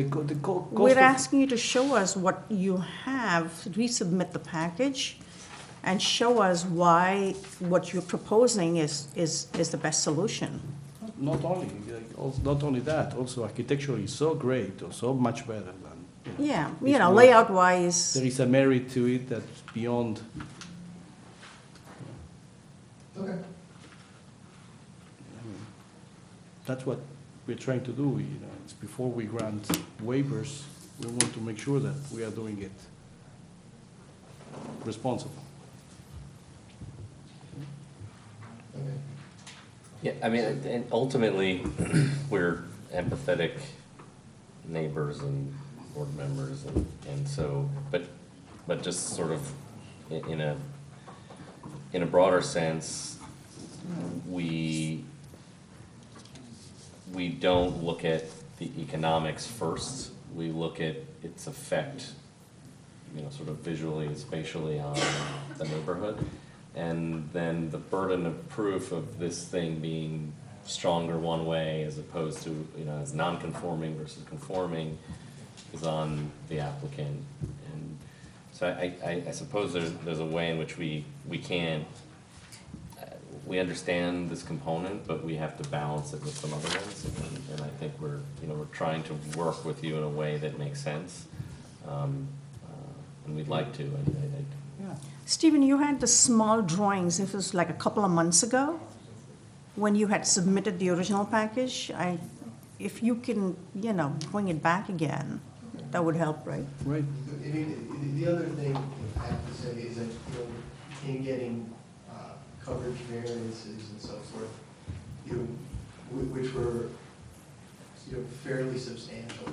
E: cost
F: we're asking you to show us what you have, resubmit the package, and show us why what you're proposing is the best solution.
E: Not only that, also architecturally so great or so much better than.
F: Yeah,
E: more,
F: layout-wise.
E: There is a merit to it that's beyond.
V: Okay.
E: That's what we're trying to do. It's before we grant waivers, we want to make sure that we are doing it responsible.
V: Okay.
B: Yeah, and ultimately, we're empathetic neighbors and board members, and so, but just sort of in a broader sense, we don't look at the economics first. We look at its effect, sort of visually and spatially on the neighborhood. And then the burden of proof of this thing being stronger one way as opposed to, as non-conforming versus conforming is on the applicant. And so I suppose there's a way in which we can't, we understand this component, but we have to balance it with some other ones. And I think we're trying to work with you in a way that makes sense. And we'd like to.
F: Yeah. Stephen, you had the small drawings, this was like a couple of months ago, when you had submitted the original package. if you can, bring it back again, that would help, right?
E: Right.
V: I mean, the other thing I have to say is that, in getting coverage variances and so forth, which were, fairly substantial.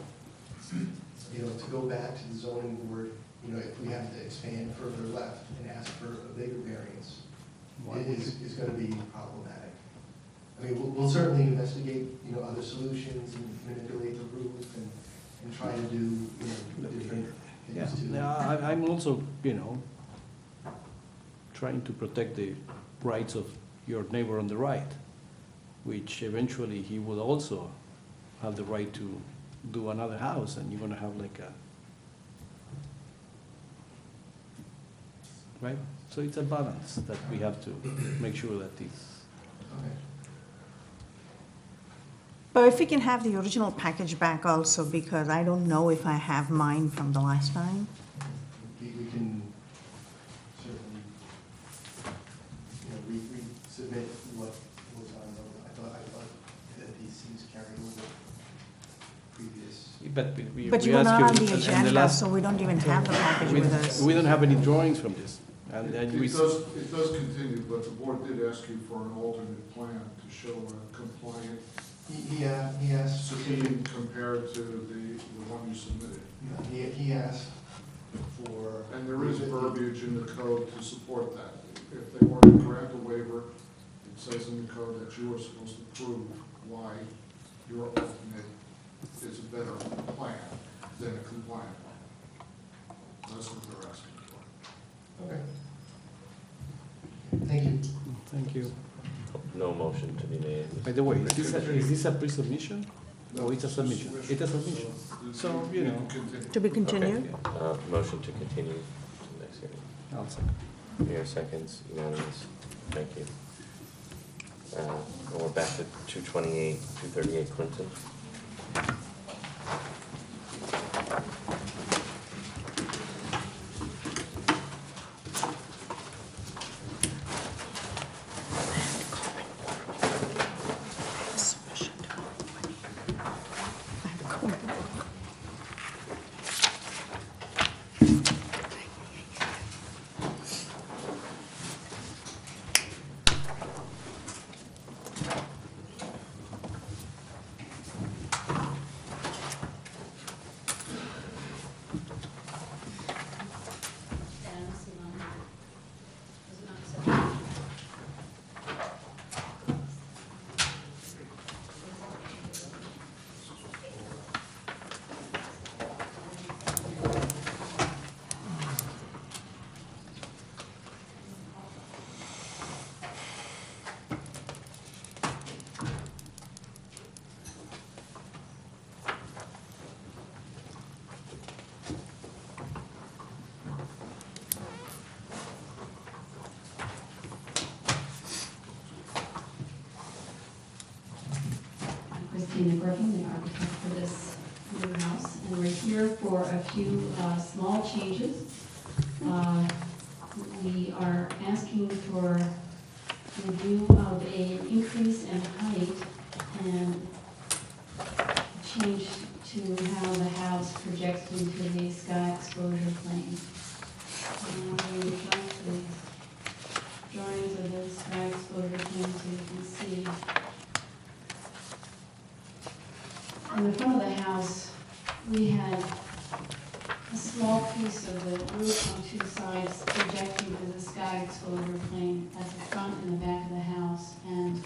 V: To go back to the zoning board, if we have to expand further left and ask for a bigger variance, is going to be problematic. I mean, we'll certainly investigate, other solutions and manipulate the roof and try to do, different
E: Yeah,
V: things to.
E: yeah, I'm also, trying to protect the rights of your neighbor on the right, which eventually he will also have the right to do another house, and you're gonna have like a, right? So it's a balance that we have to make sure that it's.
V: Okay.
F: But if we can have the original package back also, because I don't know if I have mine from the last time.
V: We can certainly, resubmit what was on those. I thought that these things carry over previous.
F: But you were not on the agenda, so we don't even have the package with us.
E: We don't have any drawings from this. And
D: It
E: we.
D: does continue, but the board did ask you for an alternate plan to show a compliant
V: He asked.
D: scheme compared to the one you submitted.
V: He asked for.
D: And there is verbiage in the code to support that. If they were to grant a waiver, it says in the code that you are supposed to prove why your alternate is a better plan than a compliant one. That's what they're asking for.
V: Okay. Thank you.
E: Thank you.
B: No motion to be made.
E: By the way, is this a pre-submission? No, it's a submission. It's a submission. So,
F: To be continued?
B: Motion to continue to the next hearing.
E: I'll second.
B: Mayor seconds, unanimous. Thank you. And we're back to 238 Clinton.
P: Christina Griffin, the architect for this new house, and we're here for a few small changes. We are asking for review of an increase in height and change to how the house projects into the sky exposure plane. We would like the drawings of the sky exposure plane so you can see. In the front of the house, we had a small piece of the roof on two sides projecting to the sky exposure plane at the front and the back of the house. And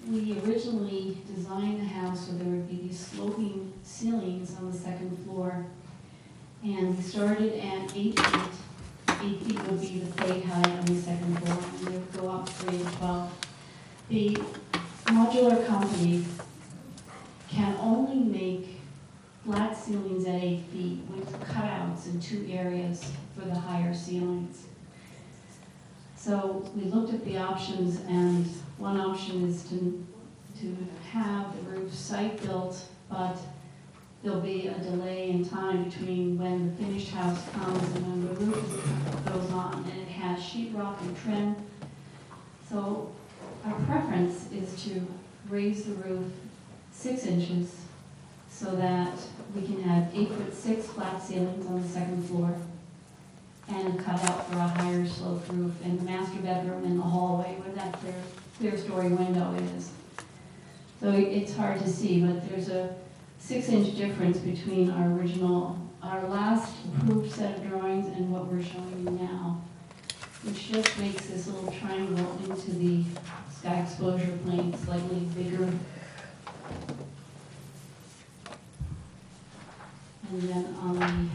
P: we originally designed the house so there would be these sloping ceilings on the second floor. And we started at 8 feet. 8 feet would be the plate height on the second floor, and they would go up 3 to 12. The modular company can only make flat ceilings at 8 feet with cutouts in 2 areas for the higher ceilings. So we looked at the options, and one option is to have the roof site-built, but there'll be a delay in time between when the finished house comes and when the roof goes on, and it has sheetrock and trim. So our preference is to raise the roof 6 inches so that we can have 8'6" flat ceilings on the second floor and a cutout for a higher sloped roof in the master bedroom and the hallway where that clear story window is. So it's hard to see, but there's a 6-inch difference between our last approved set of drawings and what we're showing you now, which just makes this little triangle into the sky exposure plane slightly bigger. And then on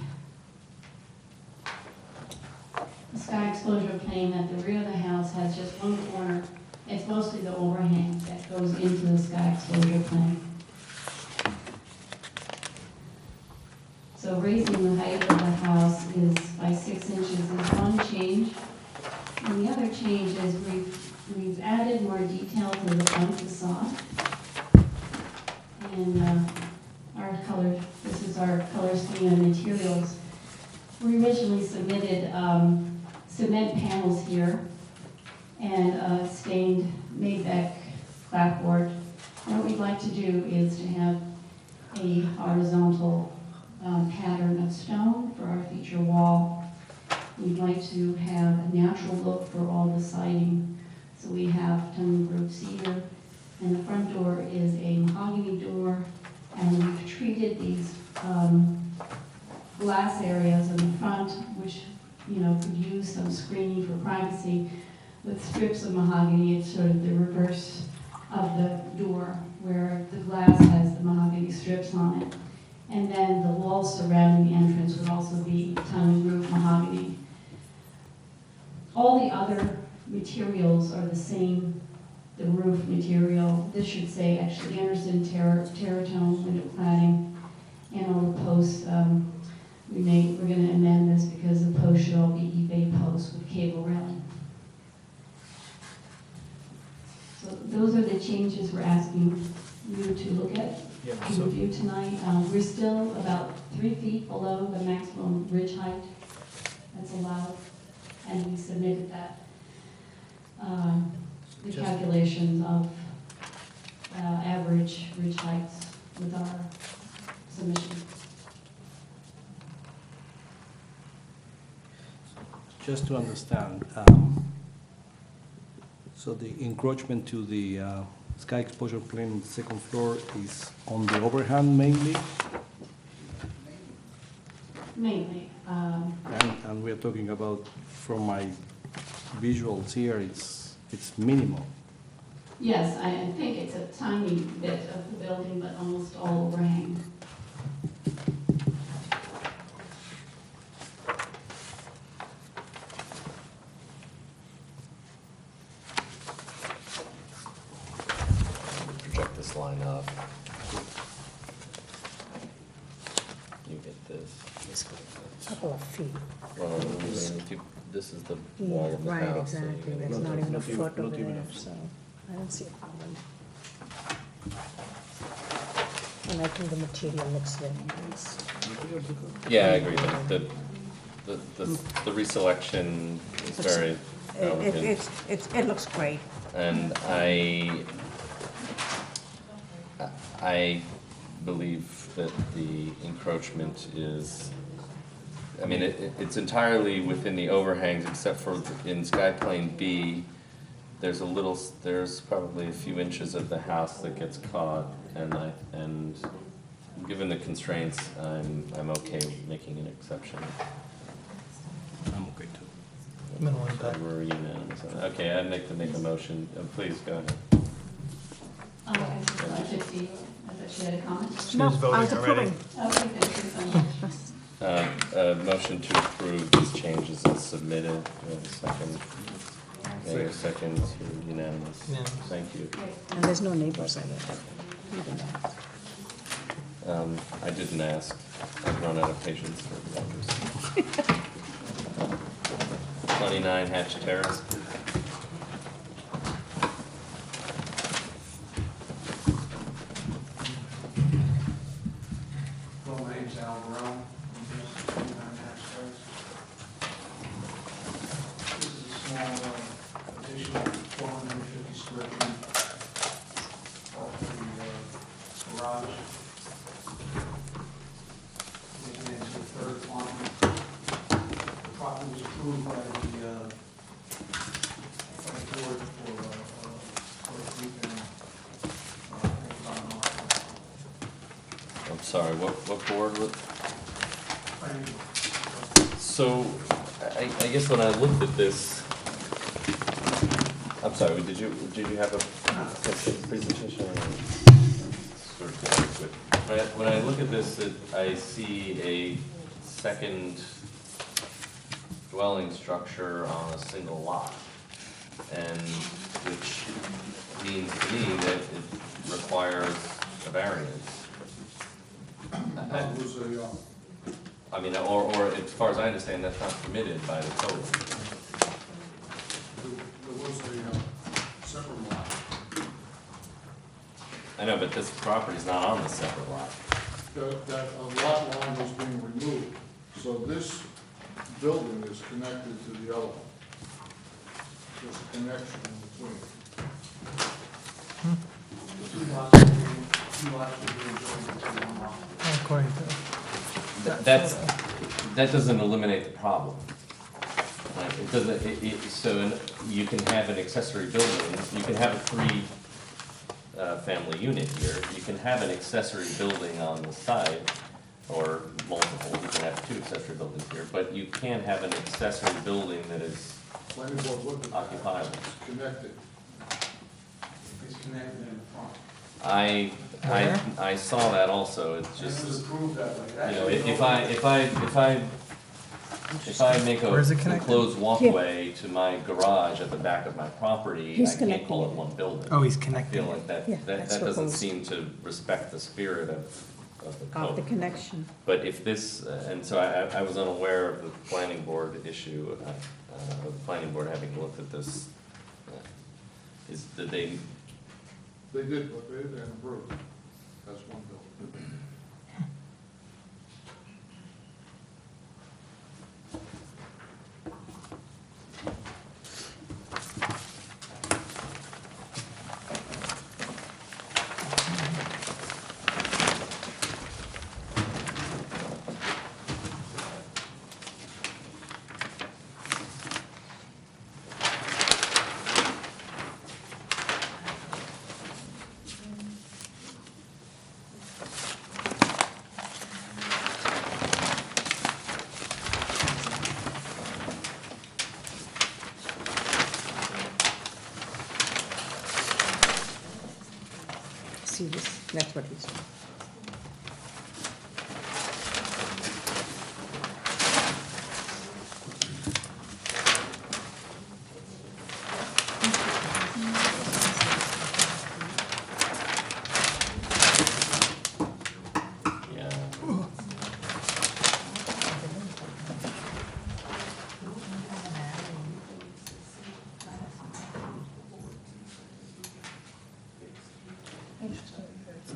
P: the sky exposure plane at the rear of the house has just one corner. It's mostly the overhang that goes into the sky exposure plane. So raising the height of the house is by 6 inches is one change. And the other change is we've added more detail to the front facade. And this is our color scheme and materials. We originally submitted cement panels here and stained Maybeck clapboard. And what we'd like to do is to have a horizontal pattern of stone for our feature wall. We'd like to have a natural look for all the siding. So we have tongue-grooved cedar, and the front door is a mahogany door, and we've treated these glass areas in the front, which could use some screening for privacy, with strips of mahogany. It's sort of the reverse of the door, where the glass has the mahogany strips on it. And then the walls surrounding the entrance would also be tongue-grooved mahogany. All the other materials are the same. The roof material, this should say actually Anderson Terratone window cladding, and all the posts. We're going to amend this because the posts should all be eBay posts with cable railing. So those are the changes we're asking you to look at. To review tonight. We're still about 3 feet below the maximum ridge height that's allowed, and we submitted that. The calculations of average ridge heights with our submission.
E: Just to understand, so the encroachment to the sky exposure plane on the second floor is on the overhang mainly?
P: Mainly.
E: And we're talking about, from my visuals here, it's minimal.
P: Yes, I think it's a tiny bit of the building, but almost all overhang.
B: Project this line up. You get this.
F: Couple of feet.
B: Well, this is the wall of the
F: Right,
B: house. so you
F: exactly,
B: gotta-
F: that's not even a
E: not
F: foot
E: even-
F: over
E: not even
F: there,
E: a-
F: so I don't see a problem. And I think the material looks very nice.
B: Yeah, I agree. The reselection is very elegant.
F: It looks great.
B: And I believe that the encroachment is, I mean, it's entirely within the overhangs, except for in Sky Plane B, there's probably a few inches of the house that gets caught, and given the constraints, I'm okay making an exception.
E: I'm okay too.
Q: Minimal impact.
B: We're unanimous on that. Okay, I'd like to make a motion. Please, go ahead.
P: I thought she had a comment.
Q: She was voting
F: I was
Q: already.
F: approving.
P: Okay, thank you so much.
B: A motion to approve these changes as submitted. We have a second. Okay, a second, you're unanimous.
Q: Unanimous.
B: Thank you.
F: And there's no neighbors in it. Even that.
B: I didn't ask. I've run out of patience for neighbors. 29 Hatch Terrace.
H: Well, my name's Al Brown. This is a small addition, 450 square feet off the approved by the board for group and
B: I'm sorry, what board was?
H: planning.
B: So, I guess when I looked at this, I'm sorry, did you have a presentation? Sort of quick. When I look at this, I see a second dwelling structure on a single lot, and which means to me that it requires a variance. I mean, or as far as I understand, that's not permitted by the code.
D: There was a separate lot.
B: I know, but this property's not on the separate lot.
D: That lot line was being removed, so this building is connected to the other one. There's a connection in between.
H: The two lots are being joined into one lot.
Q: According to.
B: That doesn't eliminate the problem. Right? It doesn't, so you can have an accessory building, you can have a family unit here, you can have an accessory building on the side, or multiple, you can have two accessory buildings here, but you can't have an accessory building that is
D: Planning board looked at that.
B: occupiable.
D: It's connected.
H: It's connected in the front.
B: I saw that also, it's
H: And it was
B: just,
H: approved that way.
B: you know, if I make a
Q: Where's it connected?
B: enclosed walkway to my garage at the back of my property,
F: He's
B: I can't call it
F: connecting it.
B: one building.
Q: Oh, he's
B: I
Q: connecting
B: feel
Q: it.
B: like that
F: Yeah, that's
B: doesn't
F: proposed.
B: seem to respect the spirit of the
F: Of the
B: code.
F: connection.
B: But if this, and so I was unaware of the planning board issue, of the planning board having looked at this. Did they,
D: They did, but they didn't approve. That's one building.
F: See this, that's what he's doing.
B: yeah.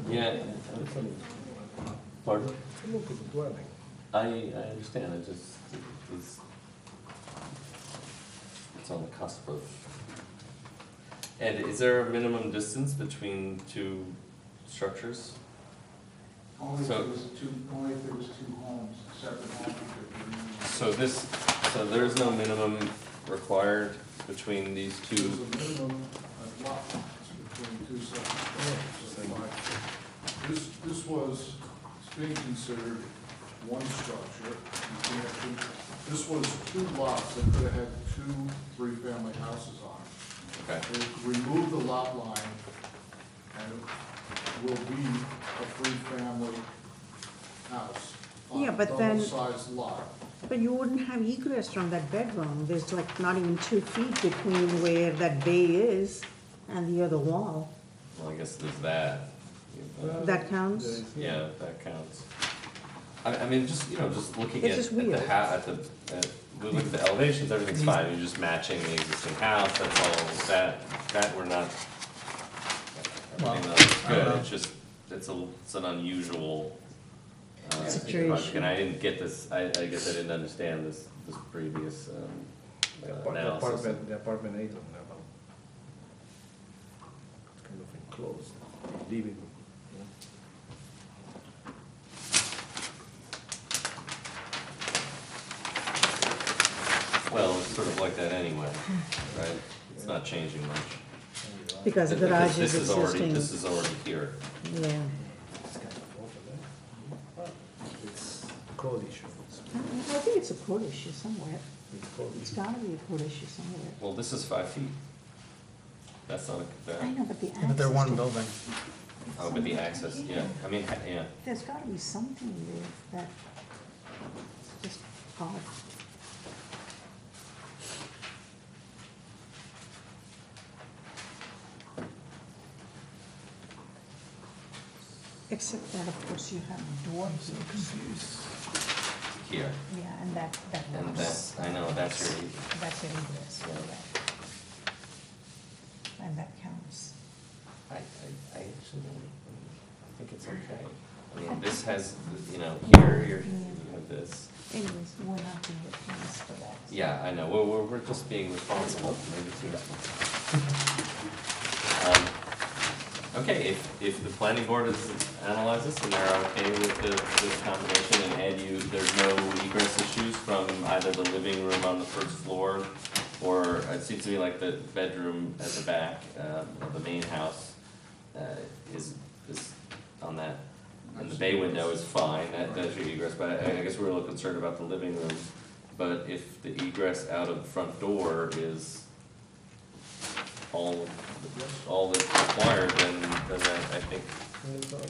B: Yeah. Pardon? I understand, it's on the cusp of. And is there a minimum distance between two structures?
H: Only if
B: So-
H: there was two homes, separate homes.
B: So there's no minimum required between these
D: There's
B: two?
D: a minimum of lot lines between two separate structures. This was, it's being considered one structure. in connection. This was two lots that could have had two three-family houses on it.
B: Okay.
D: They removed the lot line, and it will be a three-family house on
F: Yeah,
D: a
F: but then-
D: double-sized lot.
F: But you wouldn't have egress from that bedroom. There's like not even 2 feet between where that bay is and the other wall.
B: Well, I guess there's that.
F: That counts?
B: Yeah, that counts. I mean, just, you know, just looking
F: It's
B: at
F: just
B: the
F: weird.
B: we look at the elevations, everything's fine, you're just matching the existing house, that's all, that we're not, everything else is good, it's just, it's an unusual,
F: Situation.
B: project, and I didn't get this, I guess I didn't understand this previous, analysis.
G: The apartment I don't know about. It's kind of enclosed, living.
B: Well, Well, it's sort of like that anyway, right? It's not changing much.
F: Because the garage is existing.
B: This is already here.
F: Yeah.
E: It's code issue.
F: I think it's a code issue somewhere. It's gotta be a code issue somewhere.
B: Well, this is 5 feet. That's not a,
F: I know, but the access.
Q: But they're one
F: to-
Q: building.
B: oh, but the access, yeah, I mean, yeah.
F: There's gotta be something there that just odd. Except that, of course, you have doors.
B: Here.
F: Yeah, and that
B: And
F: works.
B: that's, I know, that's your,
F: That's your ingress, you're right. And that counts.
B: I actually think it's okay. I mean, this has, you know, here, you have this.
F: Anyways, we're not being replaced for that.
B: Yeah, I know, we're just being responsible, maybe too responsible. Okay, if the planning board has analyzed this and they're okay with this combination and there's no egress issues from either the living room on the first floor or it seems to me like the bedroom at the back of the main house is on that, and the bay window is fine, that's your egress, but I guess we're a little concerned about the living room. But if the egress out of the front door is all that's required, then that, I think.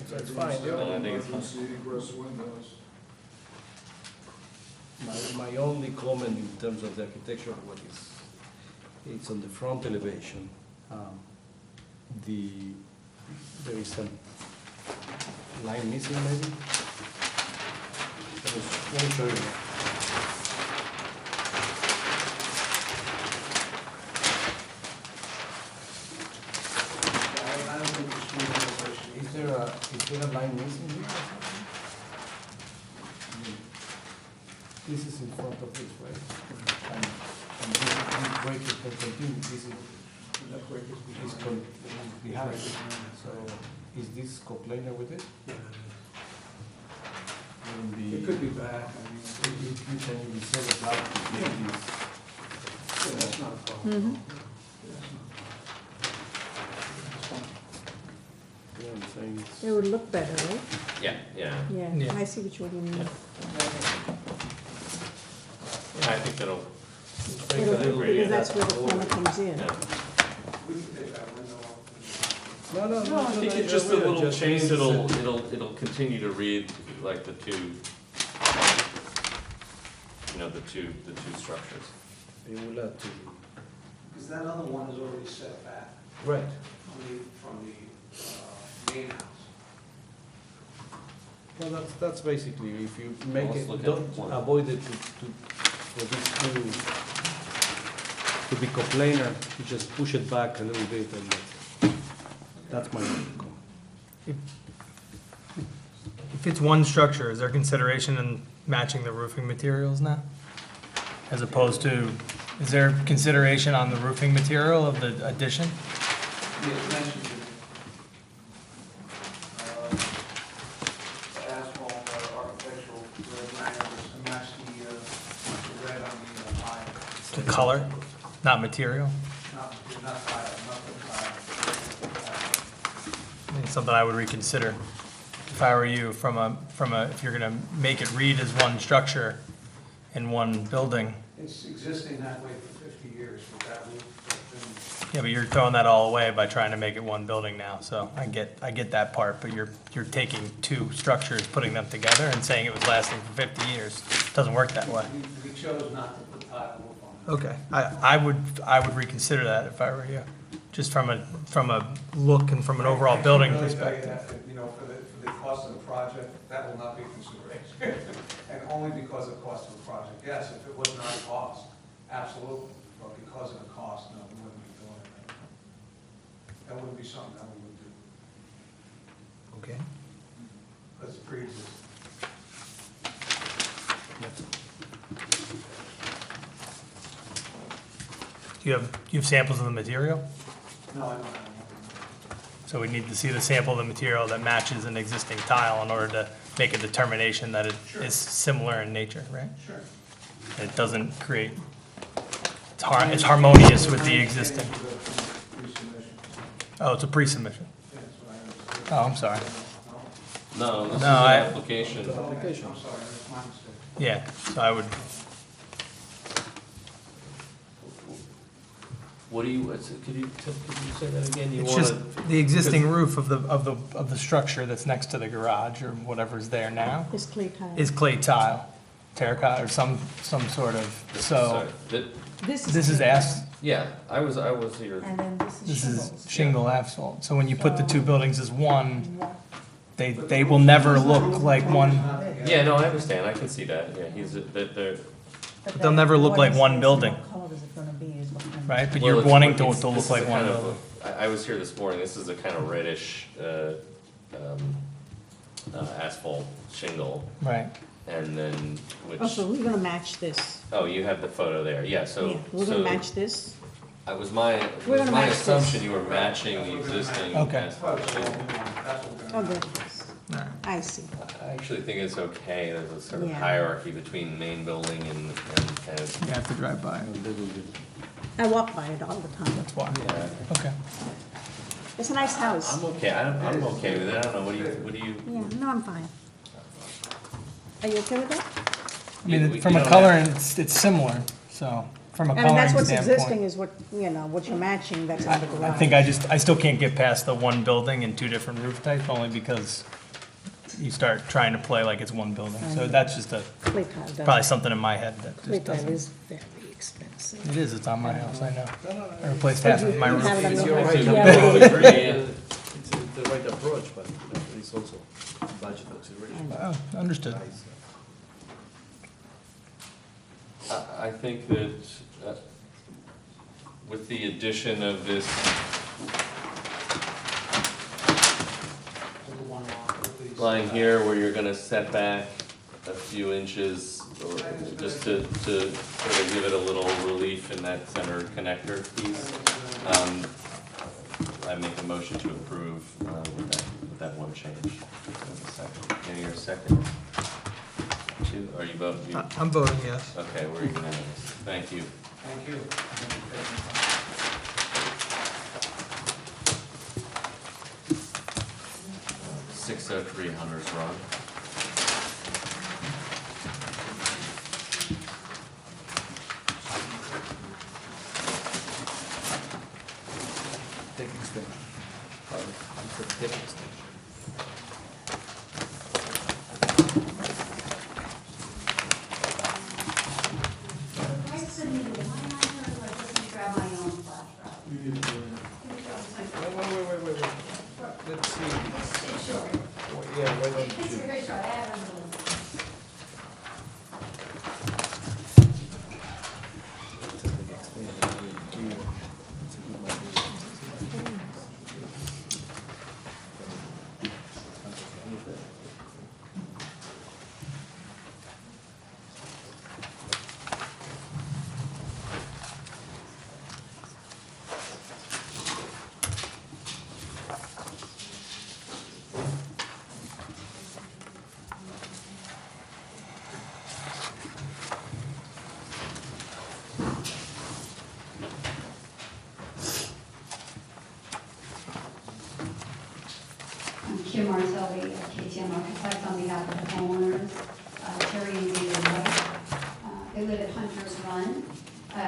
E: That's fine,
B: Then I think it's fine.
D: Emergency egress windows.
E: My only comment in terms of the architecture, what is, it's on the front elevation. There is some line missing maybe. Let me show you.
G: I don't think it's true elevation.
E: Is there a line missing here or something? This is in front of this, right? And this break is going to continue, this is behind. So is this coplanar with it?
G: It could be back, I mean.
E: You can reset it out.
G: Yeah, that's not a problem.
F: Mm-hmm.
E: Yeah, I'm saying it's.
F: It would look better, right?
B: Yeah, yeah.
F: Yeah,
Q: Yeah.
F: I see which one you mean.
B: Yeah, I think that'll,
F: Because that's where the corner comes in.
B: yeah.
G: We can take that window off.
E: No,
B: No, I think it's just a little change, it'll continue to read like the two, you know, the two structures.
E: They will have to.
G: Because that other one is already set back
E: Right.
G: from the main house.
E: Well, that's basically, if you make
B: Let's
E: it,
B: look at
E: don't
B: one.
E: avoid it for this to be coplanar, you just push it back a little bit and that's my only comment.
Q: If it's one structure, is there consideration in matching the roofing materials now? As opposed to, is there consideration on the roofing material of the addition?
G: Yes, mentioned it. Asphalt, architectural, red magnets, to match the red on the tile.
Q: The color, not material?
G: Not tile, not the tile.
Q: I think it's something I would reconsider if I were you if you're gonna make it read as one structure in one building.
G: It's existing that way for 50 years with that roof.
Q: Yeah, but you're throwing that all away by trying to make it one building now, so I get that part, but you're taking two structures, putting them together and saying it was lasting for 50 years. It doesn't work that way.
G: We chose not to put tile roof on it.
Q: Okay, I would reconsider that if I were you, just from a look and from an overall building
G: I can really tell you
Q: perspective.
G: that, you know, for the cost of the project, that will not be consideration. And only because of cost of the project. Yes, if it was not a cost, absolutely. But because of the cost, no, we wouldn't be doing it. That wouldn't be something that we would do.
Q: Okay.
G: Because it's pre-existing.
Q: Do you have samples of the material?
G: No, I don't have
Q: So we need to see the sample of the material that matches an existing tile in order to make a determination that it is similar in nature, right?
G: Sure.
Q: And it doesn't create it's harmonious with the existing. Oh, it's a pre-submission. Oh, I'm sorry.
B: No, this is
Q: No,
B: an
Q: I-
B: application.
T: I'm sorry, that's my mistake.
Q: Yeah, so I would,
B: What do you, could you say that again? You
Q: it's
B: wanna-
Q: just the existing roof of the structure that's next to the garage or whatever's there now
F: It's clay tile.
Q: is clay tile, terracotta or some sort of, so
B: Sorry,
Q: this is
B: yeah, I was here.
F: And then this is
Q: this
F: shingles.
Q: is shingle asphalt. So when you put the two buildings as one, they will never look like one,
B: Yeah, no, I understand, I can see that, yeah, they're.
F: But
Q: they'll
F: then
Q: never look
F: what
Q: like
F: is
Q: one
F: this?
Q: building.
F: What color is it gonna be is what I'm-
Q: right? But
B: Well,
Q: you're
B: it's-
Q: wanting to
B: this
Q: look
B: is
Q: like
B: a
Q: one
B: kind of
Q: building.
B: I was here this morning, this is a kind of reddish, asphalt shingle,
Q: Right.
B: and then, which,
F: Oh, so we're gonna match this.
B: oh, you have the photo there, yeah, so.
F: Yeah, we're gonna match this.
B: It was my
F: We're gonna match this.
B: assumption you were matching the existing
Q: Okay.
B: asphalt shingle.
F: Oh, good. I see.
B: I actually think it's okay, there's a sort of
F: Yeah.
B: hierarchy between main building and kind of.
Q: You have to drive by.
F: I walk by it all the time.
Q: That's why.
B: Yeah.
Q: Okay.
F: It's a nice house.
B: I'm okay, I'm okay with it, I don't know, what do you?
F: Yeah, no, I'm fine. Are you okay with that?
Q: I mean,
B: We-
Q: from
B: you
Q: a
B: don't
Q: coloring, it's similar, so, from a
F: I mean, that's
Q: coloring
F: what's existing
Q: standpoint.
F: is what, you know, what you're matching, that's in the garage.
Q: I think I still can't get past the one building and two different roof types, only because you start trying to play like it's one building. So that's just
F: Clay tile does.
Q: probably something in my head that
F: Clay
Q: just
F: tile
Q: doesn't.
F: is very expensive.
Q: It is, it's on my house, I know. I replaced half of my
F: You
Q: roof.
F: have it on
R: It's
F: your-
R: your right,
F: Yeah.
R: it's the right approach, but it's also budget consideration.
Q: Oh, understood.
B: I think that with the addition of this, line here where you're gonna set back a few inches, or just to sort of give it a little relief in that center connector piece. I make a motion to approve with that one change. Any your second? Two, are you voting?
Q: I'm voting yes.
B: Okay, we're unanimous. Thank you.
T: Thank you.
B: 603 Hunter's Run.
R: Take extension. It's a tip extension. Wait. Let's see.
P: It's short.
R: Yeah, why don't
P: It's
R: you?
P: very short, I have a little. I'm Kim Martelli, KTM Architects, on behalf of the homeowners, Terry and David White. They live at Hunter's Run,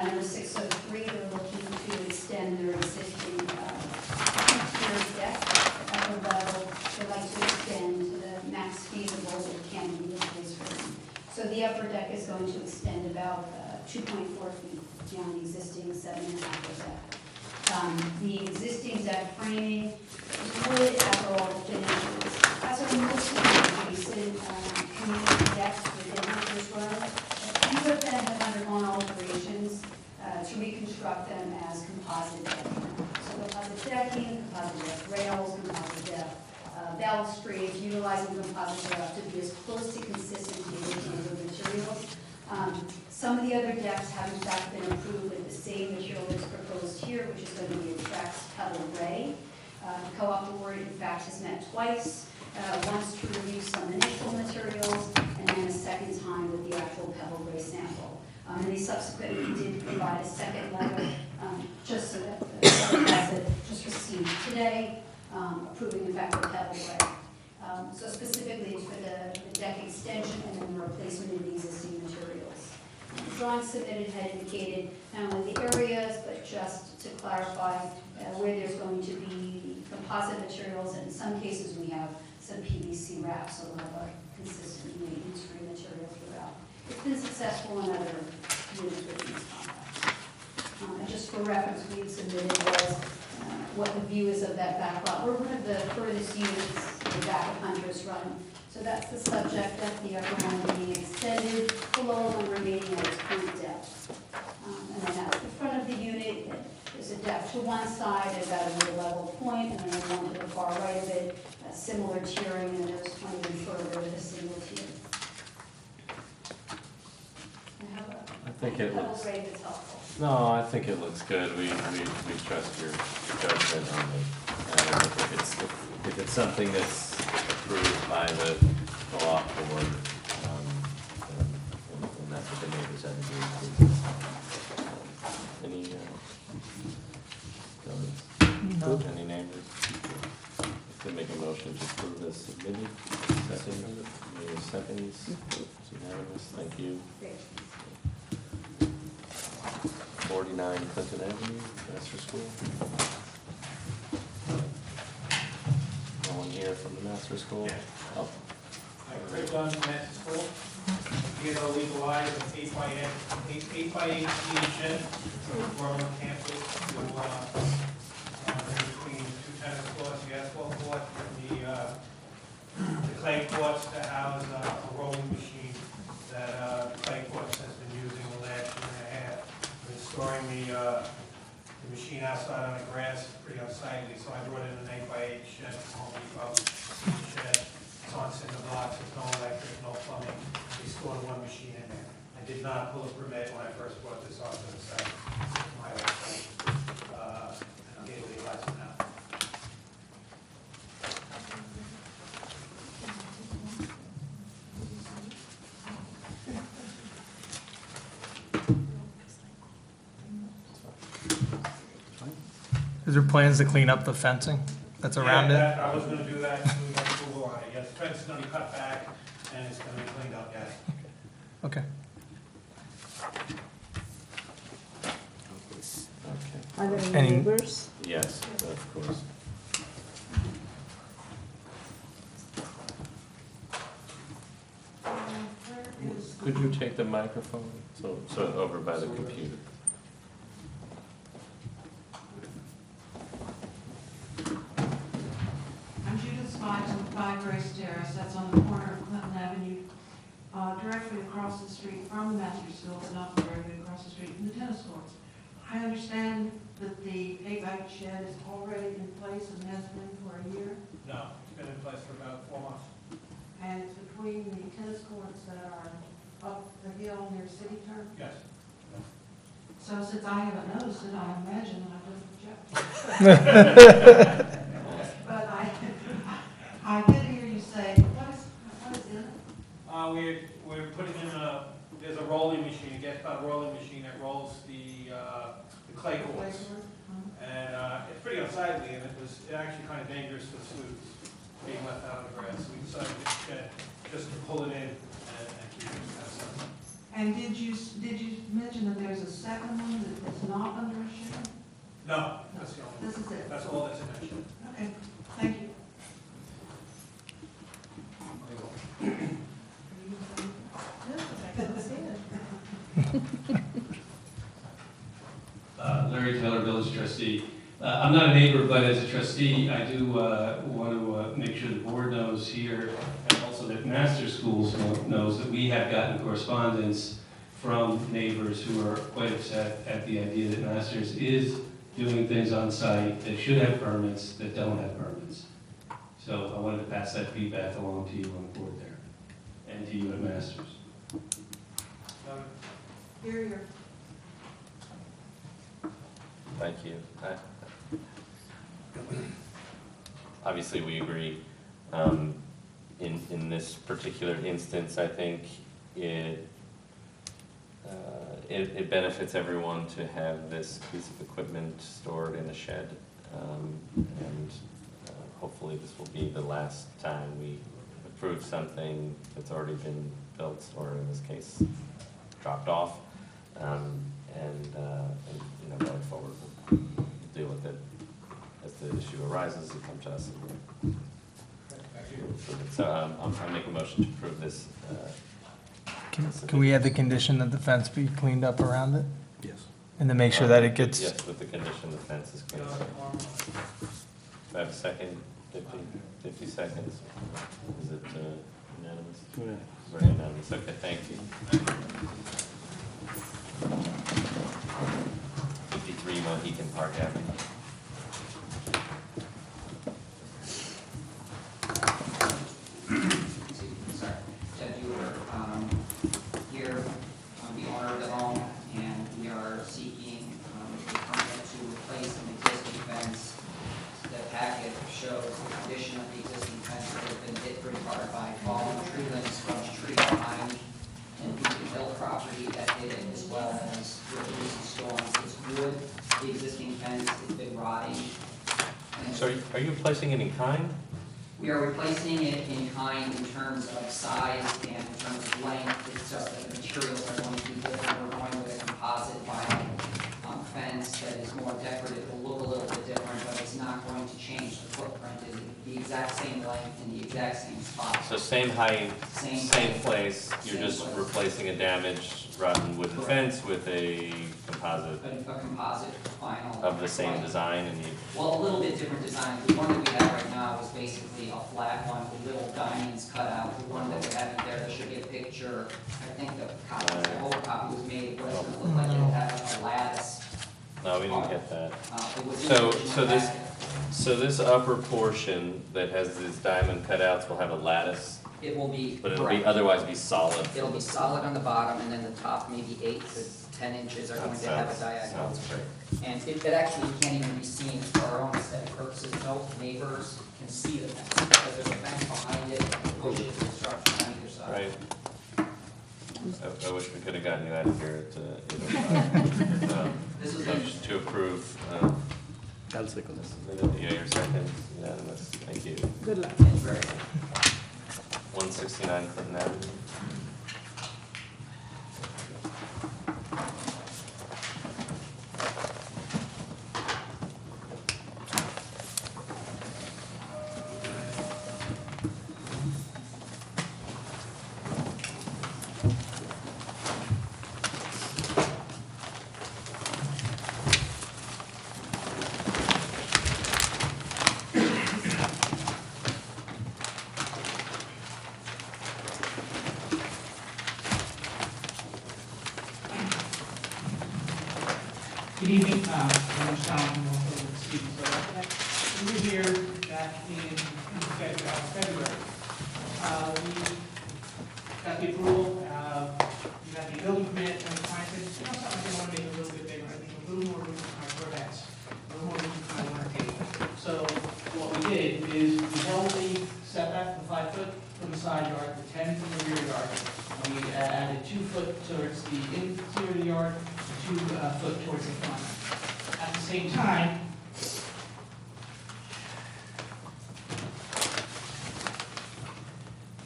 P: number 603. They're looking to extend their existing pier deck at the level. They'd like to extend to the max feasible that can be in place for them. So the upper deck is going to extend about 2.4 feet beyond the existing 7.5 deck. The existing deck framing wood after all the finishes. As are most of the recent community decks within Hunter's Run, a few of them have undergone alterations to reconstruct them as composite decking. So composite decking, composite deck rails, composite deck balustrades, utilizing composite rails to be as close to consistent with the other materials. Some of the other decks have in fact been approved with the same material that's proposed here, which is going to be a Trex pebble gray. The co-op board, in fact, has met twice, once to review some initial materials, and then a second time with the actual pebble gray sample.
I: And they subsequently did provide a second letter, just so that the board has it, just received today, approving the fact that that was right. So specifically for the deck extension and then the replacement of the existing materials. The drawing submitted had indicated not only the areas, but just to clarify where there's going to be composite materials, and in some cases we have some PVC wrap, so we'll have a consistent maintenance-free material throughout. It's been successful in other units with these complex. And just for reference, we had submitted was what the view is of that back lot. We're one of the furthest units in the back of Hunter's Run. So that's the subject of the upper one being extended, the lower one remaining at its current depth. And then that's the front of the unit. There's a depth to one side at about a mid-level point, and then one to the far right of it, similar tiering, and there's one even further with a single tier.
B: I think it looks.
I: Grade that's helpful.
B: No, I think it looks good. We trust your judgment on it. If it's something that's approved by the law board, then that's what the neighbors have agreed to. Any comments?
Q: No.
B: Any neighbors? Can make a motion to approve as submitted. Second, any seconds? It's unanimous. Thank you. 49 Clinton Avenue, Master School. No one here from the Master School? Oh.
H: Craig Dunn, Master School. Here to legalize an 8x8 shed for on campus to, in between two tennis courts, the asphalt court, and the clay courts to house a rolling machine that clay courts has been using the last year and a half. Been storing the machine outside on the grass, pretty unsightly, so I brought in an 8x8 shed from Home Depot. Shed. It's on cinder blocks, there's no electric, no plumbing. We stored one machine in there. I did not pull a permit when I first brought this onto the site. My own site. I'm getting legalized now.
Q: Is there plans to clean up the fencing that's around it?
H: I was gonna do that, we got approval on it, yes, the fence is gonna be cut back, and it's gonna be cleaned up, yes.
Q: Okay.
B: Okay.
F: Are there
Q: Any-
F: any neighbors?
B: Yes, of course. Could you take the microphone, so over by the computer?
U: I'm Judith Spies on 5 Grace Terrace, that's on the corner of Clinton Avenue, directly across the street from the Master School, but not directly across the street from the tennis courts. I understand that the 8x8 shed is already in place and has been for a year,
H: No, it's been in place for about 4 months.
U: and it's between the tennis courts that are up the hill near City Turf.
H: Yes.
U: So since I haven't noticed it, I imagine I didn't object. But I did hear you say, what is in it?
H: We're putting in there's a rolling machine, a gas-powered rolling machine that rolls the clay courts. And it's pretty unsightly, and it actually kind of dangerous for the students being left out of the grass. So we decided to get a shed just to pull it in and keep it outside.
U: And did you mention that there's a second one that's not under a shed?
H: No, that's the only one.
U: This is it?
H: That's all that's in that shed.
U: Okay, thank you.
J: Larry Taylor, village trustee. I'm not a neighbor, but as a trustee, I do want to make sure the board knows here, and also that Master Schools knows that we have gotten correspondence from neighbors who are quite upset at the idea that Masters is doing things on site that should have permits that don't have permits. So I wanted to pass that feedback along to you on the board there, and to you at Masters.
U: Here, here.
B: Thank you. Obviously, we agree. In this particular instance, I think it benefits everyone to have this piece of equipment stored in a shed. And hopefully this will be the last time we approve something that's already been built, or in this case, dropped off. And going forward, we'll deal with it as the issue arises. You come to us. And we'll approve it. So I'll make a motion to approve this.
Q: Can we add the condition that the fence be cleaned up around it?
E: Yes.
Q: And then make sure that it gets.
B: Yes, with the condition the fence is cleaned up. Do I have a second? 50 seconds? Is it unanimous?
E: Yeah.
B: Very unanimous. Okay, thank you. 53 Mohican Park Avenue.
A: Sorry, Ted Bueller, here, I'm the owner of the home, and we are seeking a permit to replace an existing fence. The packet shows the condition of the existing fence that has been hit pretty hard by fallen tree limbs from a tree behind and Beacon Hill property that hit it, as well as with recent storms. It's wood, the existing fence has been rotting. And
B: So are you replacing it in kind?
A: we are replacing it in kind in terms of size and in terms of length. It's just that the materials are going to be different. We're going with a composite vinyl fence that is more decorative. It will look a little bit different, but it's not going to change the footprint. It's the exact same length in the exact same spot.
B: So same height,
A: Same
B: same
A: height,
B: place, you're
A: same
B: just
A: place.
B: replacing a damaged rotten wooden
A: Correct.
B: fence with a composite
A: A composite vinyl.
B: of the same design, and you,
A: Well, a little bit different design. The one that we have right now is basically a flat one with little diamonds cut out. The one that we're having there should be a picture. I think the copy, the whole copy was made, but it's going to look like it'll have a lattice.
B: no, we didn't get that.
A: It was in the original packet.
B: So this upper portion that has these diamond cutouts will have a lattice,
A: It will be,
B: but it'll be
A: correct.
B: otherwise be solid.
A: It'll be solid on the bottom, and then the top, maybe 8 to 10 inches are going to have a diagonal.
B: Sounds great.
A: And it actually can't even be seen for our own aesthetic purposes. No neighbors can see the fence, because there's a fence behind it, bushes and structure on either side.
B: Right. I wish we could have gotten you out of here at 8:05.
A: This is
B: Motion to approve.
E: I'll second this.
B: Yeah, your second, unanimous, thank you.
F: Good luck.
A: Thank you very much.
B: 169 Clinton Avenue.
H: Good evening, my name is John, I'm also with Stevens. We were here back in February. We got the approval, we got the building permit, and the client said, you know something, I want to make it a little bit bigger, I think a little more room for my Corvettes, a little more room for my winter cake. So what we did is we held the setback, the 5 foot from the side yard, the 10 from the rear yard. We added 2 foot towards the interior of the yard, 2 foot towards the front. At the same time,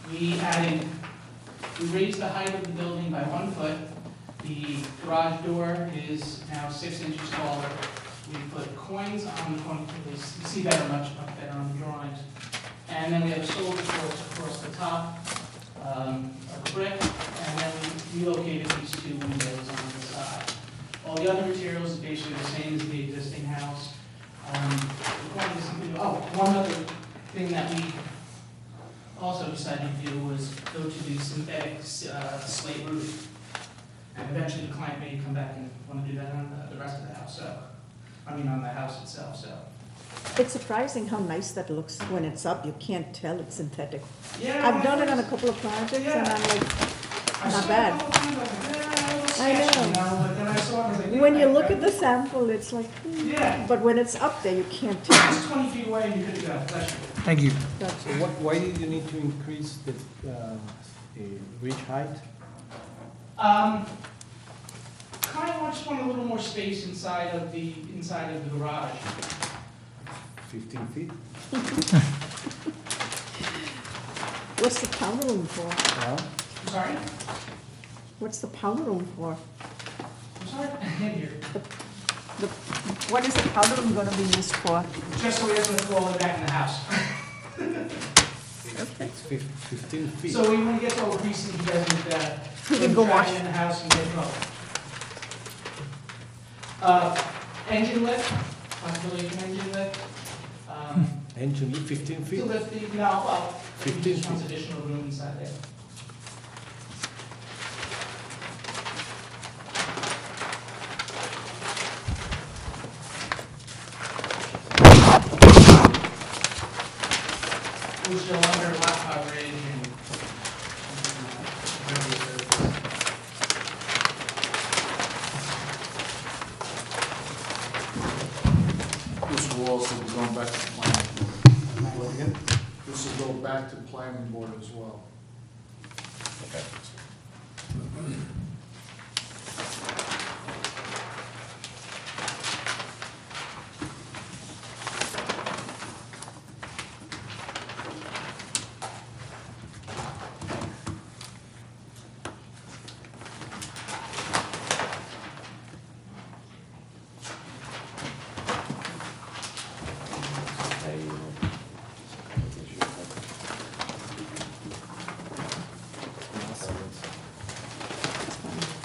H: we raised the height of the building by 1 foot. The garage door is now 6 inches taller. We put coins on the corner, you see that much better on the drawings. And then we have soldier ports across the top, a brick, and then we relocated these 2 windows on the side. All the other materials is basically the same as the existing house. One other thing that we also decided to do was go to the synthetic slate roof. And eventually the client may come back and want to do that on the rest of the house, on the house itself, so.
F: It's surprising how nice that looks when it's up. You can't tell it's synthetic.
H: Yeah,
F: I've done it on a couple of projects, and I'm like, not bad. I know. When you look at the sample, it's like,
H: Yeah.
F: but when it's up there, you can't tell.
H: Just 20 feet away and you're good to go. Pleasure.
Q: Thank you.
E: So why did you need to increase the ridge height?
H: kind of just want a little more space inside of the garage.
E: 15 feet?
F: What's the powder room for?
H: I'm sorry?
F: What's the powder room for?
H: I'm sorry, I can't hear.
F: What is the powder room gonna be used for?
H: Just so he doesn't throw all it back in the house.
E: It's 15 feet.
H: So when he gets all greasy, he doesn't,
F: He can go wash.
H: in the house and get in trouble. Engine lift, possibility of an engine lift.
E: Engine lift 15
H: To
E: feet?
H: lift the, no, well,
E: 15
H: just wants
E: feet.
H: additional room inside there. We're still under lot coverage and.
D: This will also be going back to planning board. This will go back to planning board as well.
B: Okay.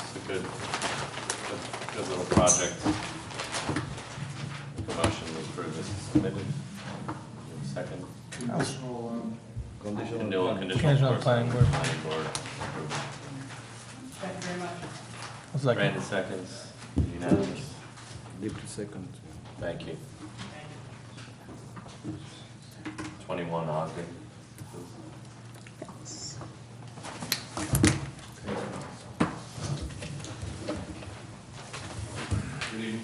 B: It's a good little project. Make a motion to approve this as submitted. Second.
D: Conditional,
E: Conditional.
B: No, conditional.
Q: Conditional
B: of course,
Q: planning board.
B: Planning board approval.
H: Thank you very much.
Q: I'll second.
B: Brandon seconds, unanimous.
E: Leave to second.
B: Thank you. 21 Ogden.
C: Good evening,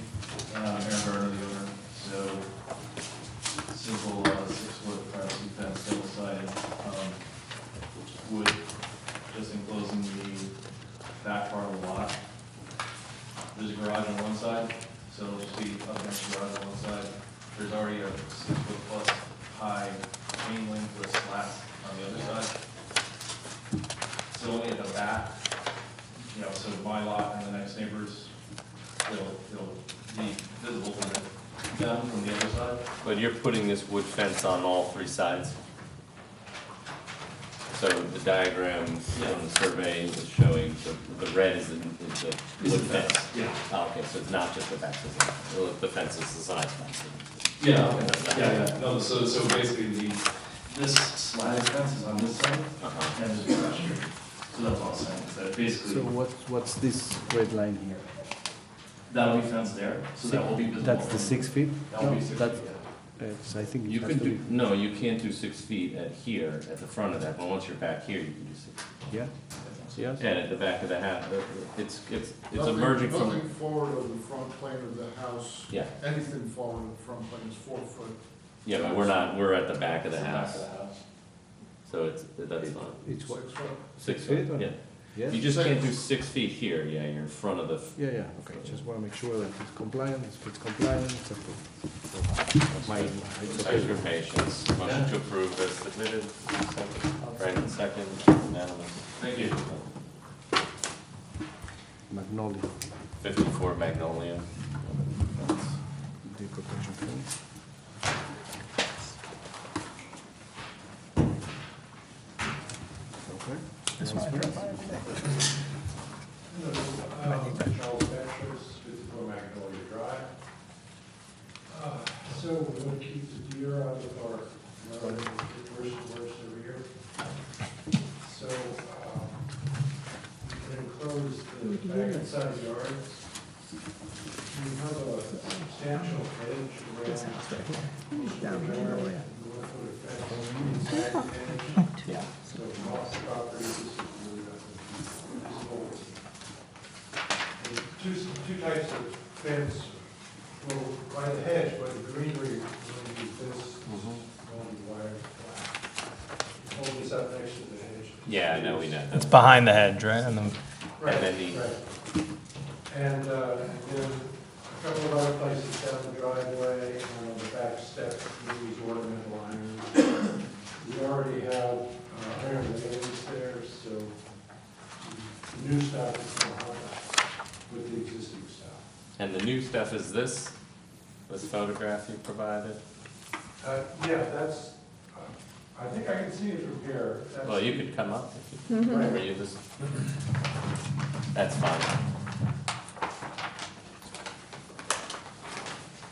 C: Aaron Burner, the owner. So, simple 6-foot privacy fence, double sided, wood, just enclosing the back part of the lot. There's a garage on one side, so it'll just be up against the garage on one side. There's already a 6-foot plus high chain link with slats on the other side. So only at the back, you know, so my lot and the next neighbor's, it'll be visible to them from the other side.
B: But you're putting this wood fence on all 3 sides? So the diagram on the survey is showing the red is the wood fence?
C: Yeah.
B: Oh, okay, so it's not just the back, the fence is the size fence?
C: Yeah, okay. Yeah. No, so basically this slatted fence is on this side, and there's a garage here. So that's all I'm saying, is that basically.
E: So what's this red line here?
C: That'll be fenced there, so that will be visible.
E: That's the 6 feet?
C: That will be 6 feet,
E: That's-
C: yeah.
E: I think it
B: You
E: has
B: can
E: to
B: do,
E: be-
B: no, you can't do 6 feet at here, at the front of that, but once you're back here, you can do 6 feet.
E: Yeah? Yes?
B: And at the back of the house, it's
D: nothing-
B: emerging from,
D: Nothing forward of the front plane of the house.
B: Yeah.
D: Anything forward of the front plane is 4 foot.
B: yeah, but we're at the back of the
C: It's the back
B: house,
C: of the house.
B: so that's fine.
E: It's what?
D: 6 foot.
B: 6
E: feet
B: feet,
E: or-
B: yeah.
E: Yes?
B: You just can't do 6 feet here, yeah, you're in front of the,
E: Yeah, yeah, okay, just want to make sure that it's compliant, it's compliant, it's approved.
B: thanks for your patience. Motion to approve as submitted, second, Brandon second, unanimous.
C: Thank you.
E: Magnolia,
B: 54 Magnolia.
E: the protection fence. Okay.
Q: This one I drove by every day.
K: Charles Baxter's 54 Magnolia Drive. So we're going to keep the deer out of our, worse and worse every year. So we enclose the back inside of the yard. We have a substantial hedge around. Down here.
Q: Yeah.
K: So off the property, this is really visible. Two types of fence, well, by the hedge, by the greenery, we're going to use this, going to be wired flat. Hold this up next to the hedge.
B: Yeah, I know, we know.
Q: It's behind the hedge, right? And then
B: And then the,
K: Right. And then a couple of other places down the driveway, on the back steps, these ornamental irons. We already have iron railings there, so the new stuff is going to help with the existing stuff.
B: And the new stuff is this photograph you provided?
K: Yeah, that's, I think I can see it from here. That's-
B: Well, you could come up if you,
K: Mhm.
B: or you just, that's fine.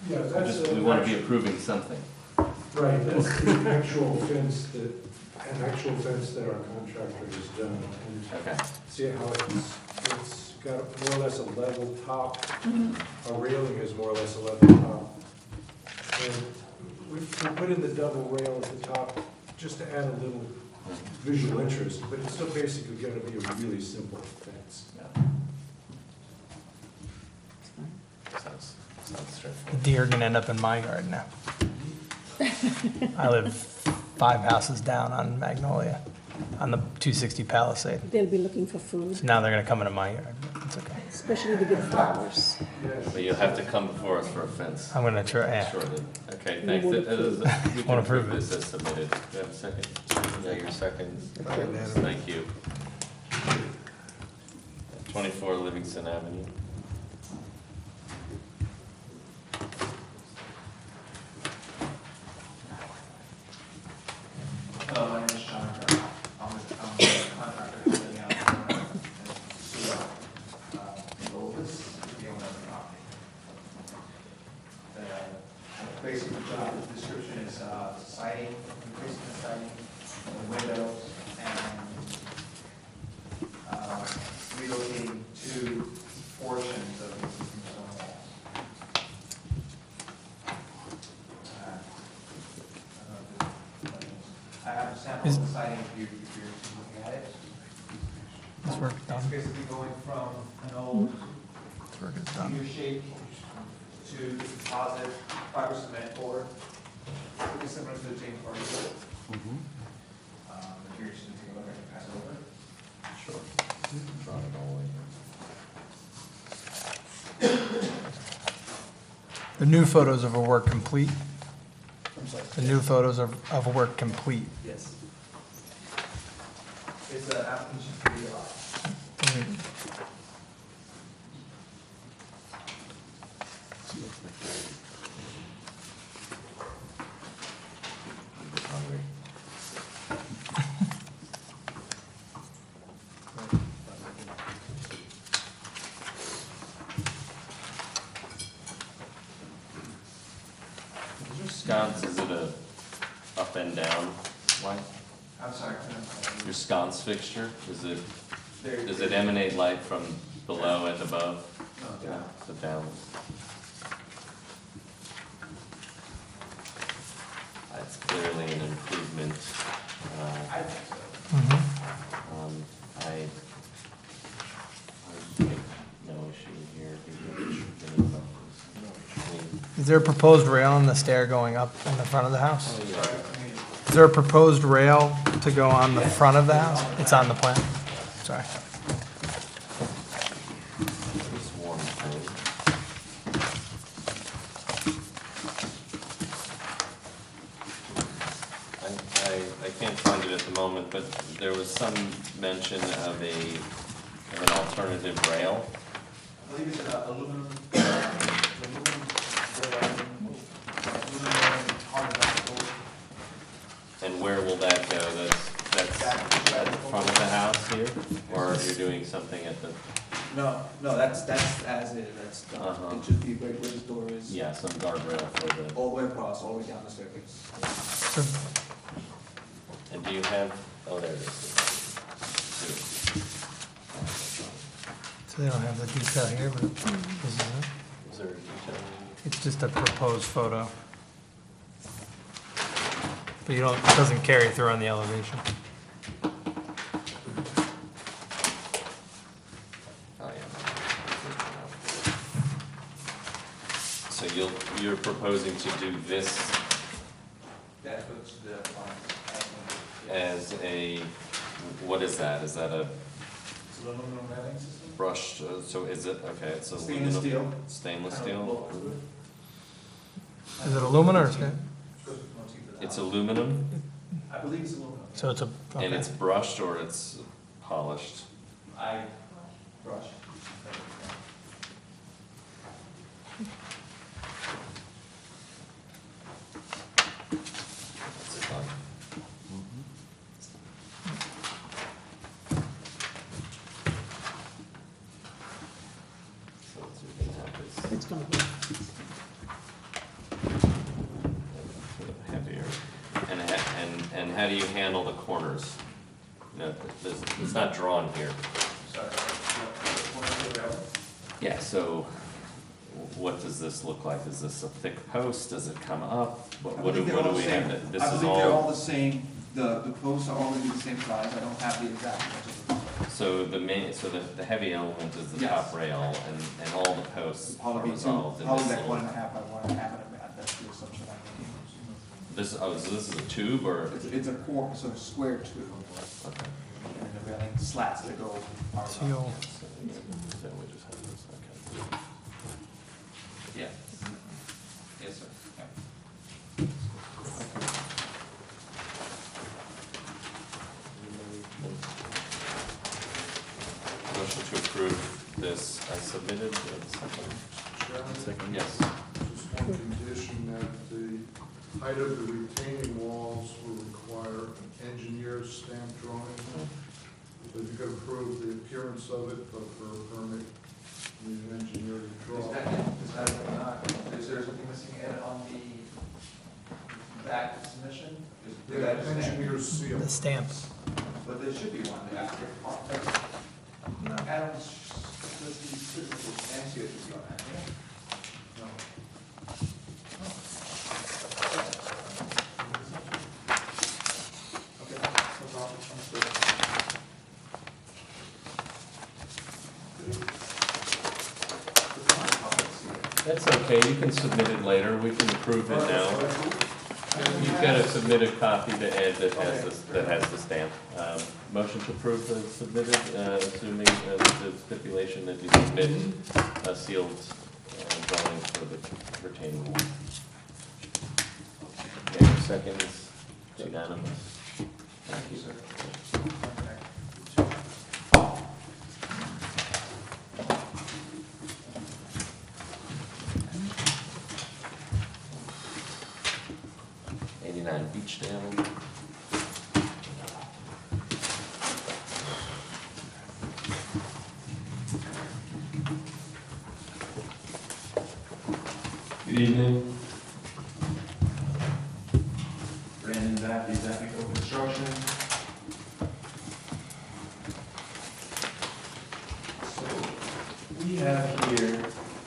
K: Yeah, that's.
B: We want to be approving something.
K: Right, that's the actual fence that our contractor has done. And
B: Okay.
K: see how it's got more or less a level top.
F: Mm-hmm.
K: Our railing is more or less a level top. And we put in the double rail at the top just to add a little visual interest, but it's still basically gonna be a really simple fence.
B: Sounds
Q: The
B: straightforward.
Q: deer are gonna end up in my yard now. I live 5 houses down on Magnolia, on the 260 Palisade.
F: They'll be looking for food,
Q: So now they're gonna come into my yard, but it's okay.
F: especially the good farmers.
B: But you'll have to come before us for a fence.
Q: I'm gonna try, yeah.
B: Shortly. Okay,
F: We
B: thanks.
F: won't
B: We can
Q: Won't
B: approve
Q: approve it.
B: this as submitted. Do you have a second? Yeah, your second. Thank you. 24 Livingstone Avenue.
M: Hello, my name is John Kerr. I'm a contractor helping out Lovis, the owner of the property. The basic job description is siding, increasing the siding, the windows, and relocating 2 portions of the existing stone walls. I have a sample of the siding if you're looking at it.
Q: This work done.
M: It's basically going from an old
Q: This work is done.
M: U-shape to the composite fiber cement board, pretty similar to the James Hardy board. If you're interested, take a look, I can pass it over.
B: Sure. Draw it all the way
Q: The new photos of a work complete.
M: I'm sorry.
Q: The new photos of a work complete.
M: Yes. It's an application for the
B: hungry. Is your sconce, is it a up and down light?
M: I'm sorry.
B: Your sconce fixture, does
M: There-
B: it emanate light from below and above?
M: No, down.
B: So down. That's clearly an improvement.
M: I think so.
B: I think no issue here. I mean,
Q: Is there a proposed rail on the stair going up in the front of the house?
M: Sorry, I mean,
Q: Is there a proposed rail to go on the front of the house? It's on the plan. Sorry.
B: This one thing. I can't find it at the moment, but there was some mention of an alternative rail.
M: I believe it's aluminum horizontal.
B: And where will that go? That's at the front of the house here? Or you're doing something at the,
M: No, that's as is, that's done.
B: Uh-huh.
M: It should be where the door is.
B: yeah, some guardrail for the,
M: All the way across, all the way down the staircase.
B: and do you have, oh, there it is.
Q: So they don't have the detail here, but this is it.
B: Is there a detail?
Q: It's just a proposed photo. But you don't, it doesn't carry through on the elevation.
B: Oh, yeah. So you're proposing to do this
M: That's what's the plan.
B: as a, what is that? Is that a
M: It's an aluminum netting system.
B: Brushed, so is it, okay, it's
M: Stainless
B: aluminum.
M: steel.
B: Stainless
M: Kind of
B: steel?
M: blow through it.
Q: Is it aluminum or stain?
B: It's aluminum,
M: I believe it's aluminum.
Q: So it's a,
B: and
Q: okay.
B: it's brushed or it's polished?
M: I brush.
B: What's it like? So it's your examples.
F: It's gonna be.
B: Heavier. And how do you handle the corners? No, it's not drawn here.
M: Sorry.
B: Yeah, so what does this look like? Is this a thick post? Does it come up? What do we have? This
M: I
B: is
M: believe they're all
B: all,
M: the same, the posts are all gonna be the same size, I don't have the exact measurements.
B: so the heavy element is the
M: Yes.
B: top rail and all the posts are
M: Probably
B: resolved in
M: probably
B: this
M: like
B: little.
M: 1.5 by 1.5, that's the assumption I'm making.
B: This, so this is a tube or?
M: It's a core, so a square tube,
B: Okay.
M: and the railing slats that go
Q: Seal.
B: So we just have this, okay.
M: Yeah. Yes, sir. Yeah.
B: Motion to approve this as submitted. Do you have a second? Second, yes.
D: Just one condition that the height of the retaining walls will require an engineer's stamp drawing. If you could approve the appearance of it, but for a permit, you need an engineer to draw.
M: Is there something missing on the back submission? Is
D: Yeah,
M: that a stamp?
D: engineer's seal.
Q: The stamp.
M: But there should be one, yeah. I don't, let's see, stamps here should be on that, yeah?
D: No.
M: Okay, no problem, understood.
B: That's okay, you can submit it later, we can approve it now. You've got a submitted copy to Ed that has this, that has the stamp. Motion to approve the submitted, assuming the stipulation that you submit a sealed drawing for the retaining wall. Mayor seconds, it's unanimous. Thank you, sir. Beachdale.
C: Good evening. Brandon Zappy, Zappy Construction. So, we have here,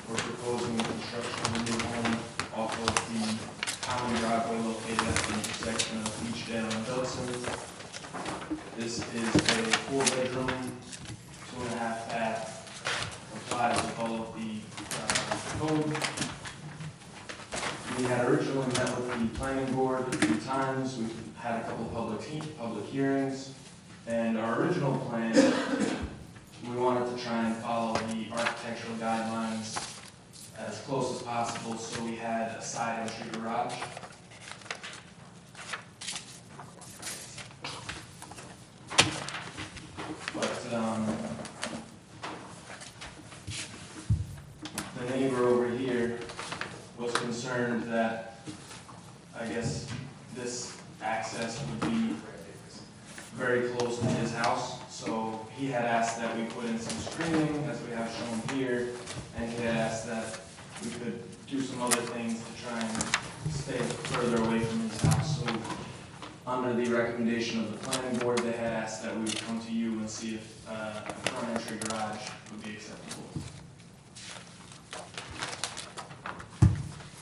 C: we're proposing the construction of a new home off of the common driveway located at the intersection of Beachdale and Hudson. This is a 4-bedroom, 2.5 bath, complies with all of the code. We had originally met with the planning board 3 times, we had a couple of public hearings, and our original plan, we wanted to try and follow the architectural guidelines as close as possible, so we had a side entry garage. But the neighbor over here was concerned that, I guess, this access would be very close to his house. So he had asked that we put in some screening, as we have shown here, and he had asked that we could do some other things to try and stay further away from his house. So under the recommendation of the planning board, they had asked that we would come to you and see if a front entry garage would be acceptable.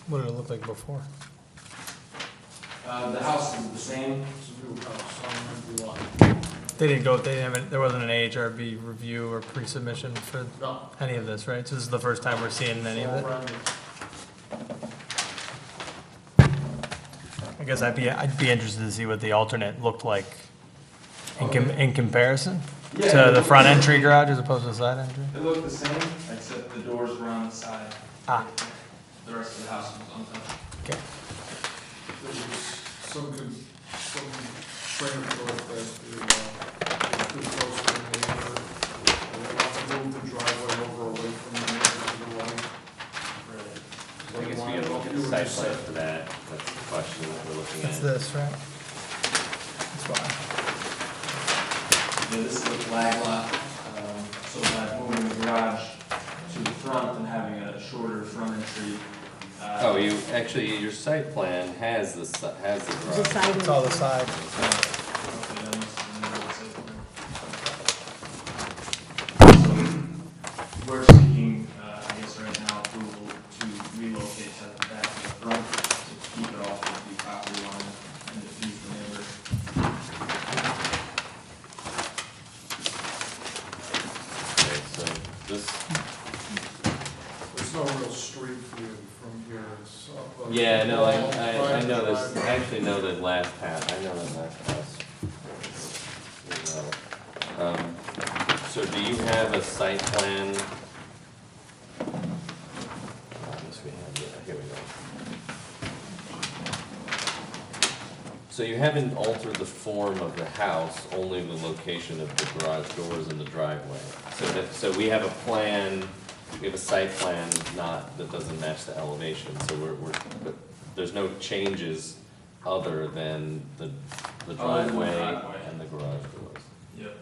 Q: What did it look like before?
C: The house is the same.
Q: They didn't go, there wasn't an Ahrb review or pre-submission for any of this, right? So this is the first time we're seeing any of it? I guess I'd be interested to see what the alternate looked like in comparison.
C: Yeah,
Q: to the front entry garage as opposed to the side entry?
C: It looked the same, except the doors were on the side.
Q: Ah.
C: The rest of the house was untouched.
Q: Okay.
D: There was some train of thought that too close to the neighbor. They want to move the driveway over away from the neighbor to the right.
B: I guess we gotta look at the site plan for that, that's the question that we're looking at.
Q: It's this, right? That's fine.
C: Yeah, this is the flag lot, so by moving the garage to the front and having a shorter front entry.
B: Oh, your site plan has the garage.
Q: It's all the side.
C: Okay, that must have been the old site plan. So we're seeking, I guess right now, approval to relocate that back to the front to keep it off of the property line and defease the neighbor.
B: Okay, so this,
D: There's no real street view from here, it's up.
B: yeah, no, I know this, I actually know the last house, I know the last house. So do you have a site plan? Yes, we have, yeah, here we go. So you haven't altered the form of the house, only the location of the garage doors and the driveway. So we have a plan, we have a site plan that doesn't match the elevation, so but there's no changes other than the driveway and the garage doors.
C: Yep.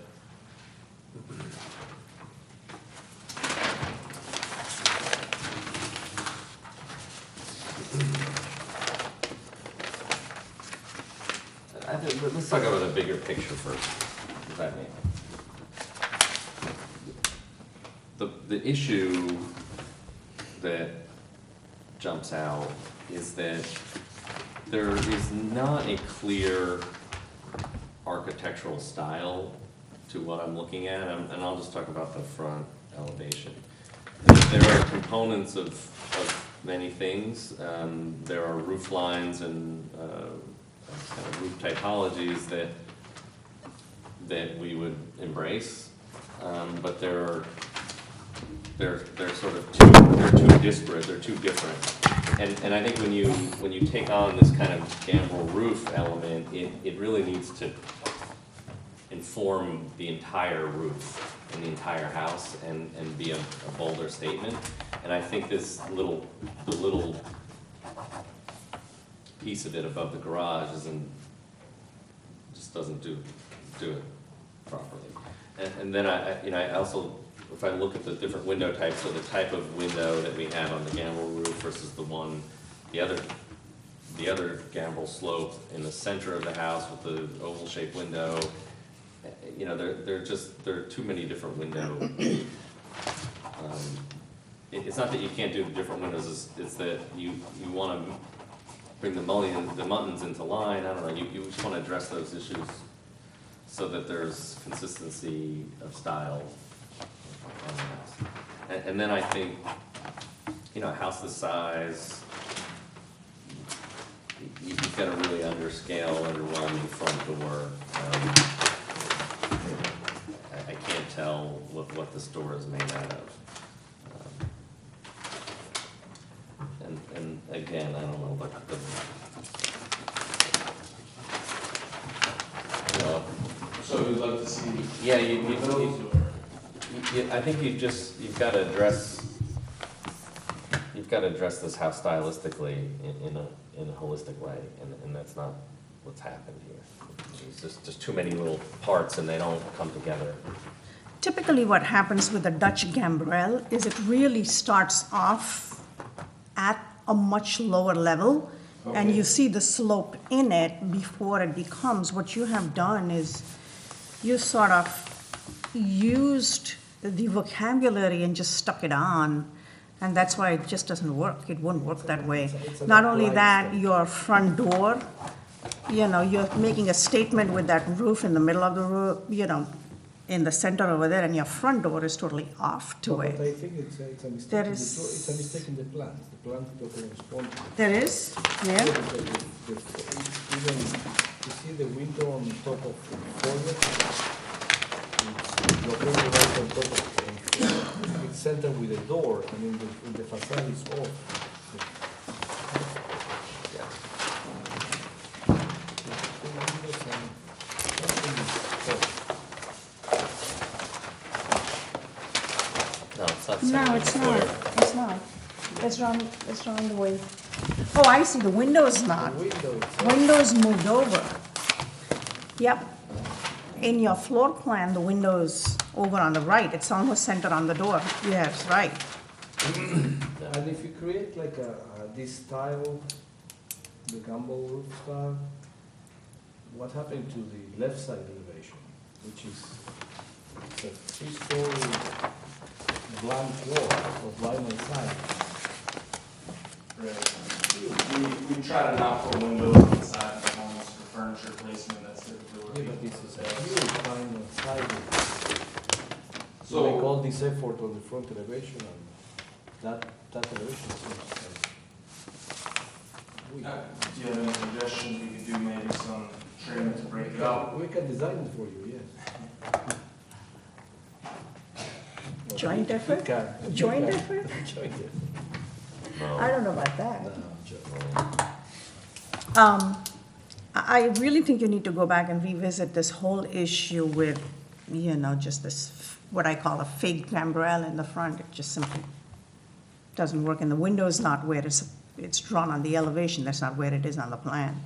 B: Let's talk about the bigger picture first, if I may. The issue that jumps out is that there is not a clear architectural style to what I'm looking at, and I'll just talk about the front elevation. There are components of many things. There are roof lines and kind of roof typologies that we would embrace, but they're sort of too disparate. They're too different, and I think when you take on this kind of gambrel roof element, it really needs to inform the entire roof and the entire house and be a bolder statement. And I think the little piece of it above the garage just doesn't do it properly. And then I also, if I look at the different window types, so the type of window that we have on the gambrel roof versus the other gambrel slope in the center of the house with the oval shaped window, there are too many different windows. It's not that you can't do different windows, it's that you want to bring the muttons into line. I don't know, you just want to address those issues so that there's consistency of style on the house. And then I think, a house this size, you've got to really underscale, underwhelm the front door. I can't tell what this door is made out of. And again, I don't know what
C: So we'd love to see.
B: Yeah, I think you've got to address this house stylistically in a holistic way, and that's not what's happened here. It's just too many little parts and they don't come together.
F: Typically what happens with the Dutch gambrel is it really starts off at a much lower level, and you see the slope in it before it becomes. What you have done is you sort of used the vocabulary and just stuck it on, and that's why it just doesn't work. It won't work that way. Not only that, your front door, you're making a statement with that roof in the middle of the roof, in the center over there, and your front door is totally off to it.
O: But I think it's a mistake.
F: There
O: It's a mistake in the plans. The plans don't correspond.
F: There is? Yeah?
O: Even you see the window on top of the foyer. It's located right on top of, it's centered with a door, I mean, the facade is off.
B: No, it's not.
F: No, it's not, it's not. It's wrong the way. Oh, I see, the window's not. Window's moved over. Yep. In your floor plan, the window's over on the right. It's almost centered on the door. Yes, right.
O: And if you create like this style, the gamble roof style, what happened to the left side elevation, which is it's a three-story blank floor of vinyl siding.
C: Right. We try to not put windows inside of the homes for furniture placement, that's typically what
O: Yeah,
C: we
O: but
C: do.
O: this is a huge vinyl siding.
C: So-
O: So make all this effort on the front elevation, and that elevation seems weak.
C: Do you have any suggestions we could do, maybe some trim to break it up?
O: We can design it for you, yes.
F: Joint effort? Joint effort?
O: Joint effort.
F: I don't know about that.
O: No,
F: I really think you need to go back and revisit this whole issue with, just this, what I call a fake gambrel in the front. It just simply doesn't work, and the window's not where it's drawn on the elevation. That's not where it is on the plan.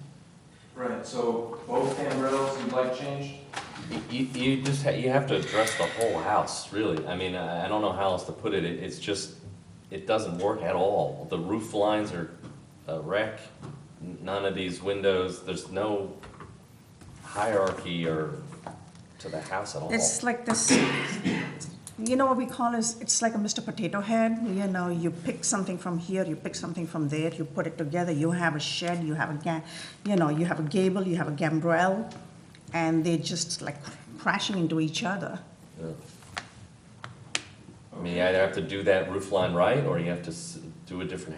C: Right, so both handrails you'd like changed?
B: You just you have to address the whole house, really. I mean, I don't know how else to put it. It's just, it doesn't work at all. The roof lines are a wreck. None of these windows, there's no hierarchy or to the house at all.
F: It's like this, what we call is, it's like a Mr. Potato Head. You pick something from here, you pick something from there, you put it together. You have a shed, you have you have a gable, you have a gambrel, and they're just like crashing into each other.
B: Yeah. I mean, you either have to do that roof line right, or you have to do a different,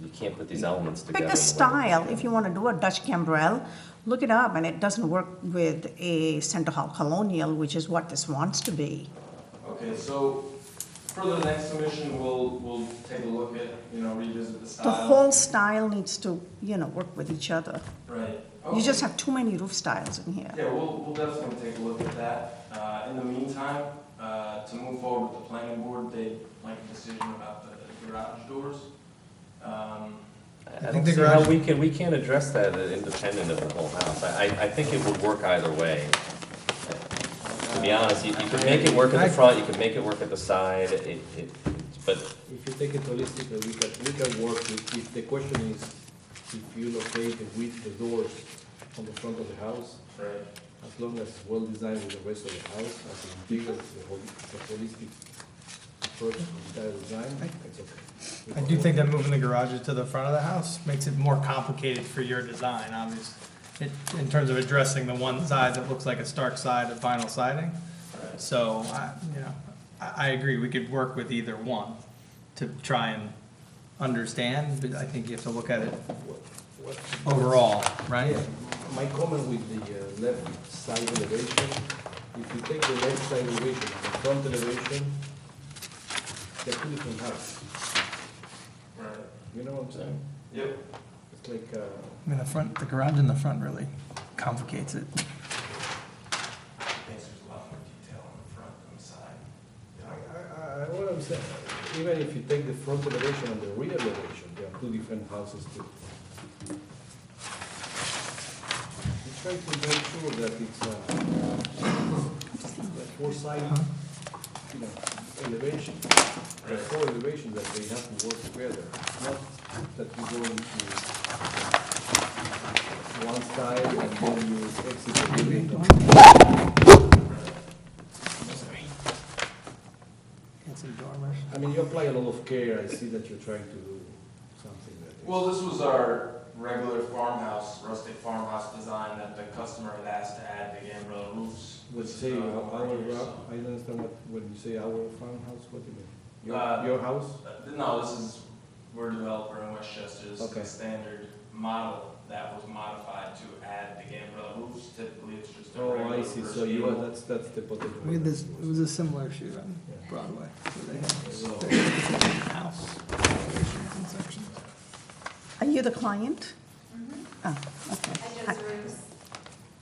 B: you can't put these elements together.
F: Pick a style. If you want to do a Dutch gambrel, look it up, and it doesn't work with a Center Hall Colonial, which is what this wants to be.
C: Okay, so for the next submission, we'll take a look at, revisit the style.
F: The whole style needs to, work with each other.
C: Right.
F: You just have too many roof styles in here.
C: Yeah, we'll definitely take a look at that. In the meantime, to move forward with the planning board, they'd like a decision about the garage doors.
B: I don't see how we can't address that independent of the whole house. I think it would work either way. To be honest, you could make it work at the front, you could make it work at the side, but.
O: If you take it holistically, we can work with, if the question is, if you locate the width, the doors on the front of the house,
C: right,
O: as long as it's well designed with the rest of the house, as it integrates the holistic approach to that design, it's okay.
Q: I do think that moving the garages to the front of the house makes it more complicated for your design, obviously. In terms of addressing the one side that looks like a stark side of vinyl siding. So, I agree, we could work with either one to try and understand, but I think you have to look at it overall, right?
O: Yeah. My comment with the left side elevation, if you take the left side elevation and the front elevation, they're two different houses.
C: right.
O: You know what I'm saying?
C: Yep.
O: It's like,
Q: I mean, the garage in the front really complicates it.
C: Thinks there's a lot more detail on the front than the side.
O: what I'm saying, even if you take the front elevation and the rear elevation, they are two different houses too. You try to make sure that it's four-side, elevation. There are four elevations that they have to work together, not that you go into one side and then you exit the window. I mean, you apply a lot of care. I see that you're trying to do something that is...
C: Well, this was our regular farmhouse, rustic farmhouse design that the customer had asked to add the gambrel roofs.
O: Let's say I don't understand when you say our farmhouse, what do you mean? Your house?
C: No, this is
M: we're a developer in Westchester. This is
O: Okay.
M: the standard model that was modified to add the gambrel roofs. Typically, it's just a
O: Oh,
M: regular
O: I see,
M: first
O: so you,
M: gable.
O: that's the potential.
Q: We had this, it was a similar issue on Broadway, where they
O: So-
Q: had house elevations and sections.
F: Are you the client? Oh, okay. Hi.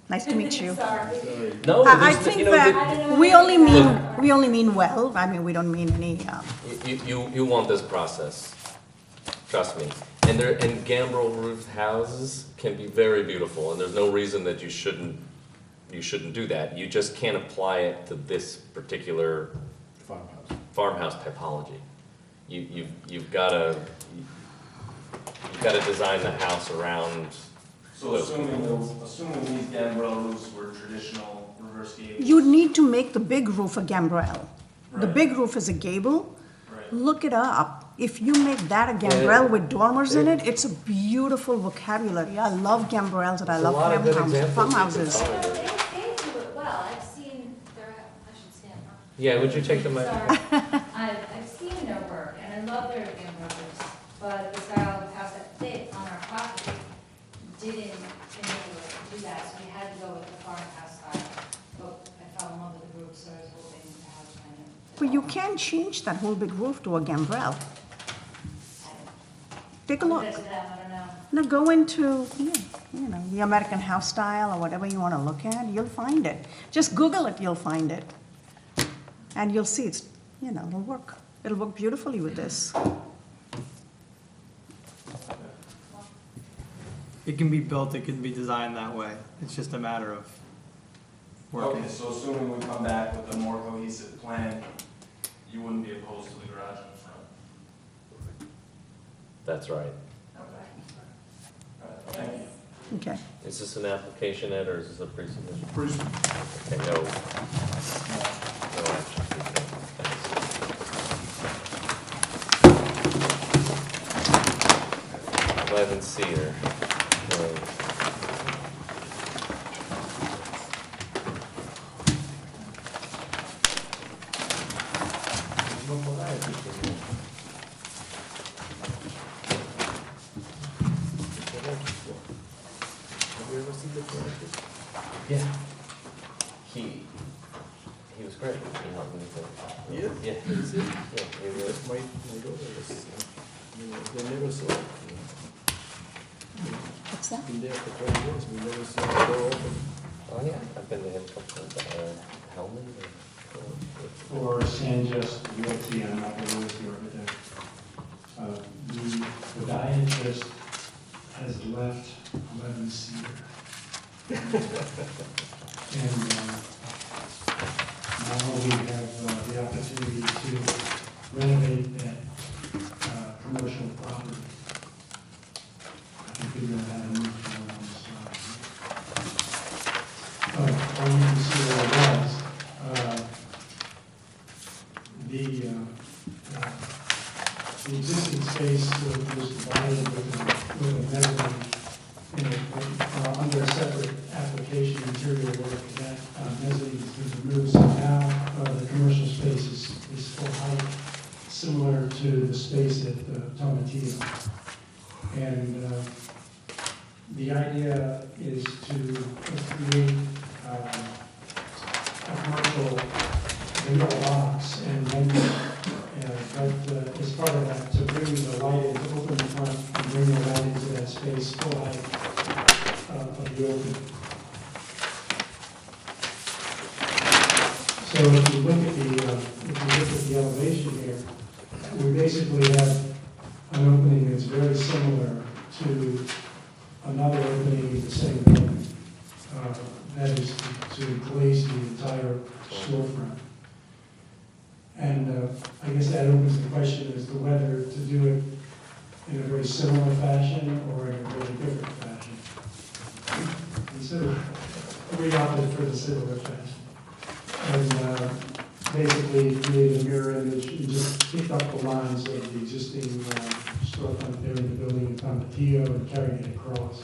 F: Nice to meet you.
I: Sorry.
B: No,
F: I
B: there's-
F: think
B: you know,
F: that we only mean well. I mean, we don't mean any,
B: You want this process, trust me. And gambrel roofed houses can be very beautiful, and there's no reason that you shouldn't do that. You just can't apply it to this particular farmhouse typology. You've gotta design the house around.
M: So assuming these gambrel roofs were traditional reverse gables.
F: you need to make the big roof a gambrel. The
M: Right.
F: big roof is a gable.
M: Right.
F: Look it up. If you make that a gambrel with dormers in it, it's a beautiful vocabulary. I love gambrels and I
B: There's a
F: love
B: lot of good
F: farmhouses.
B: examples you can
I: No,
B: find.
I: they do it well. I've seen their, I should stand up.
B: Yeah, would you take the mic?
I: Sorry. I've seen their work and I love their gambrels, but the style of house that fit on our property didn't enable us to do that, so we had to go with the farmhouse style. But I fell in love with the roof, so I was hoping to have kind of.
F: But you can change that whole big roof to a gambrel. Take a look.
I: I don't know.
F: Now go into, the American house style or whatever you want to look at, you'll find it. Just Google it, you'll find it. And you'll see it's, it'll work. It'll work beautifully with this.
Q: It can be built, it can be designed that way. It's just a matter of working.
M: Okay, so assuming we come back with a more cohesive plan, you wouldn't be opposed to the garage in the front?
B: That's right.
M: Okay. All right, thank you.
F: Okay.
B: Is this an application, Ed, or is this a pre-submission?
D: Pre-submission.
B: Okay, no action. Thanks. 11 Cedar Road. Have you ever seen the directors? Yeah. He was great. He helped me with it.
O: Yeah?
B: Yeah.
O: Is it?
B: Yeah, he was.
O: My daughter was, they never saw it.
F: What's that?
O: Been there for 20 years, we never saw the door open.
B: Oh, yeah, I've been to him a couple of times. Hellman
L: For San Just Realty, I'm not going with the architect. The guy just has left 11 Cedar. And now we have the opportunity to renovate that commercial property. I can figure out how to move from on the side. Or you can see where it was. The existing space was divided with a mezzanine in it, under a separate application, interior work, that mezzanine has been removed. So now the commercial space is full height, similar to the space at Tomatillo. And the idea is to create a commercial window box, and then, but as part of that, to bring the light in, to open the front and bring the light into that space, full height of the open. So if you look at the elevation here, we basically have an opening that's very similar to another opening in the same building. That is to enclose the entire storefront. And I guess that opens the question as to whether to do it in a very similar fashion or in a very different fashion. We opted for the similar fashion. And basically create a mirror image and just pick up the lines of the existing storefront there in the building in Tomatillo and carry it across.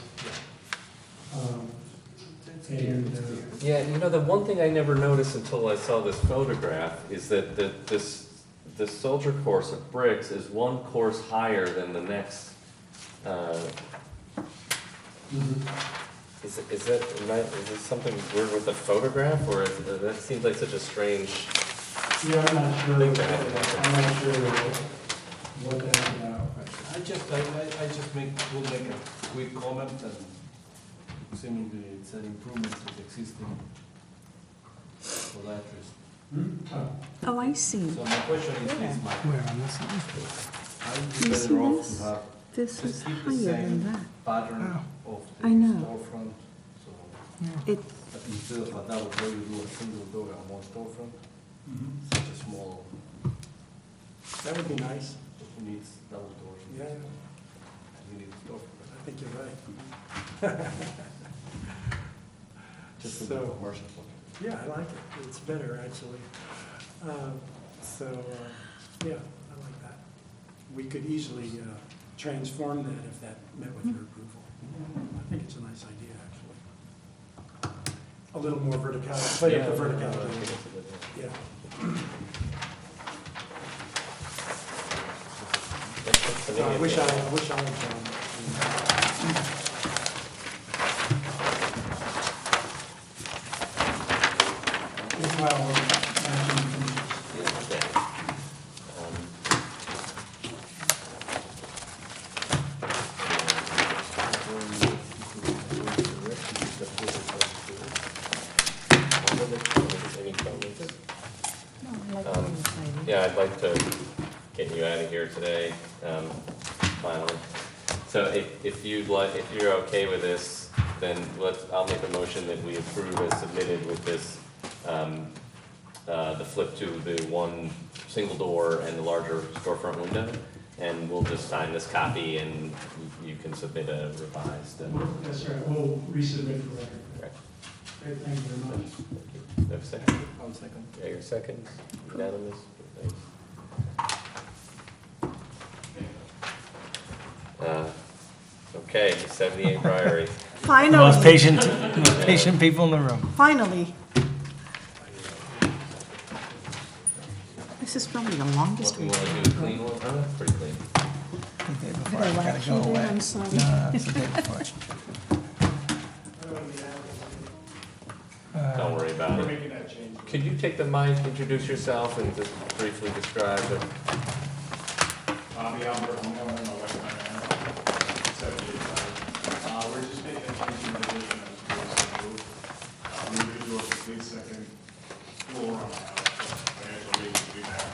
B: Yeah, the one thing I never noticed until I saw this photograph is that the soldier course of bricks is one course higher than the next. Is this something weird with the photograph, or that seems like such a strange
L: Yeah, I'm not sure.
B: thing to happen?
L: I'm not sure what that's about.
O: I just will make a quick comment, and seemingly it's an improvement to the existing podiatrist.
F: Oh, I see.
O: So my question is this, Mike.
Q: Where on this one?
O: I would be
F: You see
O: better off
F: this?
O: to have,
F: This
O: just
F: is
O: keep the
F: higher than
O: same
F: that.
O: pattern
Q: Oh.
O: of
F: I
O: the
F: know.
O: storefront, so
F: It,
O: that instead of a double door, you do a single door and one storefront. Such a small,
L: That would be nice.
O: who needs double doors?
L: Yeah,
O: And you need a storefront.
L: I think you're right.
O: Just for
L: So-
O: the commercial point.
L: Yeah, I like it. It's better, actually. Yeah, I like that. We could easily transform that if that met with your approval. I think it's a nice idea, actually. A little more vertical, play up the verticality. Yeah. I wish I had Well,
B: Any comments? Yeah, I'd like to get you out of here today, finally. So if you'd like, if you're okay with this, then I'll make a motion that we approve as submitted with this, the flip to the one single door and the larger storefront window. And we'll just sign this copy and you can submit a revised.
L: that's right, we'll resubmit for record.
B: Right.
L: Great, thank you very much.
B: You have a second?
O: One second.
B: Yeah, your second, unanimous, thanks. Okay, 78 Priory.
F: finally.
Q: Most patient people in the room.
F: Finally. This is probably the longest
B: What, we
F: we've
B: want to
F: had.
B: do a clean one? Oh, that's pretty clean.
Q: The day before,
F: Did I
Q: I gotta
F: latch
Q: go
F: you there?
Q: away.
F: I'm sorry.
Q: No, that's the day before.
B: Don't worry about
T: We're
B: it.
T: making that change.
B: Could you take the mic, introduce yourself, and just briefly describe it?
T: The Albert home owner, my wife and I are 78. We're just making a change in the addition as we move. We would do a complete second floor on the house. Financial reasons we back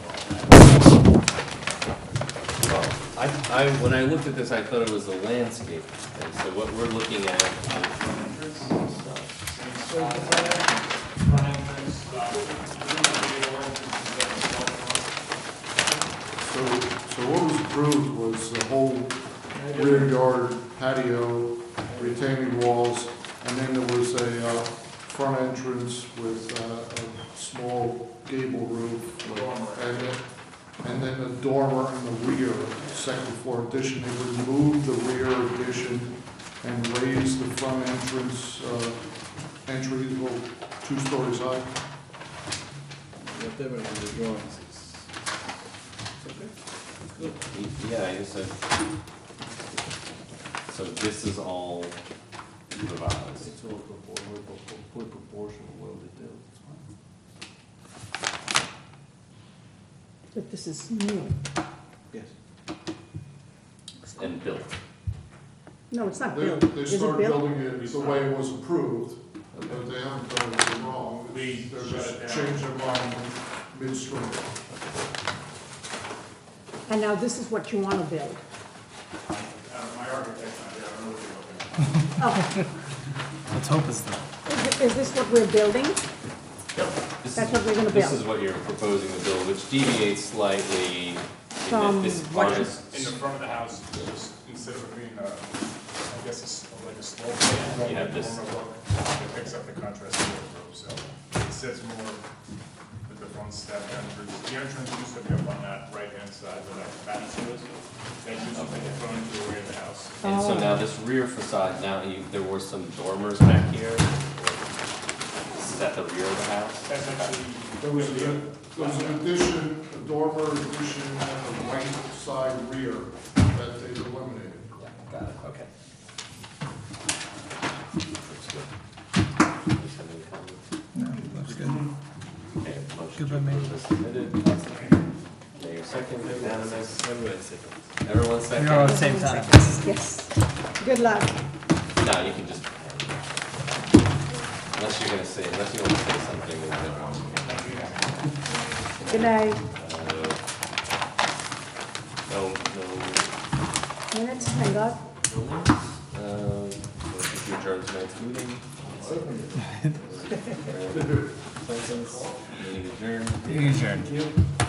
B: Well, when I looked at this, I thought it was a landscape, and so what we're looking at is
D: So what was approved was the whole rear yard patio, retaining walls, and then there was a front entrance with a small gable roof, and then a dormer in the rear, second floor addition. They removed the rear addition and raised the front entrance entry, well, 2 stories high.
O: Whatever is the drawings is.
B: yeah, I guess so this is all revised.
O: It's all proportional, well detailed.
F: But this is new.
O: Yes.
B: And built.
F: No, it's not
D: They
F: built.
D: they
F: Is it
D: started
F: built?
D: building it the way it was approved, but they haven't done anything wrong. They're just changed their mind midstream.
F: And now this is what you want to build.
T: My architect's not here, I don't know what you're looking at.
F: Oh,
Q: Let's hope it's that.
F: is this what we're building? That's what we're gonna
B: This
F: build.
B: is what you're proposing to build, which deviates slightly in that
F: From
B: this
F: what
B: part
F: you-
B: is.
T: In the front of the house, just instead of it being, I guess it's like a slope.
B: You have this-
T: It picks up the contrast of the roof, so it sits more with the front step entrance. The entrance used to be up on that right-hand side where that back is. That used to be the front to the rear of the house.
B: And so now this rear facade, there were some dormers back here. Is that the rear of the house?
H: That's actually,
D: There was an addition, a dormer addition on the right side rear that they've eliminated.
B: Yeah, got it, okay. Looks good. Just have any comments?
Q: No, looks good.
B: Okay, motion
Q: Good
B: to
Q: by me.
B: approve is submitted. Mayor second, unanimous. Everyone second. Everyone second.
Q: You're all at the same time.
F: Yes. Good luck.
B: No, you can just. Unless you're gonna say, unless you want to say something that you don't want to.
F: Good night.
B: No.
F: Minutes, thank God.
B: Motion to adjourn tonight's meeting. Meeting adjourned.
Q: You adjourned.